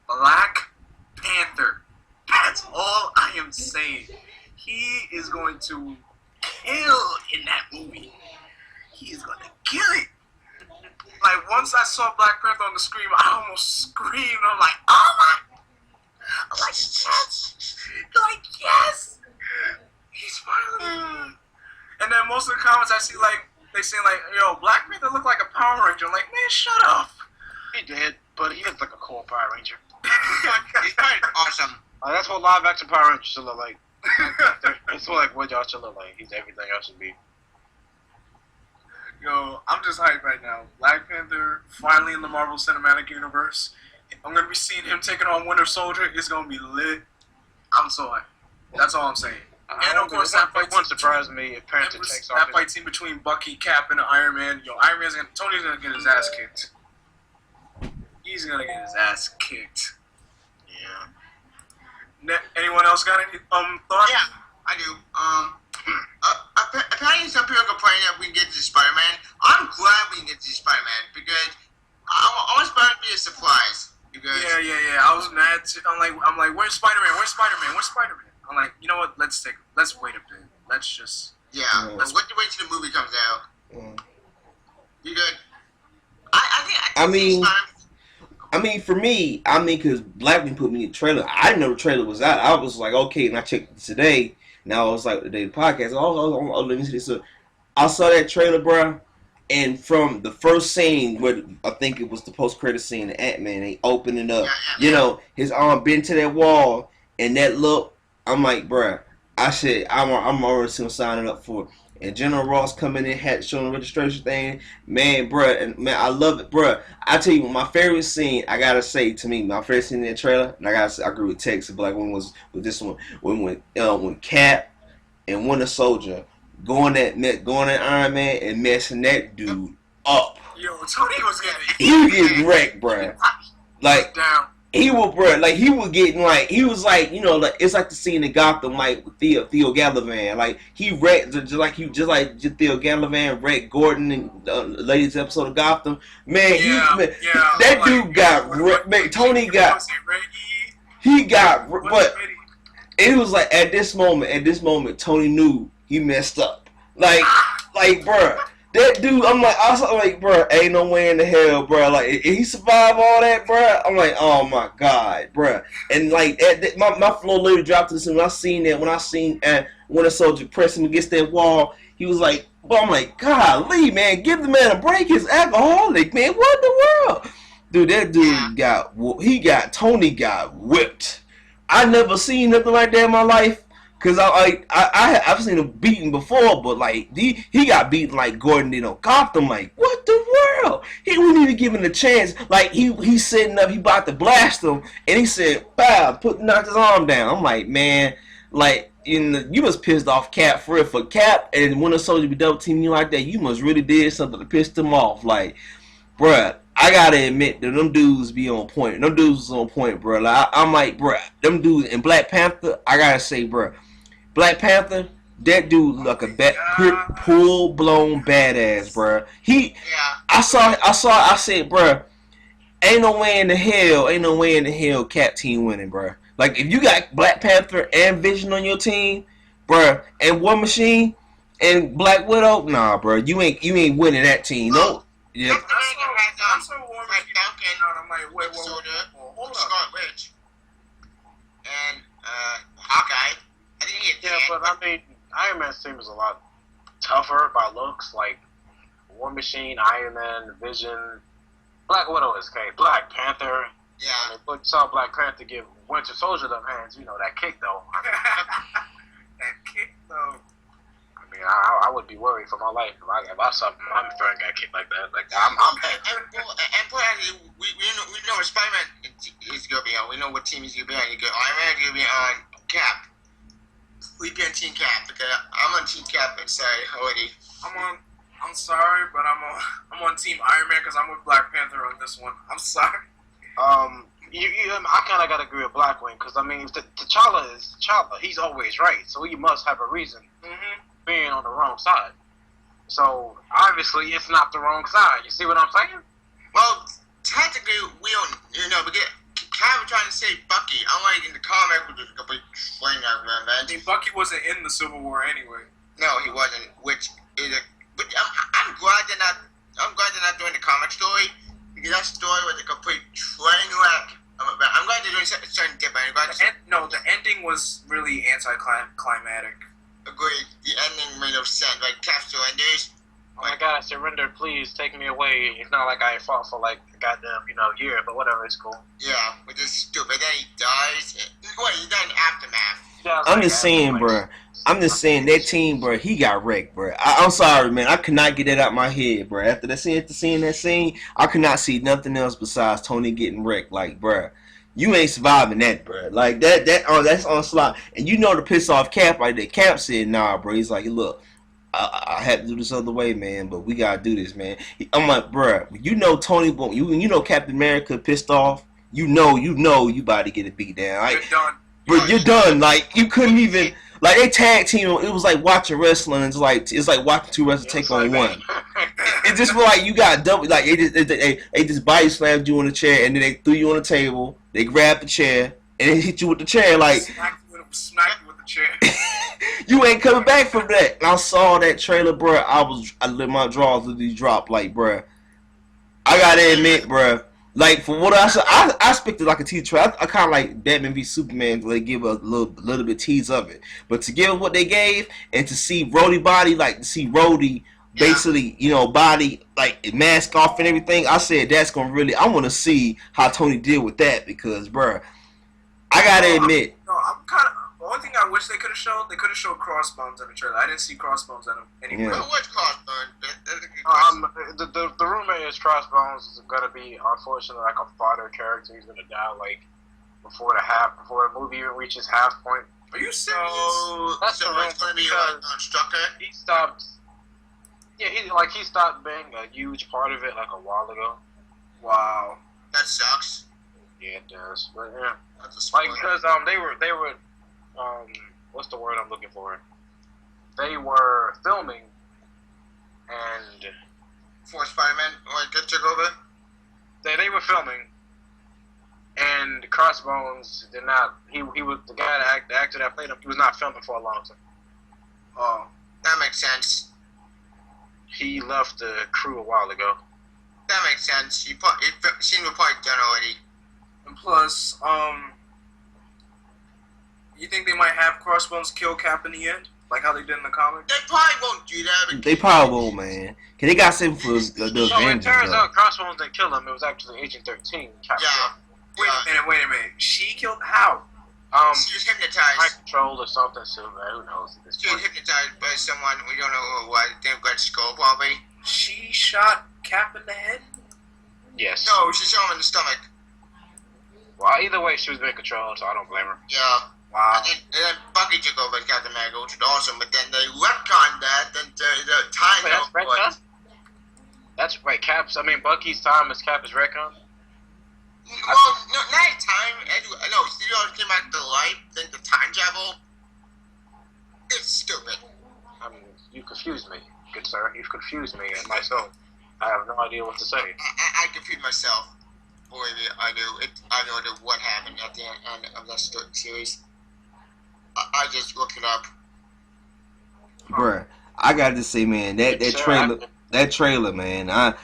Black Panther. That's all I am saying. He is going to kill in that movie. He's going to kill it. Like, once I saw Black Panther on the screen, I almost screamed. I'm like, oh my. I'm like, yes. Like, yes. He's finally. And then most of the comments I see, like, they say, like, yo, Black Panther look like a Power Ranger. I'm like, man, shut up. He did, but he looks like a cool Power Ranger. He's kind of awesome. That's what live action Power Rangers should look like. It's like what y'all should look like. He's everything else should be. Yo, I'm just hyped right now. Black Panther, finally in the Marvel Cinematic Universe. I'm going to be seeing him taking on Winter Soldier. It's going to be lit. I'm so hyped. That's all I'm saying. And of course, that fight won't surprise me if Panther takes off. That fight scene between Bucky, Cap, and Iron Man. Yo, Tony's going to get his ass kicked. He's going to get his ass kicked. Yeah. Anyone else got any thoughts? Yeah, I do. Apparently some people complain that we can get to Spider-Man. I'm glad we can get to Spider-Man because I want Spider-Man to be a surprise. Because Yeah. I was mad too. I'm like, where's Spider-Man? Where's Spider-Man? Where's Spider-Man? I'm like, you know what? Let's wait a bit. Let's just. yeah. Let's wait till the movie comes out. You good? I mean, for me, because Black Man put me in the trailer. I didn't know the trailer was out. I was like, okay, and I checked it today. Now I was like, the day of the podcast. Oh, let me see this. So I saw that trailer, bro. And from the first scene, where I think it was the post-credit scene, the Ant-Man, they opening up. You know, his arm bent to that wall, and that look, I'm like, bruh, I said, I'm already signing up for it. And General Ross coming in, had showing the registration thing. Man, bruh, and man, I love it, bruh. I tell you, my favorite scene, I gotta say, to me, my favorite scene in the trailer, and I gotta say, I agree with Tex, Black one was with this one, when Cap and Winter Soldier going at Iron Man and messing that dude up. Yo, Tony was getting. He was getting wrecked, bruh. Like, down. he was getting like, he was like, you know, like, it's like the scene in Gotham, like with Theo Galavan, like he wrecked just like Theo Galavan wrecked Gordon in the latest episode of Gotham. Man, that dude got wrecked. Man, Tony got, he got, but it was like at this moment, Tony knew he messed up. Like, bruh. That dude, I'm like, I was like, bro, ain't no way in the hell, bro. Like, if he survived all that, bro, I'm like, oh my god, bro. And like, my floor literally dropped to this. When I seen Winter Soldier press him against that wall, he was like, well, I'm like, golly, man, give the man a break. He's alcoholic, man. What in the world, dude? That dude Tony got whipped. I never seen nothing like that in my life. Cause I've seen him beaten before, but like he got beaten like Gordon did on Gotham. Like, what the world? He wasn't even given a chance. Like he's sitting up, he about to blast him, and he said, "Pow!" Knocked his arm down. I'm like, man, like you was pissed off Cap for Cap and Winter Soldier be double teaming you like that. You must really did something to piss them off. Like, bruh, I gotta admit that them dudes be on point. Them dudes is on point, bro. Like, I'm like, bro, them dudes in Black Panther. I gotta say, bro, Black Panther. That dude like a full blown badass, bro. I said, bro, ain't no way in the hell Cap team winning, bro. Like if you got Black Panther and Vision on your team, bro, and War Machine and Black Widow, nah, bro, you ain't winning that team. No, yeah. I saw War Machine. I'm like, wait, hold Scott Rich and Hawkeye. I didn't hear that. Yeah, but I mean, Iron Man's team is a lot tougher by looks. Like War Machine, Iron Man, Vision, Black Widow is okay. Black Panther. Yeah. I mean, but saw Black Panther give Winter Soldier them hands. You know that kick though. That kick though. I mean, I would be worried for my life if I saw my friend got kicked like that. Like I'm we know what Spider-Man is gonna be on. We know what team he's gonna be on. You go Iron Man is gonna be on Cap. We be on Team Cap because I'm on Team Cap inside already. I'm sorry, but I'm on Team Iron Man because I'm with Black Panther on this one. I'm sorry. I kind of got to agree with Blackwing because I mean, T'Challa is T'Challa. He's always right, so he must have a reason being on the wrong side. So obviously, it's not the wrong side. You see what I'm saying? Well, technically, we don't. We get Cap trying to save Bucky. I'm like in the comic with a complete swing out, man. I mean, Bucky wasn't in the Civil War anyway. No, he wasn't. Which is a. But I'm glad they're not. I'm glad they're not doing the comic story because that story was a complete train wreck. I'm glad they're doing something different. The ending was really anticlimactic. Agreed. The ending made no sense. Like Cap surrenders. Oh my God, surrender! Please take me away. It's not like I fought for like a goddamn year, but whatever, it's cool. Yeah, which is stupid. Then he dies. Wait, he died in aftermath. Yeah, I'm just saying, bro. I'm just saying that team, bro. He got wrecked, bro. I'm sorry, man. I could not get that out my head, bro. After seeing that scene, I could not see nothing else besides Tony getting wrecked. Like, bro, you ain't surviving that, bro. Like that's onslaught. And you know to piss off Cap, like that. Cap said, "Nah, bro." He's like, "Look, I had to do this other way, man. But we gotta do this, man." I'm like, bro. You know Tony, you know Captain America pissed off. You know you about to get it beat down. Like, you're done. Bro, you're done. Like you couldn't even. Like they tag team, it was like watching wrestling. It's like watching two wrestlers take on one. It just feel like you got double. Like they just body slammed you on the chair and then they threw you on the table. They grabbed the chair and they hit you with the chair. Like smacked you with the chair. You ain't coming back from that. And I saw that trailer, bro. I let my drawers literally drop. Like, bro, I gotta admit, bro. Like for what I expected like a teaser. I kind of like Batman v Superman. They give a little bit tease of it, but to give what they gave and to see Rhodey body, like to see Rhodey basically, body like mask off and everything. I said that's gonna really. I want to see how Tony did with that because, bro, I gotta admit. I'm kind of. The only thing I wish they could have showed Crossbones in the trailer. I didn't see Crossbones in them anywhere. Yeah. What's Crossbones? The rumor is Crossbones is gonna be unfortunately like a fodder character. He's gonna die like before the movie even reaches half point. Are you serious? So it's gonna be Strucker. He stopped. Yeah, he stopped being a huge part of it like a while ago. Wow, that sucks. Yeah, it does. But yeah, that's like because they were what's the word I'm looking for? They were filming and for Spider-Man took over. They were filming and Crossbones did not. He was the guy the actor that played him. He was not filming for a long time. Oh, that makes sense. He left the crew a while ago. That makes sense. He seemed to probably done already. And plus, you think they might have Crossbones kill Cap in the end, like how they did in the comic? They probably won't do that. They probably won't, man. Cause they got something for the Avengers. So it turns out Crossbones didn't kill him. It was actually Agent 13. Wait a minute. She killed how? She was hypnotized. Mind control or something. So who knows? She was hypnotized by someone we don't know who. They've got skull probably. She shot Cap in the head. Yes. No, she shot him in the stomach. Well, either way, she was being controlled, so I don't blame her. Yeah. Wow. And then Bucky took over as Captain America, which was awesome, but then they retconned that, then the time... Wait, Bucky's time is Cap is retcon? Well, no, not time. No, studios came back to life. Then the time travel. It's stupid. I mean, you confused me, good sir. You've confused me and myself. I have no idea what to say. I confused myself. Believe me, I do. I have no idea what happened at the end of that series. I just looked it up. Bruh, I got to say, man, that trailer, man, I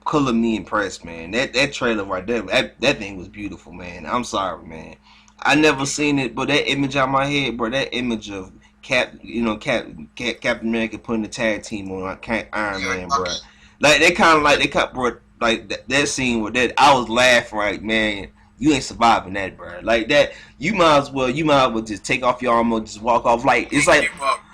color me impressed, man. That trailer right there, that thing was beautiful, man. I'm sorry, man. I never seen it, but that image out my head, bro, that image of Captain America putting the tag team on Iron Man, bro. Like that scene with that, I was laughing, like, man, you ain't surviving that, bro. Like that, you might as well just take off your armor, just walk off. Like it's like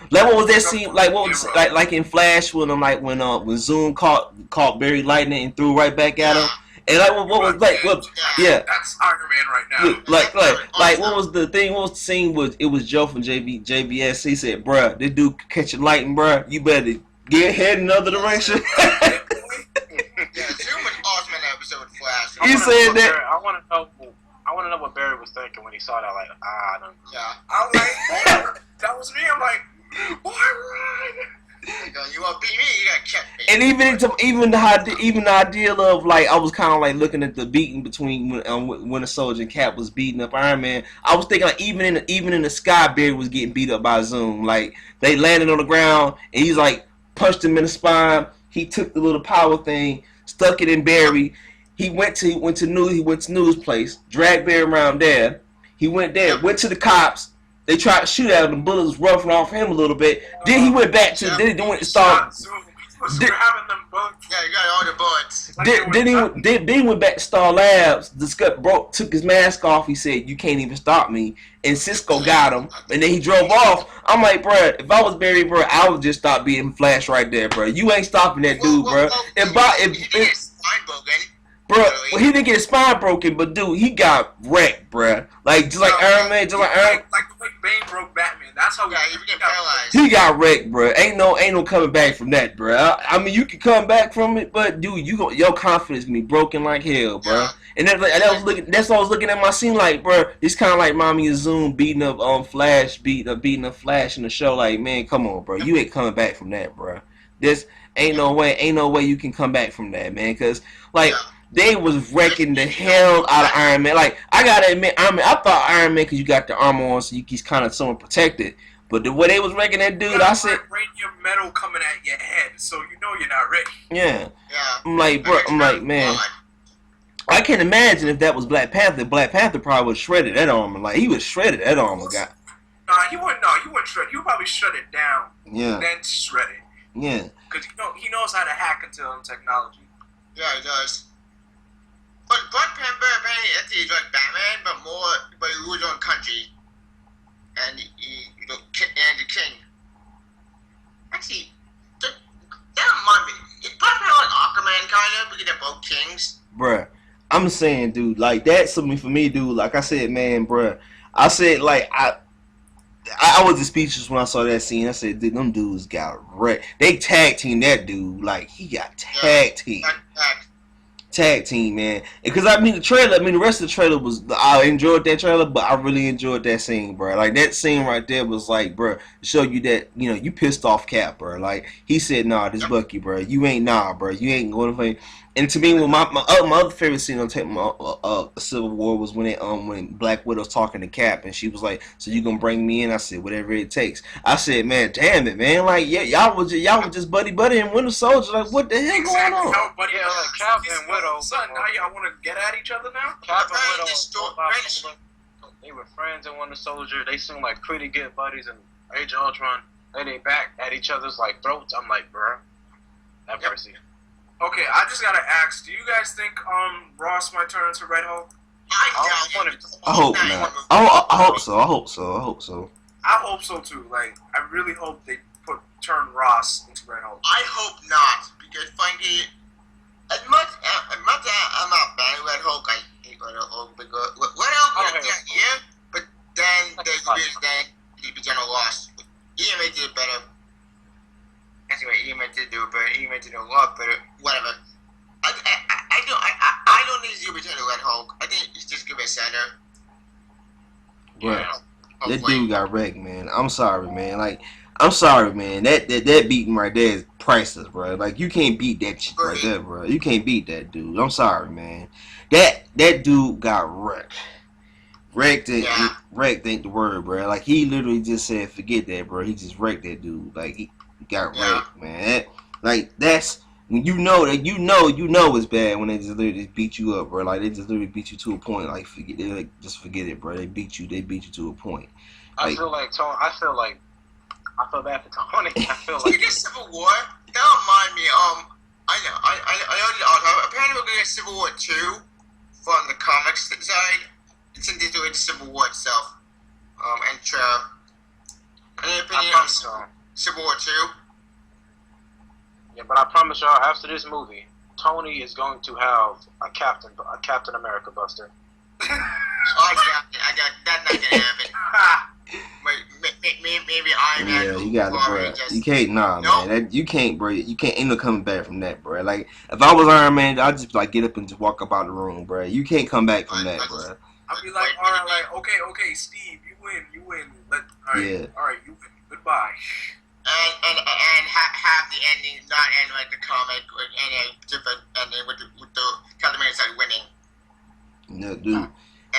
what was that scene? Like what was like in Flash when when Zoom caught Barry Lightning and threw right back at him. And like what was yeah, that's Iron Man right now. Like what was the thing? What was the scene? It was Joe from JBS. He said, "Bruh, this dude catching lightning, bruh. You better get head in another direction." Yeah, Zoom was awesome in that episode of Flash. He said that. I want to know what Barry was thinking when he saw that. Like, I don't. Yeah. I'm like, that was me. I'm like, boy, run. You want to beat me? You got to catch me. And even the idea of like, I was kind of like looking at the beating between when the Soldier and Cap was beating up Iron Man. I was thinking like even in the sky, Barry was getting beat up by Zoom. Like they landed on the ground and he's like punched him in the spine. He took the little power thing, stuck it in Barry. He went to New's place, dragged Barry around there. He went there, went to the cops. They tried to shoot at him. The bullets was roughing off him a little bit. Then he went back to. Then he went to start. Grabbing them bullets. Yeah, you got all the bullets. Then he went back to Star Labs. The Scott took his mask off. He said, "You can't even stop me." And Cisco got him. And then he drove off. I'm like, bro, if I was Barry, bro, I would just stop being Flash right there, bro. You ain't stopping that dude, bro. Bro, well, he didn't get his spine broken, but dude, he got wrecked, bro. Like just like Iron Man, just like Iron. Like the way Bane broke Batman. That's how he got paralyzed. He got wrecked, bro. Ain't no coming back from that, bro. I mean, you can come back from it, but dude, your confidence gonna be broken like hell, bro. Yeah. And that's what I was looking at my scene like, bro. It's kind of like Mommy and Zoom beating up Flash, beating up Flash in the show. Like, man, come on, bro. You ain't coming back from that, bro. This ain't no way you can come back from that, man. Cause like. Yeah. They was wrecking the hell out of Iron Man. Like, I gotta admit, I thought Iron Man, because you got the armor on, so he's kind of somewhat protected. But the way they was wrecking that dude, I said... Radium metal coming at your head, so you know you're not ready. Yeah. I'm like, bro, man. I can't imagine if that was Black Panther. Black Panther probably would shredded that armor. Like, he was shredded that armor, guy. He wouldn't shred. He would probably shred it down. Yeah. Then shred it. Yeah. Because he knows how to hack into technology. Yeah, he does. But Black Panther apparently is like Batman, but he rules on country, and the king. Actually, that might be. Is Black Panther like Aquaman kind of because they're both kings? Bruh, I'm saying, dude, like that's something for me, dude. Like I said, man, bruh, I said like I was speechless when I saw that scene. I said, dude, them dudes got wrecked. They tag team that dude, like he got tag team. Tag team, man. Because the rest of the trailer was, I enjoyed that trailer, but I really enjoyed that scene, bro. Like that scene right there was like, bro, to show you that you pissed off Cap, bro. Like he said, nah, this Bucky, bro. You ain't bro. You ain't going to play. And to me, my other favorite scene on Civil War was when Black Widow's talking to Cap and she was like, "So you gonna bring me in?" I said, "Whatever it takes." I said, "Man, damn it, man! Like, yeah, y'all was just buddy and Winter Soldier. Like, what the hell going on?" Like Cap and Widow. Now y'all want to get at each other now? Cap and Widow. They were friends in Winter Soldier. They seem like pretty good buddies in Age of Ultron. They back at each other's like throats. I'm like, bro, have mercy. Okay, I just gotta ask, do you guys think Ross might turn into Red Hulk? I hope not. I hope so. I hope so too. Like, I really hope they turn Ross into Red Hulk. I hope not, because frankly, as much as I'm not bad Red Hulk, I hate Red Hulk because Red Hulk is that year, but then there's he began a loss. Ian made it better. Anyway, Ian made it do it better. Ian made it a lot better. That dude got wrecked, man. I'm sorry, man. Like, I'm sorry, man. That beating right there is priceless, bro. Like, you can't beat that shit right there, bro. You can't beat that dude. I'm sorry, man. That dude got wrecked. Wrecked ain't the word, bro. Like, he literally just said, forget that, bro. He just wrecked that dude. Like, he got wrecked, man. That's when you know it's bad when they just literally beat you up, bro. Like, they just literally beat you to a point. Like, just forget it, bro. They beat you to a point. Like, I feel bad for Tony. I feel like you get Civil War. Don't mind me. I know. Apparently, we're gonna get Civil War 2 from the comics side. It's in the Civil War itself. And any opinion on Civil War 2? Yeah, but I promise y'all, after this movie, Tony is going to have a Captain America buster. I got that. Not gonna happen. Maybe Iron Man. Yeah, you got it, bro. You can't, man. You can't, bro. You can't. Ain't no coming back from that, bro. Like, if I was Iron Man, I'd just like get up and just walk up out the room, bro. You can't come back from that, bro. I'd be like, all right, like, okay, Steve, you win. All right, you win. Goodbye. And have the ending not end like the comic, or any different ending with the Captain America side winning. No, dude.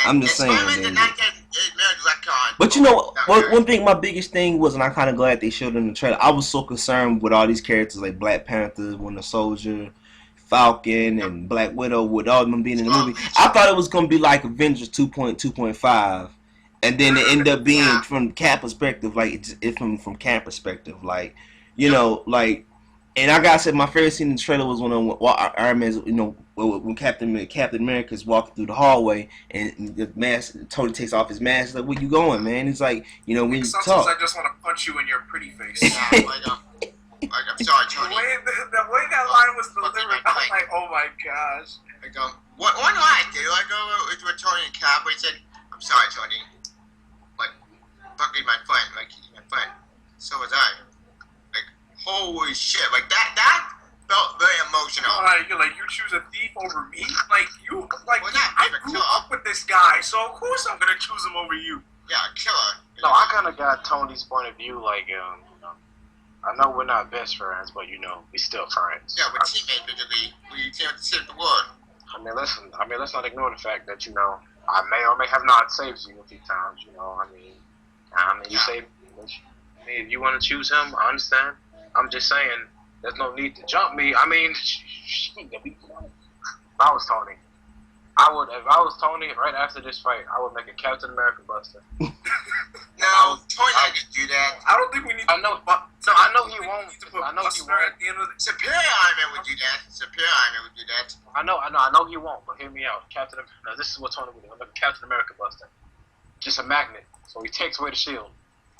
I'm just saying, man. But you know, one thing, my biggest thing was, and I'm kind of glad they showed in the trailer, I was so concerned with all these characters like Black Panther, Winter Soldier, Falcon, and Black Widow, with all of them being in the movie. I thought it was going to be like Avengers 2.5, and then it ended up being from Cap perspective, like, it's from Cap perspective, like, you know, like, and I gotta say, my favorite scene in the trailer was when Iron Man's, you know, when Captain America's walking through the hallway and the mask, Tony takes off his mask. Like, where you going, man? It's like, you know, when you talk. Sometimes I just want to punch you in your pretty face. I'm sorry, Tony. The way that line was delivered, I'm like, oh my gosh. What do I do? I go with Tony and Cap, he said, I'm sorry, Tony. Like, fucking my friend. Like, he's my friend. So was I. Like, holy shit. Like, that felt very emotional. You choose a thief over me? I grew up with this guy, so of course I'm gonna choose him over you. Yeah, killer. No, I kind of got Tony's point of view. Like, I know we're not best friends, but we still friends. Yeah, we're teammates, basically. We came to save the world. I mean, let's not ignore the fact that I may or may have not saved you a few times. You saved. If you want to choose him, I understand. I'm just saying, there's no need to jump me. I mean, if I was Tony, right after this fight, I would make a Captain America buster. No, Tony not gonna do that. I don't think we need to. I know he won't. I know he won't. At the end of the Superior Iron Man would do that. I know he won't, but hear me out. Now this is what Tony would do. Like a Captain America buster. Just a magnet. So he takes away the shield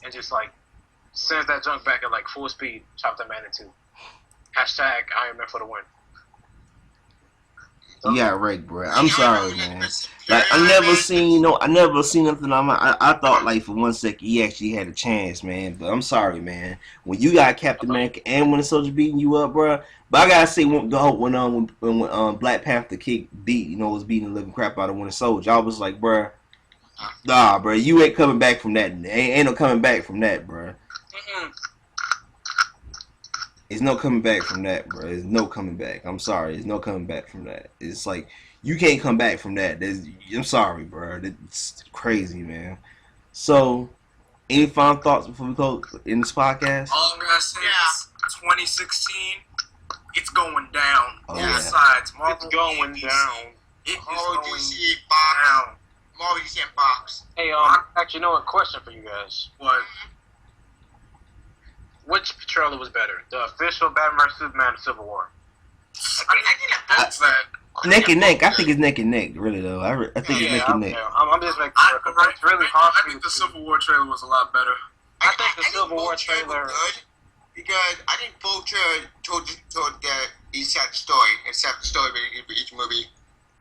and just like sends that junk back at like full speed, chop that man in two. Hashtag Iron Man for the win. You got wrecked, bro. I'm sorry, man. Like, I never seen nothing on my. I thought, like, for 1 second, he actually had a chance, man. But I'm sorry, man. When you got Captain America and Winter Soldier beating you up, bro. But I gotta say, when Black Panther was beating the living crap out of Winter Soldier, I was like, bro, nah, bro, you ain't coming back from that. Ain't no coming back from that, bro. There's no coming back from that, bro. There's no coming back. I'm sorry. There's no coming back from that. It's like, you can't come back from that. I'm sorry, bro. It's crazy, man. So, any final thoughts before we go in this podcast? All I'm gonna say is 2016, it's going down. Oh, Both sides. Marvel, it's going DC, down. It is Marvel, going DC, Fox. down. Marvel, DC, and Fox. Hey, actually, you know what? Question for you guys. What? Which trailer was better? The official Batman vs Superman Civil War? I think that's that. Neck and neck. I think it's neck and neck, really, though. I think it's neck and neck. I'm just making sure, because it's really hard I think the Civil War trailer was a lot better. I think the Civil War trailer... Because I think both trailers told the exact story, except the story of each movie.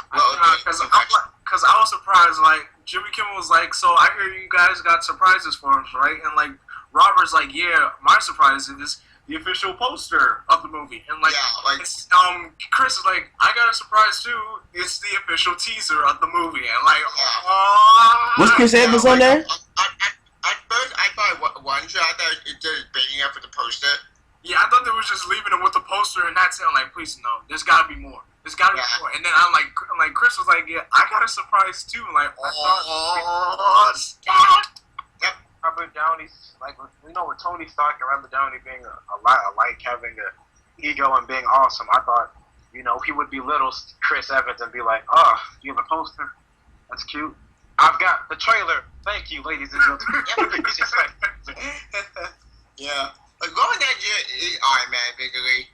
Because I was surprised, like, Jimmy Kimmel was like, so I hear you guys got surprises for us, right? And, like, Robert's like, yeah, my surprise is the official poster of the movie. And, like, Chris is like, I got a surprise, too. It's the official teaser of the movie. And, like, was Chris Evans on there? I first I thought one shot, I thought it just baiting up for the poster. Yeah, I thought they was just leaving it with the poster and that's it. I'm like, please no, there's gotta be more. There's gotta be more. And then I'm like, Chris was like, yeah, I got a surprise too. Like, stop. Yep. Robert Downey's like, you know, with Tony Stark and Robert Downey being alike, having an ego and being awesome. I thought, you know, he would belittle Chris Evans and be like, oh, you have a poster? That's cute. I've got the trailer. Thank you, ladies and gentlemen. Yeah. Like, what would that is Iron Man, basically?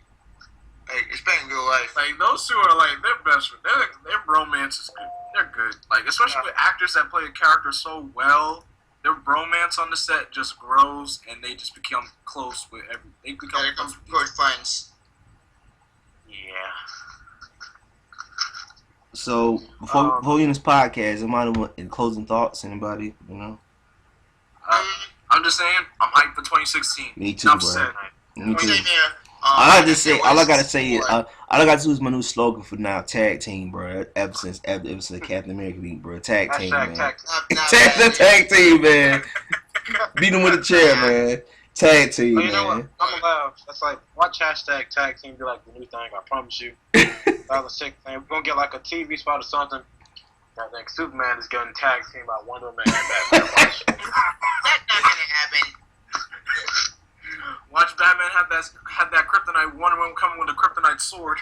Like, it's been real life. Like, those two are, like, their best friends. Their romance is good. They're good. Like, especially with actors that play a character so well, their bromance on the set just grows, and they just become close with every. They become good friends. Yeah. So before we end this podcast, any closing thoughts? Anybody? You know. I'm just saying, I'm hyped for 2016. Me too, bro. Me too. All I gotta say is my new slogan for now: tag team, bro. Ever since Captain America beat, bro. Tag team, man. Tag team, man. Beat him with a chair, man. Tag team, man. You know what? I'm allowed. That's like, watch hashtag tag team be like the new thing. I promise you. That was a sick thing. We're gonna get like a TV spot or something. I think Superman is getting tag team by Wonder Woman and Batman. That's not gonna happen. Watch Batman have that kryptonite Wonder Woman coming with a kryptonite sword.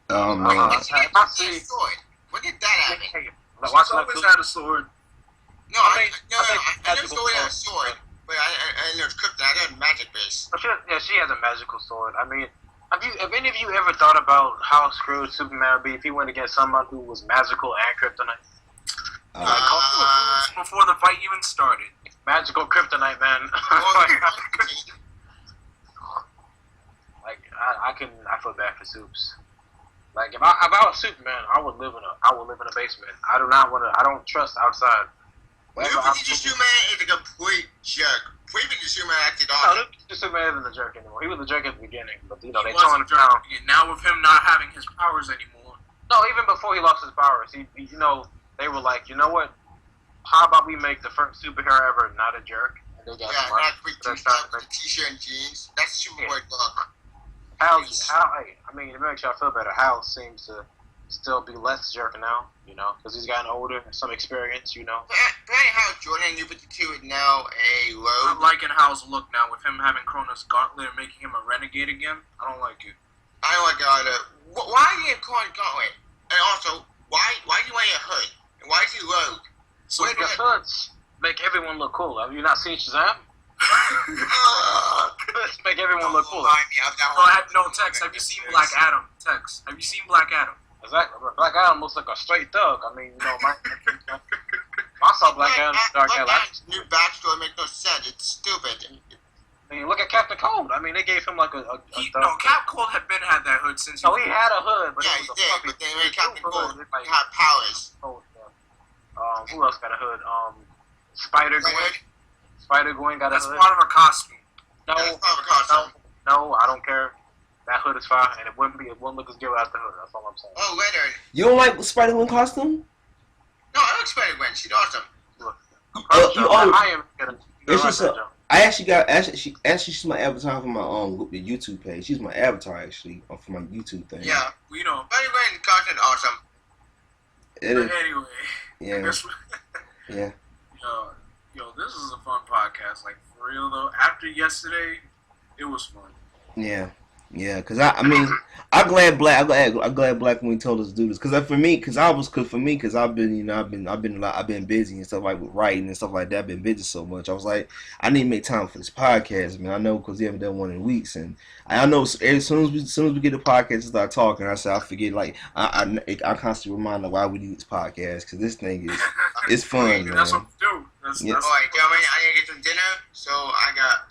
Oh man. Sword. When did that happen? She's always had a sword. No, I never saw it had a sword. But I know it's kryptonite. I know magic base. She has a magical sword. I mean, have any of you ever thought about how screwed Superman would be if he went against someone who was magical and kryptonite? Before the fight even started. Magical kryptonite, man. Like, I feel bad for Supes. Like, if I was Superman, I would live in a basement. I don't trust outside. New 52 Superman is a complete jerk. Previous Superman acted awesome. No, Superman isn't a jerk anymore. He was a jerk at the beginning, but you know they toned him down. Now with him not having his powers anymore. No, even before he lost his powers, he you know, they were like, you know what? How about we make the first superhero ever not a jerk? And they got not quick t-shirt and jeans. That's Superboy look. I mean, it makes y'all feel better. Hal seems to still be less jerk now, you know, because he's gotten older, some experience, you know. Apparently how Jordan New 52 is now a rogue. I'm liking Hal's look now with him having Kronos Gauntlet and making him a renegade again. I don't like it. I don't like it either. Why do you have Kronos Gauntlet? And also, why do you wear a hood? And why is he rogue? So the hoods make everyone look cool. Have you not seen Shazam? Make everyone look cool. No, Tex, have you seen Black Adam? Tex, have you seen Black Adam? Exactly. Black Adam looks like a straight thug. I mean, you know, I saw Black Adam. Black Adam's new backstory makes no sense. It's stupid. I mean, look at Captain Cold. I mean, they gave him like a Cap Cold had that hood since. No, he had a hood, but yeah, he did. But they made Captain Cold had powers. Who else got a hood? Spider-Gwen. Spider-Gwen got a hood. That's part of her costume. No, I don't care. That hood is fine, and it wouldn't look as good without the hood. That's all I'm saying. Oh, Leonard. You don't like Spider-Gwen costume? No, I like Spider-Gwen. She's awesome. She's my avatar for my YouTube page. She's my avatar actually for my YouTube thing. Yeah, we know. Spider-Gwen costume is awesome. Anyway. Yeah. Yeah. Yo, this is a fun podcast. Like, for real though. After yesterday, it was fun. Yeah. Yeah, cause I'm glad Black when we told us to do this. Cause I've been busy and stuff like with writing and stuff like that. I've been busy so much. I was like, I need to make time for this podcast, man. I know because we haven't done one in weeks, and I know as soon as we get the podcast and start talking, I forget. Like I constantly remind them why we do this podcast because this thing is fun, man. That's what we do. That's all right, gentlemen. I need to get some dinner, so I gotta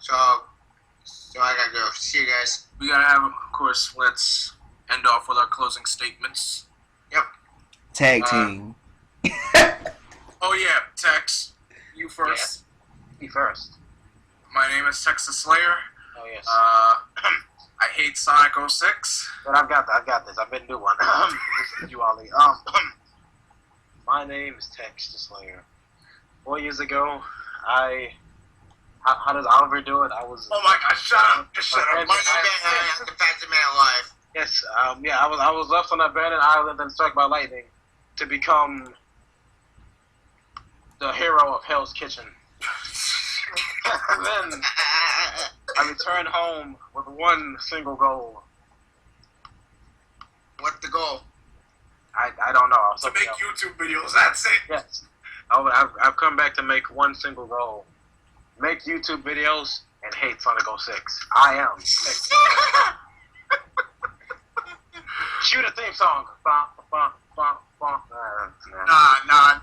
go. See you guys. We gotta have, of course, let's end off with our closing statements. Yep. Tag team. Oh yeah, Tex. You first. Yeah. You first. My name is Tex the Slayer. Oh yes. I hate Sonic 06. But I've got this. I've been doing one. This is you, Ali. My name is Tex the Slayer. 4 years ago, I How does Oliver do it? Oh my God! Shut up! Just shut up! Money Man, the fastest man alive. Yes. I was left on an abandoned island and struck by lightning to become the hero of Hell's Kitchen. And then I returned home with one single goal. What's the goal? I don't know. To make YouTube videos. That's it. Yes. I've come back to make one single goal. Make YouTube videos and hate Sonic 06. I am. Shoot a theme song. Nah,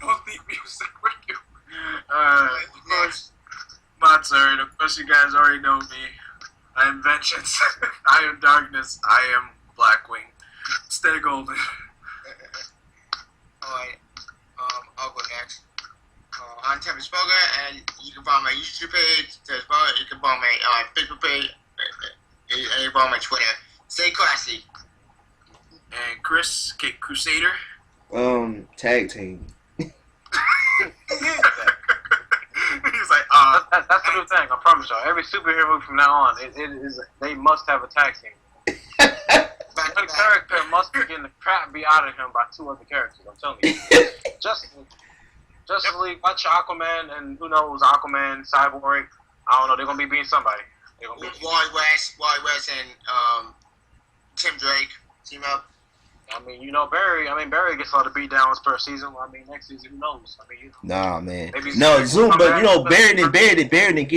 don't leave music with you. My turn. Of course, you guys already know me. I am vengeance. I am darkness. I am Blackwing. Stay golden. Alright, I'll go next. I'm Tevya Smolka, and you can follow my YouTube page, Tevya Smolka. You can follow my Facebook page, and you can follow my Twitter. Stay classy. And Chris, Caped Crusader. Tag team. He's like, That's the new thing. I promise y'all. Every superhero movie from now on, they must have a tag team. One character must be getting the crap beat out of him by two other characters. I'm telling you. Justice League, watch Aquaman, and who knows, Aquaman, Cyborg. I don't know. They're gonna be beating somebody. They're gonna be Wally West, and Tim Drake team up. I mean, Barry gets all the beat downs per season. I mean, next season, who knows? I mean, Nah, man. No, Zoom, but Barry didn't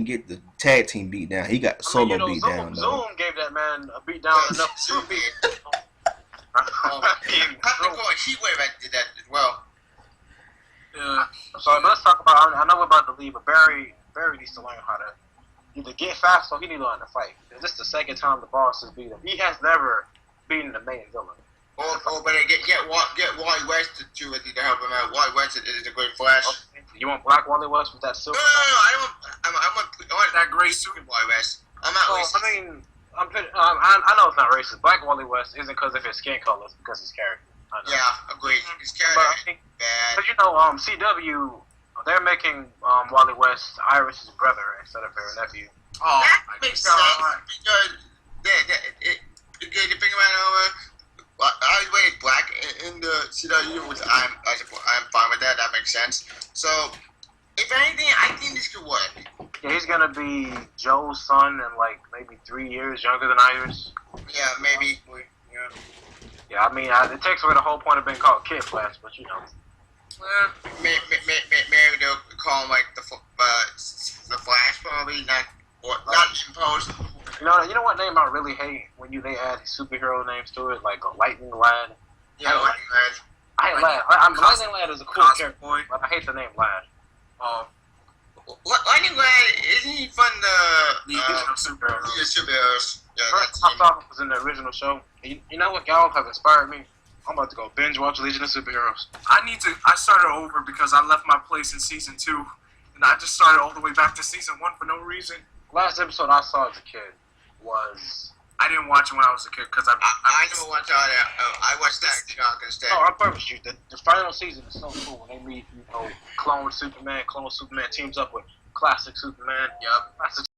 get the tag team beat down. He got solo beat down. Zoom gave that man a beat down enough to beat. Captain Heatwave did that as well. yeah. So let's talk about. I know we're about to leave, but Barry needs to learn how to either get fast or he needs to learn to fight. This is the second time the boss has beat him. He has never beaten the main villain. Or better get Wally West to help him out. Wally West is a great Flash. Okay. You want Black Wally West with that silver? No, I want That gray suit. Wally West. I'm not racist. I mean, I know it's not racist. Black Wally West isn't because of his skin color, it's because of his character. I know. Yeah, agreed. His character is bad. But you know, CW, they're making Wally West Iris's brother instead of her nephew. Oh, That my makes God. sense because the thing about I always rated Black in the CW, which I'm fine with that. That makes sense. So, if anything, I think this could work. Yeah, he's gonna be Joe's son and like maybe 3 years younger than Iris. Yeah, maybe. Yeah. Yeah, I mean, it takes away the whole point of being called Kid Flash, but you know. Maybe they'll call him like the Flash, probably not imposed. You know what name I really hate when they add superhero names to it, like a Lightning Lad. Yeah, Lightning Lad. I hate Lad. Lightning Lad is a cool character, Boy. but I hate the name Lad. Lightning Lad, isn't he from the League of Superheroes? Superheroes? Yeah, First that's I him. thought it was in the original show. You know what? Y'all have inspired me. I'm about to go binge watch Legion of Superheroes. I started over because I left my place in season 2, and I just started all the way back to season 1 for no reason. Last episode I saw as a kid was. I didn't watch it when I was a kid because I never watched all that. I watched that chunk instead. No, I purpose you. The final season is so cool when they meet, clone Superman teams up with classic Superman. Yep. Classic